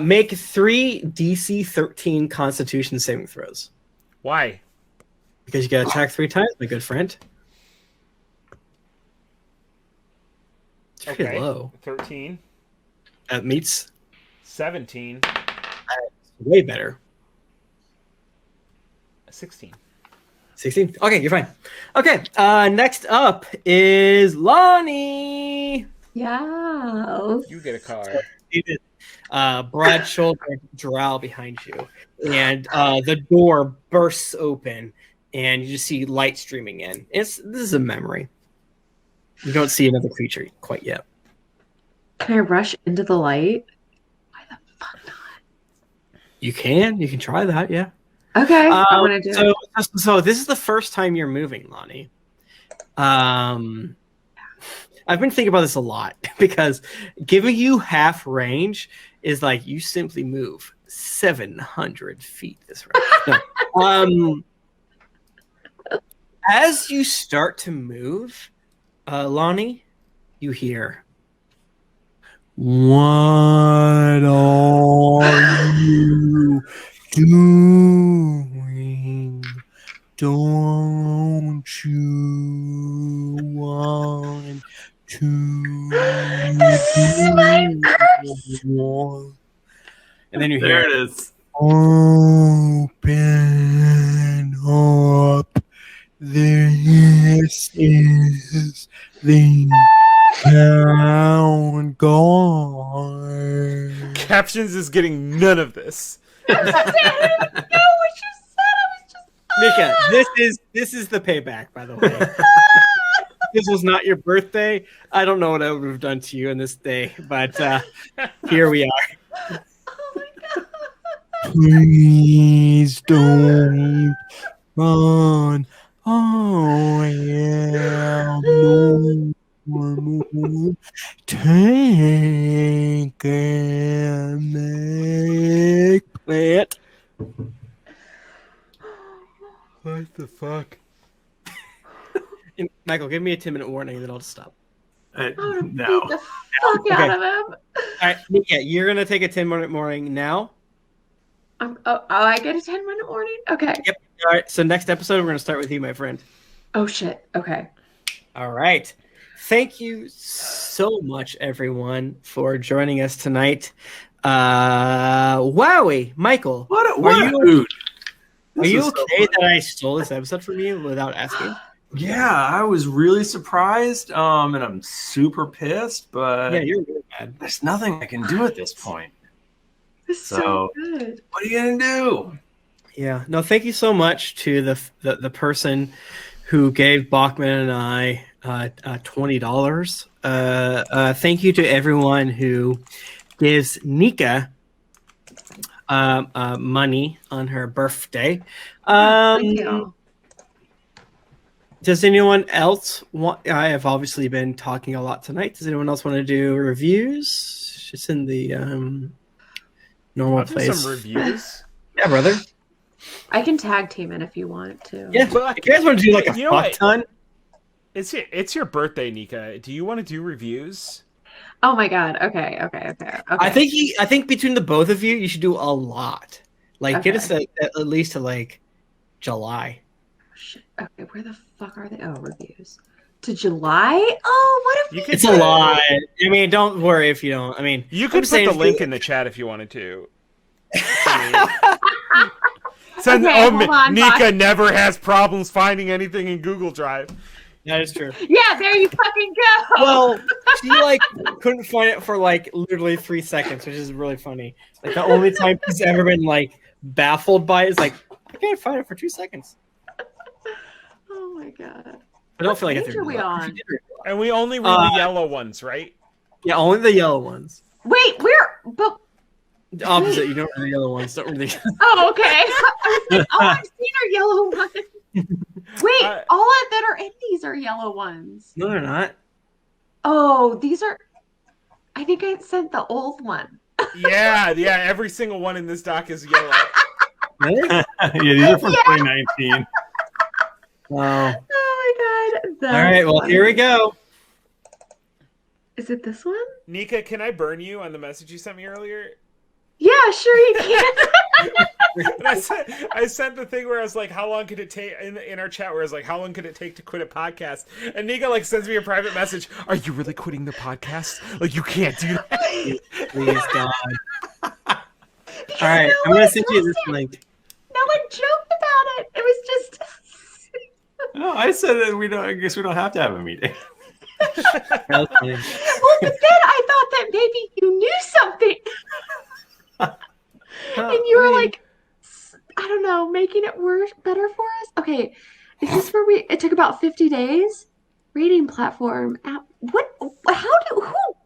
Make 3 DC 13 Constitution saving throws. Why? Because you got to attack 3 times, my good friend. It's pretty low. 13. That meets 17. Way better. 16. 16. Okay, you're fine. Okay, next up is Lahni. Yeah. You get a car. Broad shouldered drow behind you, and the door bursts open, and you just see light streaming in. This is a memory. You don't see another creature quite yet. Can I rush into the light? Why the fuck not? You can try that, yeah. Okay, I want to do it. So this is the first time you're moving, Lahni. I've been thinking about this a lot because giving you half range is like you simply move 700 feet this round. No. As you start to move, Lahni, you hear, "What are you doing? Don't you want to?" And then you hear, there it is. "Open up. This is the town guard." Captions is getting none of this. Nika, this is the payback, by the way. This was not your birthday. I don't know what I would have done to you on this day, but here we are. Oh my god. Please don't run. Oh, yeah. No. Take a make it. What the fuck? Michael, give me a 10-minute warning, then I'll just stop. I'm gonna No. beat the fuck out of him. All right, Nika, you're gonna take a 10-minute warning now. I get a 10-minute warning? Okay. Yep. All right. So next episode, we're gonna start with you, my friend. Oh shit. Okay. All right. Thank you so much, everyone, for joining us tonight. Wowie, Michael, What a hoot. Are you This is so okay fun. that I stole this episode from you without asking? Yeah, I was really surprised, and I'm super pissed, but Yeah, you're really bad. there's nothing I can do at this point. This is so So- good. What are you gonna do? Yeah. No, thank you so much to the person who gave Bachmann and I $20. Thank you to everyone who gives Nika money on her birthday. Thank you. Does anyone else want? I have obviously been talking a lot tonight. Does anyone else want to do reviews? Just in the normal I'll do place. some reviews. Yeah, brother. I can tag team it if you want to. Yeah. Fuck If you guys want to do like a You know fuck what? ton, It's your birthday, Nika. Do you want to do reviews? Oh my god. Okay. I think between the both of you, you should do a lot. Like get us at least to like July. Okay, where the fuck are they? Oh, reviews. To July? Oh, what if it's a lot. I mean, don't worry if you don't. I mean, you could put the link in the chat if you wanted to. Send, okay, hold on, Nika never has problems finding anything in Google Drive. That is true. Yeah, there you fucking go. Well, she couldn't find it for literally 3 seconds, which is really funny. Like the only time she's ever been baffled by it is I can't find it for 2 seconds. Oh my god. I don't feel like What page are we on? And we only read the yellow ones, right? Yeah, only the yellow ones. Wait, but the opposite. You don't read the yellow ones. Don't read the. Oh, okay. I was like, I've seen are yellow ones. Wait, all that are in these are yellow ones. No, they're not. Oh, these are. I think I sent the old one. Yeah. Every single one in this doc is yellow. Really? Yeah, these are from 2019. Wow. Oh my god. All right. Well, here we go. Is it this one? Nika, can I burn you on the message you sent me earlier? Yeah, sure you can. And I sent the thing where I was like, how long could it take in our chat where I was like, how long could it take to quit a podcast? And Nika sends me a private message. Are you really quitting the podcast? You can't do that. Please, God. All right, I'm gonna send you this link. No one joked about it. It was just. No, I said that we don't. I guess we don't have to have a meeting. Well, but then I thought that maybe you knew something. And you were I don't know, making it better for us. Okay, is this where it took about 50 days? Rating platform app. Who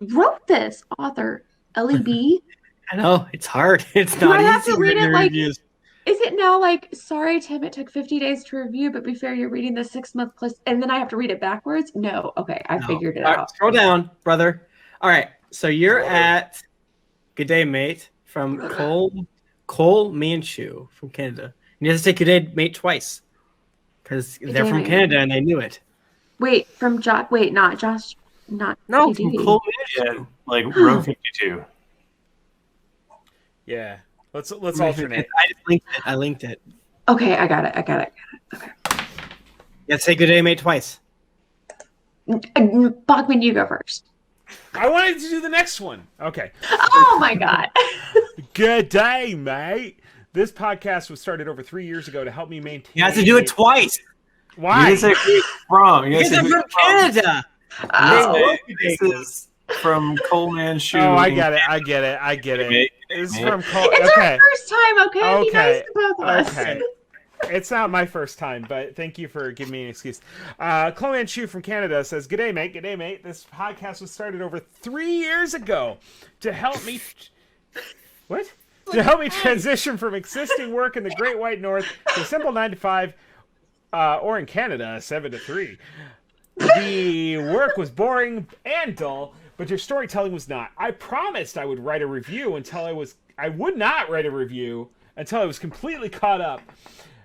wrote this? Author LEB. I know it's hard. It's Do not I have easy to read it reviews. Is it now sorry, Tim, it took 50 days to review, but be fair, you're reading the 6-month plus, and then I have to read it backwards? No. Okay, I figured it out. Scroll down, brother. All right, so you're at Good Day, Mate from Cole Manchu from Canada. And you have to say Good Day, Mate twice because they're from Canada and they knew it. Wait, from Josh. Wait, not Josh. Not no, PD. from Cole Manchu. Yeah, row 52. Yeah. Let's alternate. I linked it. Okay, I got it. Okay. Yeah, say Good Day, Mate twice. Bachmann, you go first. I wanted to do the next one. Okay. Oh my god. Good day, mate. This podcast was started over 3 years ago to help me maintain. You have to do it twice. Why? You say from. Because I'm from Canada. This is from Cole Manchu. Oh, I get it. It's from Cole. It's our first time, okay? Be nice to both of us. Okay. It's not my first time, but thank you for giving me an excuse. Chloe Manchu from Canada says, Good day, mate. Good day, mate. This podcast was started over 3 years ago to help me... What? To help me transition from existing work in the Great White North to a simple 9 to 5, or in Canada, 7 to 3. The work was boring and dull, but your storytelling was not. I promised I would write a review I would not write a review until I was completely caught up.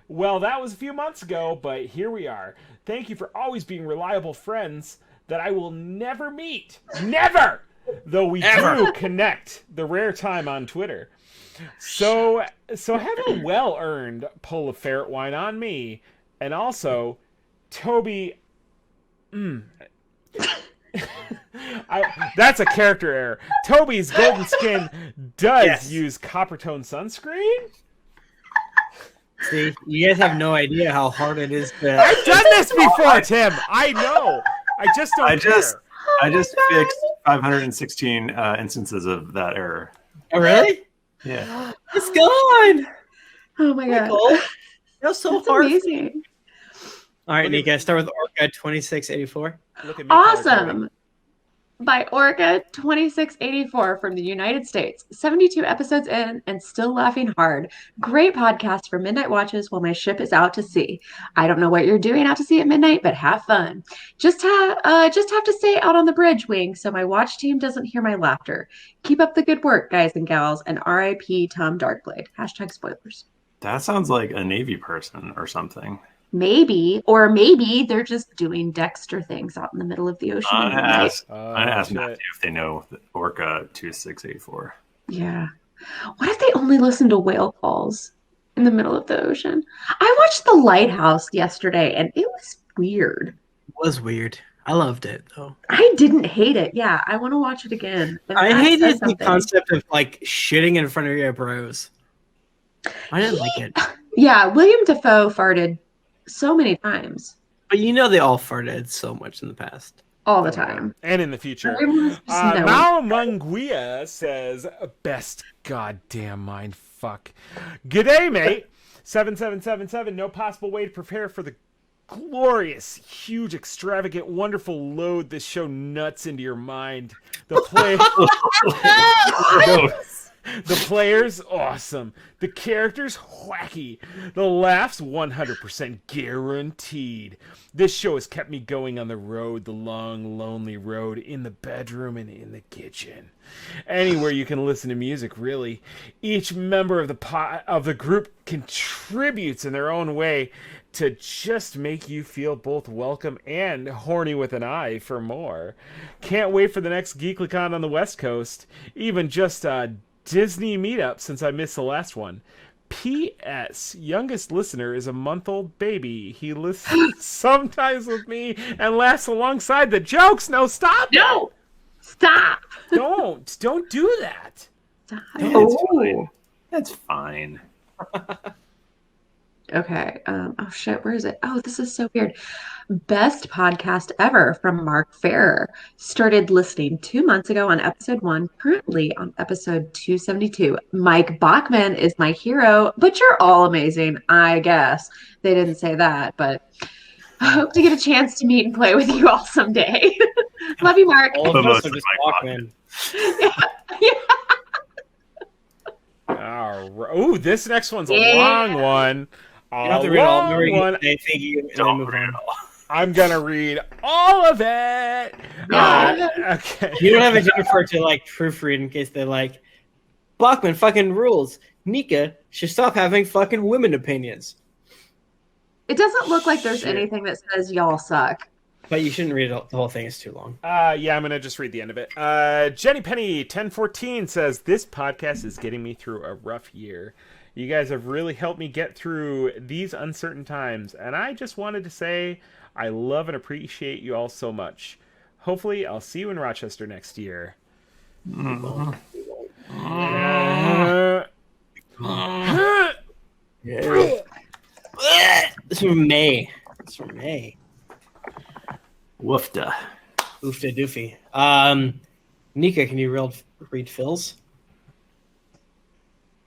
Well, that was a few months ago, but here we are. Thank you for always being reliable friends that I will never meet. Never! Though we do connect the rare time on Twitter. So have a well-earned pull of ferret wine on me. And also, Toby... that's a character error. Toby's golden skin does use copper tone sunscreen? See, you guys have no idea how hard it is to... I've done this before, Tim. I know. I just don't care. I just fixed 516 instances of that error. Oh, really? Yeah. It's gone. Oh my god. That was so That's hard. amazing. All right, Nika, start with Orca 2684. Look at me. Awesome. By Orca 2684 from the United States. 72 episodes in and still laughing hard. Great podcast for midnight watches while my ship is out to sea. I don't know what you're doing out to sea at midnight, but have fun. Just have to stay out on the bridge wing so my watch team doesn't hear my laughter. Keep up the good work, guys and gals, and RIP Tom Darkblade. # spoilers. That sounds like a Navy person or something. Maybe they're just doing Dexter things out in the middle of the ocean. I asked Matthew if they know Orca 2684. Yeah. What if they only listen to whale calls? in the middle of the ocean. I watched The Lighthouse yesterday, and it was weird. It was weird. I loved it though. I didn't hate it. Yeah, I want to watch it again. I hated the concept of like shitting in front of your bros. I didn't like it. Yeah, William Dafoe farted so many times. But you know they all farted so much in the past. All the time. And in the future. Mao Munguia says, best goddamn mind fuck. G'day, mate. 7777. No possible way to prepare for the glorious, huge, extravagant, wonderful load this show nuts into your mind. The play. The players, awesome. The characters, wacky. The laughs, 100% guaranteed. This show has kept me going on the road, the long, lonely road, in the bedroom and in the kitchen. Anywhere you can listen to music, really. Each member of the group contributes in their own way to just make you feel both welcome and horny with an eye for more. Can't wait for the next GeeklyCon on the West Coast. Even just Disney meetup since I missed the last one. P.S. Youngest listener is a month-old baby. He listens sometimes with me and laughs alongside the jokes. No, stop! No! Stop! Don't do that. Stop. That's fine. Okay. Oh shit, where is it? Oh, this is so weird. Best podcast ever from Mark Farrer. Started listening 2 months ago on episode 1, currently on episode 272. Mike Bachmann is my hero, but you're all amazing, I guess. They didn't say that, but I hope to get a chance to meet and play with you all someday. Love you, Mark. All of us are just Bachmann. Oh, this next one's a long one. You have to read all of them. I'm gonna read all of it. Okay. You don't have a Jennifer to like proofread in case they're like, Bachmann fucking rules. Nika should stop having fucking women opinions. It doesn't look like there's anything that says y'all suck. But you shouldn't read the whole thing. It's too long. Yeah, I'm going to just read the end of it. Jenny Penny 1014 says, this podcast is getting me through a rough year. You guys have really helped me get through these uncertain times. And I just wanted to say I love and appreciate you all so much. Hopefully, I'll see you in Rochester next year. This is from May. Woofda. Oofda doofy. Nika, can you read Phil's?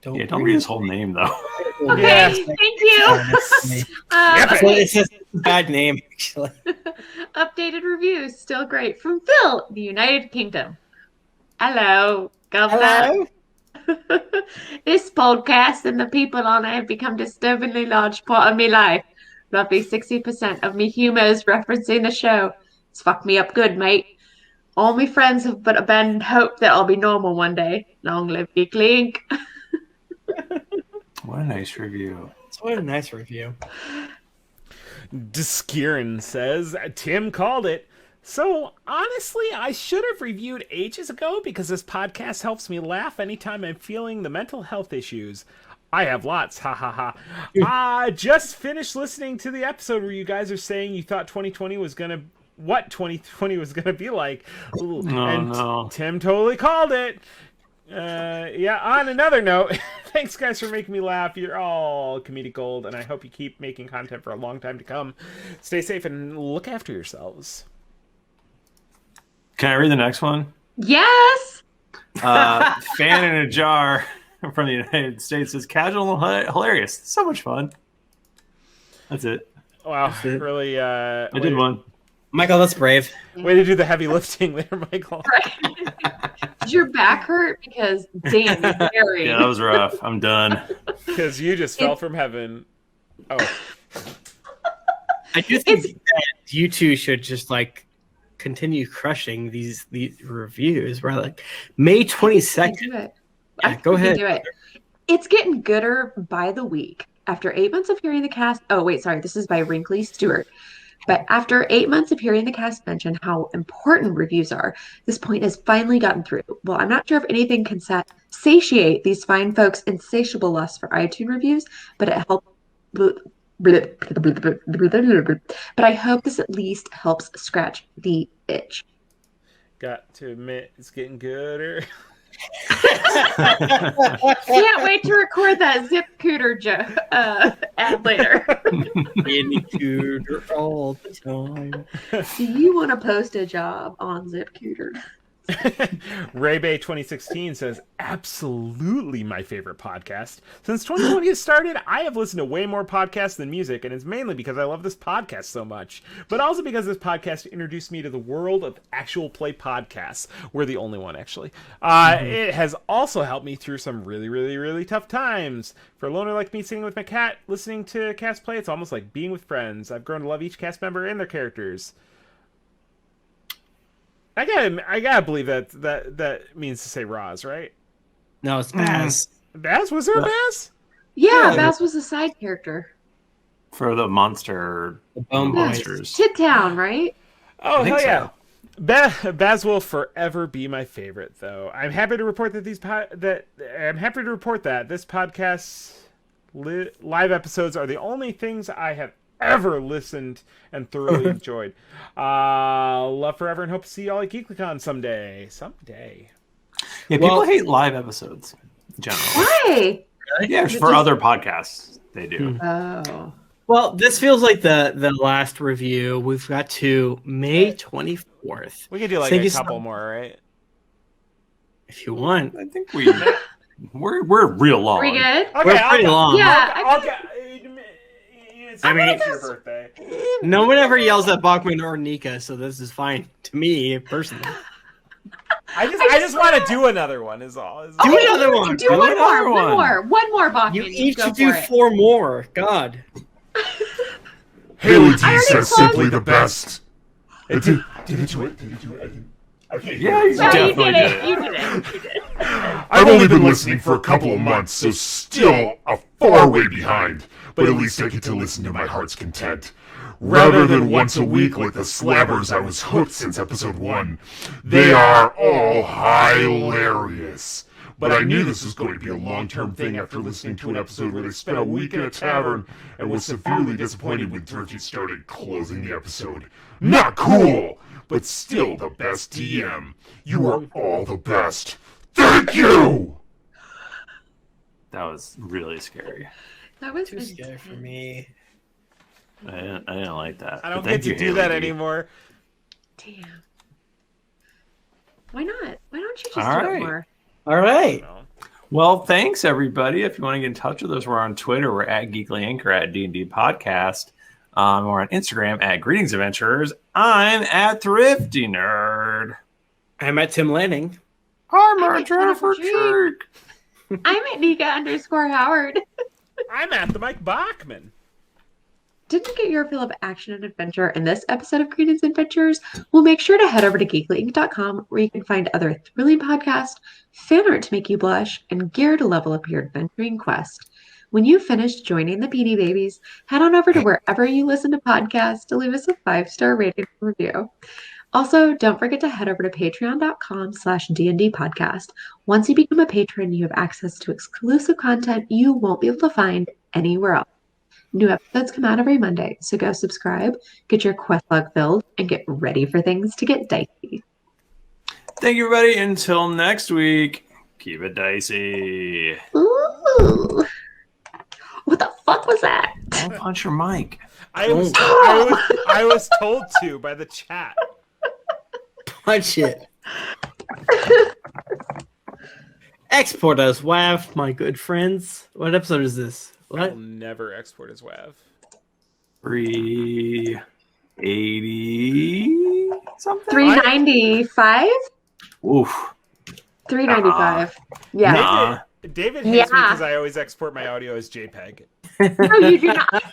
Don't read his whole name, though. Okay, yeah. Thank you. It's just a bad name, actually. Updated reviews, still great. From Phil, the United Kingdom. Hello, Governor. Hello. This podcast and the people on it have become a disturbingly large part of my life. Roughly 60% of me humor is referencing the show. It's fucked me up good, mate. All my friends have but abandoned hope that I'll be normal one day. Long live Geekly Inc. What a nice review. What a nice review. Deskirin says, Tim called it. So, honestly, I should have reviewed ages ago because this podcast helps me laugh anytime I'm feeling the mental health issues. I have lots, ha ha ha. I just finished listening to the episode where you guys are saying you thought 2020 was going to... What 2020 was going to be like. Ooh, no. Tim totally called it. Yeah, on another note, thanks guys for making me laugh. You're all comedic gold, and I hope you keep making content for a long time to come. Stay safe and look after yourselves. Can I read the next one? Yes! Fan in a jar from the United States is casual and hilarious. So much fun. That's it. Wow, really... I did one. Michael, that's brave. Way to do the heavy lifting there, Michael. Did your back hurt? Because, damn, you're very... Yeah, that was rough. I'm done. Because you just fell from heaven. Oh. I do think that you two should just, like, continue crushing these reviews. We're like, May 22nd. Yeah, go ahead. Do it. It's getting gooder by the week. After 8 months of hearing the cast... Oh, wait, sorry. This is by Wrinkly Stewart. But after 8 months of hearing the cast mention how important reviews are, this point has finally gotten through. Well, I'm not sure if anything can satiate these fine folks' insatiable lust for iTunes reviews, but it helps. But I hope this at least helps scratch the itch. Got to admit, it's getting gooder. Can't wait to record that Zip Cooter ad later. Any cooter all the time. Do you want to post a job on Zip Cooter? Ray Bay 2016 says, absolutely my favorite podcast. Since 2020 has started, I have listened to way more podcasts than music, and it's mainly because I love this podcast so much. But also because this podcast introduced me to the world of actual play podcasts. We're the only one, actually. It has also helped me through some really, really, really tough times. For a loner like me sitting with my cat, listening to cast play, it's almost like being with friends. I've grown to love each cast member and their characters. I gotta believe that means to say Roz, right? No, it's Baz. Baz? Was there a Baz? Yeah, Baz was a side character. For the monster. The bone monsters. Tit Town, right? Oh, hell yeah. Baz will forever be my favorite, though. I'm happy to report that this podcast's live episodes are the only things I have ever listened and thoroughly enjoyed. Love forever and hope to see y'all at GeeklyCon someday. Yeah, people hate live episodes in general. Why? Yeah, for other podcasts they do. Oh. Well, this feels like the last review. We've got to May 24th. We could do like a couple more, right? If you want. I think we're real long. We good? Okay, we're pretty long. Yeah. I mean, it's your birthday. No one ever yells at Bachmann or Nika, so this is fine to me personally. I just want to do another one. Is all. Do another one. Do one more, Bachmann. You each should do 4 more. God. Haley T says simply the best. Did he do it? Yeah, you definitely did it. You did it. I've only been listening for a couple of months, so still a far way behind. But at least I get to listen to my heart's content. Rather than once a week like the slabbers, I was hooked since episode 1. They are all hilarious. But I knew this was going to be a long-term thing after listening to an episode where they spent a week in a tavern and was severely disappointed when Turkey started closing the episode. Not cool, but still the best DM. You are all the best. Thank you! That was really scary. That was Too scary for me. I didn't like that. I don't get to do that anymore. Damn. Why not? Why don't you just All do right. it more? All right. Well, thanks everybody. If you want to get in touch with us, we're on Twitter. We're at Geekly Anchor at D&D Podcast. We're on Instagram at Greetings Adventurers. I'm at Thrifty Nerd. I'm at Tim Lanning. I'm at Jennifer Cheek. I'm at Nika_Howard. I'm at the Mike Bachmann. Didn't get your fill of action and adventure in this episode of Greetings Adventures? Well, make sure to head over to geeklyinc.com where you can find other thrilling podcasts, fan art to make you blush, and gear to level up your adventuring quest. When you've finished joining the Beanie Babies, head on over to wherever you listen to podcasts to leave us a 5-star rating and review. Also, don't forget to head over to patreon.com/D&D podcast. Once you become a patron, you have access to exclusive content you won't be able to find anywhere else. New episodes come out every Monday, so go subscribe, get your quest log filled, and get ready for things to get dicey. Thank you, everybody. Until next week, keep it dicey. Ooh. What the fuck was that? Don't punch your mic. I was told to by the chat. Punch it. Export as WAV, my good friends. What episode is this? What? I'll never export as WAV. 380 something. 395? Oof. 395. Yeah. Nah. David hates me because I always export my audio as JPEG. No, you do not.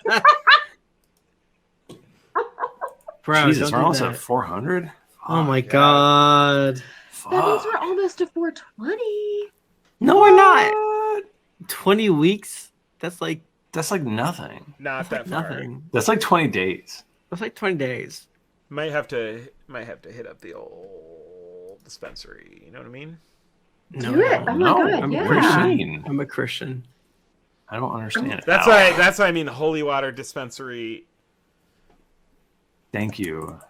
Bro, Jesus, don't we're do almost that. at 400. Oh my god. That means we're almost to 420. No, we're not. 20 weeks? That's like That's like nothing. Not that far. nothing. That's like 20 days. was like 20 days. Might have to hit up the old dispensary. You know what I mean? Do it. Oh my god. I'm yeah. a Christian. I'm a Christian. I don't understand it. That's why I mean the holy water dispensary. Thank you.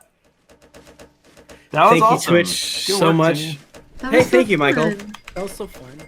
That was awesome. awesome. Thank you, Twitch, so much. That Hey, was so thank you, Michael. fun. That was so fun.